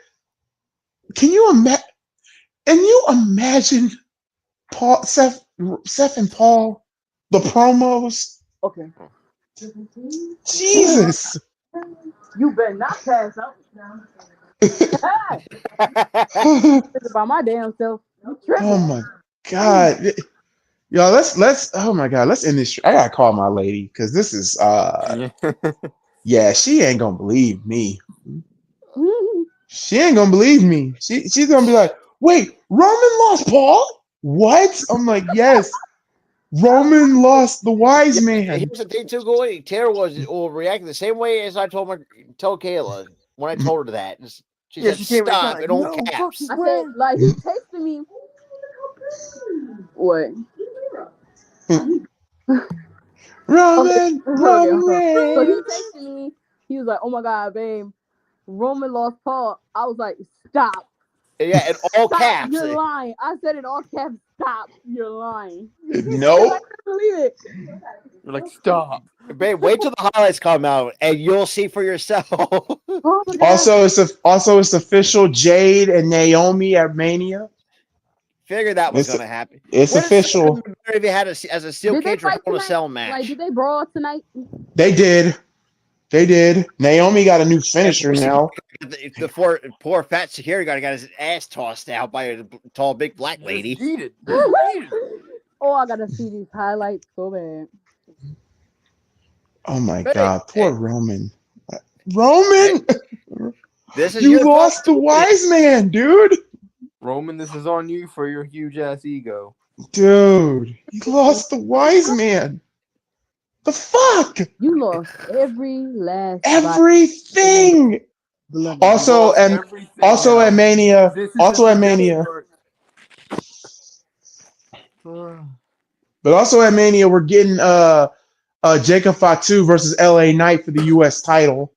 can you imagine Seth and Paul, the promos? Okay. Jesus. You better not pass out. Oh Think about my damn self. You tripping. my God. Y'all, let's oh my God, let's end this. I gotta call my lady because this is yeah, she ain't gonna believe me. She ain't gonna believe me. She's gonna be like, wait, Roman lost Paul? What? I'm like, yes. Roman lost the wise man. Here's the thing too, going. Tara will react the same way as I told Kayla when I told her that. She said, she came back "Stop!" like, in all "No, caps. I said, like, he texted me. What? Roman So he Reigns. texted me. He was like, "Oh my God, babe, Roman lost Paul." I was like, "Stop! Yeah, in all Stop! caps. You're lying." I said in all caps, "Stop! You're lying." Nope. I couldn't believe it. You're like, stop. Babe, wait till the highlights come out and you'll see for yourself. Oh my God. Also it's official. Jade and Naomi at Mania. Figured that was It's- going to happen. It's When official. if you had as a steel Did they cage or fight Hell in a tonight? Cell match. Like, did they brawl tonight? They did. Naomi got a new finisher now. The poor fat security guard got his ass tossed out by a tall, big black lady. Yeeted. Oh, I gotta see these highlights so bad. Oh my Hey, God, poor hey. Roman. Roman, This is you your lost the fault. wise man, dude. Roman, this is on you for your huge ass ego. Dude, you lost the wise man. The fuck? You lost every last Everything. blood. Also, and Everything also now. at Mania. This is Also the at Mania. redemption But also at Mania, we're getting Jacob Fatu versus LA Knight for the US title.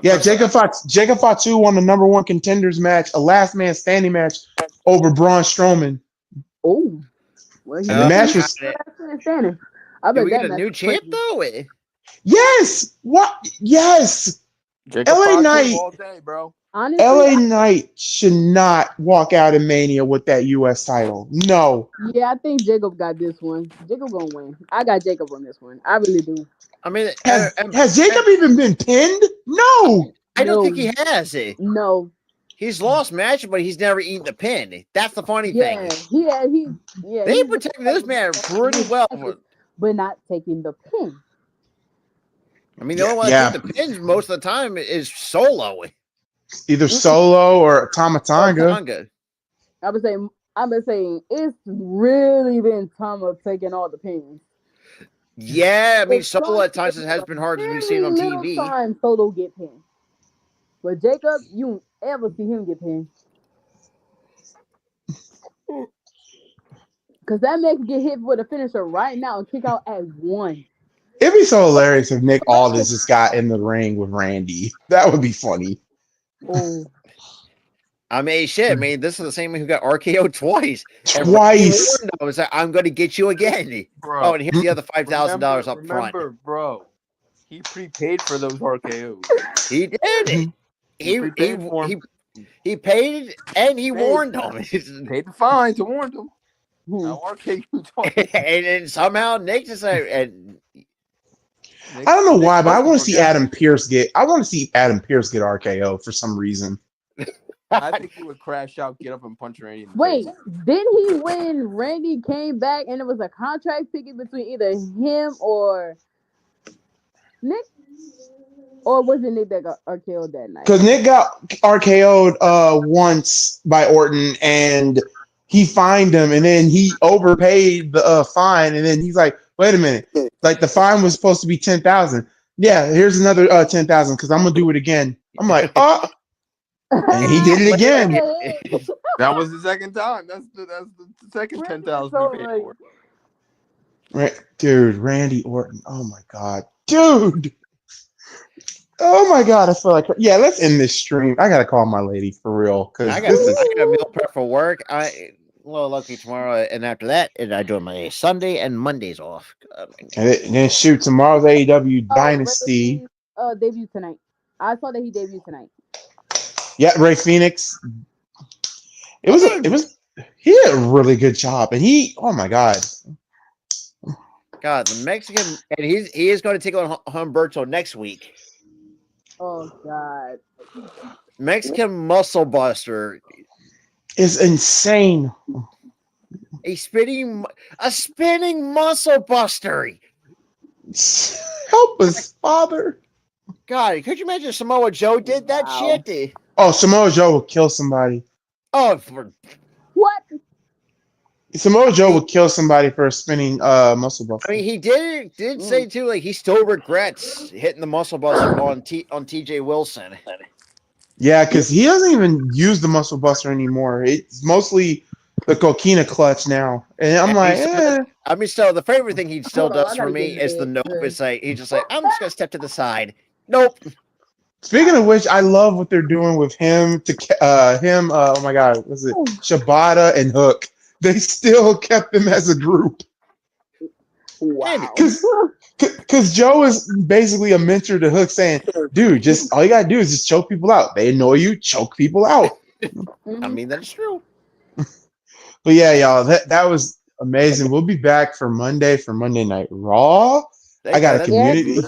Yeah, Jacob Fatu won the #1 contenders match, a last man standing match over Braun Strowman. Oh. Well, he And the was match in was standing. I Did bet we that get a match new was champ crazy. though? yes. What? Yes. Jacob LA Fatu Knight. all day, bro. Honestly, LA Knight should not walk out of Mania with that US title. No. yeah, I think Jacob got this one. Jacob gonna win. I got Jacob on this one. I really do. I mean, Has Jacob even been pinned? No. I don't think No, he has. no. He's lost matches, but he's never eaten the pin. That's the funny thing. Yeah, yeah. They He's protected this man pretty well. but not taking the pin. I mean, the only one that took the pins most of the time is Solo. Either Solo or Tamatanga. Tonga. I've been saying it's really been time of taking all the pins. Yeah, I mean, It's Solo at times has been hard to be seen on little TV. time Solo get pinned. But Jacob, you won't ever see him get pinned. Because that man can get hit with a finisher right now and kick out at 1. It'd be so hilarious if Nick Aldis just got in the ring with Randy. That would be funny. Oh. I mean, shit. I mean, this is the same man who got RKO twice. Twice. I was like, I'm going to get you again. Bro. Oh, and here's the other $5,000 up front. Remember, bro, he prepaid for those RKOs. He did. He paid and he warned them. Paid the fine to warn them. Now RKO twice. And then somehow Nick just and I don't know why, but I want to see Adam Pearce get. I want to see Adam Pearce get RKO for some reason. I think he would crash out, get up, and punch Randy in the Wait, face. didn't he when Randy came back and it was a contract ticket between either him or Nick? Or was it Nick that got RKO'd that night? Because Nick got RKO'd once by Orton, and he fined him, and then he overpaid the fine, and then he's like, "Wait a minute, like the fine was supposed to be 10,000. Yeah, here's another 10,000 because I'm gonna do it again." I'm like, "Oh," and he did it again. That was the second time. That's the second 10,000 he paid for. Right, dude, Randy Orton. Oh my god, dude. Oh my god, I feel like let's end this stream. I gotta call my lady for real because I got a meal prep for work. I a little lucky tomorrow, and after that, and I do my Sunday and Mondays off. And then shoot, tomorrow's AEW Dynasty. Debut tonight. I saw that he debuted tonight. Yeah, Ray Phoenix. It was he did a really good job, and oh my god. God, the Mexican, and he is going to take on Humberto next week. Oh God. Mexican Muscle Buster is insane. A spinning Muscle Buster. Help us, Father. God, could you imagine Samoa Joe did that shit? Oh, Samoa Joe would kill somebody. Oh, what? Samoa Joe would kill somebody for a spinning muscle buster. I mean, he did say too, like he still regrets hitting the muscle buster on TJ Wilson. Yeah, because he doesn't even use the muscle buster anymore. It's mostly the coquina clutch now, and I'm like, I mean, still the favorite thing he still does for me is the nope. It's like he's just like, I'm just gonna step to the side. Nope. Speaking of which, I love what they're doing with him. Oh my God, was it Shibata and Hook? They still kept them as a group. Wow. Because Joe is basically a mentor to Hook, saying, "Dude, just all you gotta do is just choke people out. They annoy you, choke people out." I mean, that's true. But yeah, y'all, that was amazing. We'll be back for Monday Night Raw. I got a community.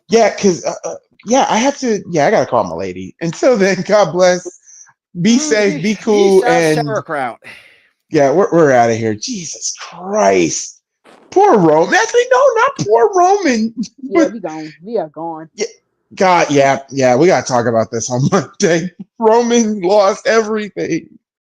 Yeah, because I have to. Yeah, I gotta call my lady. Until then, God bless. Be safe. Be cool. And sauerkraut. Yeah, we're out of here. Jesus Christ. Poor Roman. Actually, no, not poor Roman. Yeah, we gone. We are gone. Yeah, God, yeah. We gotta talk about this on Monday. Roman lost everything.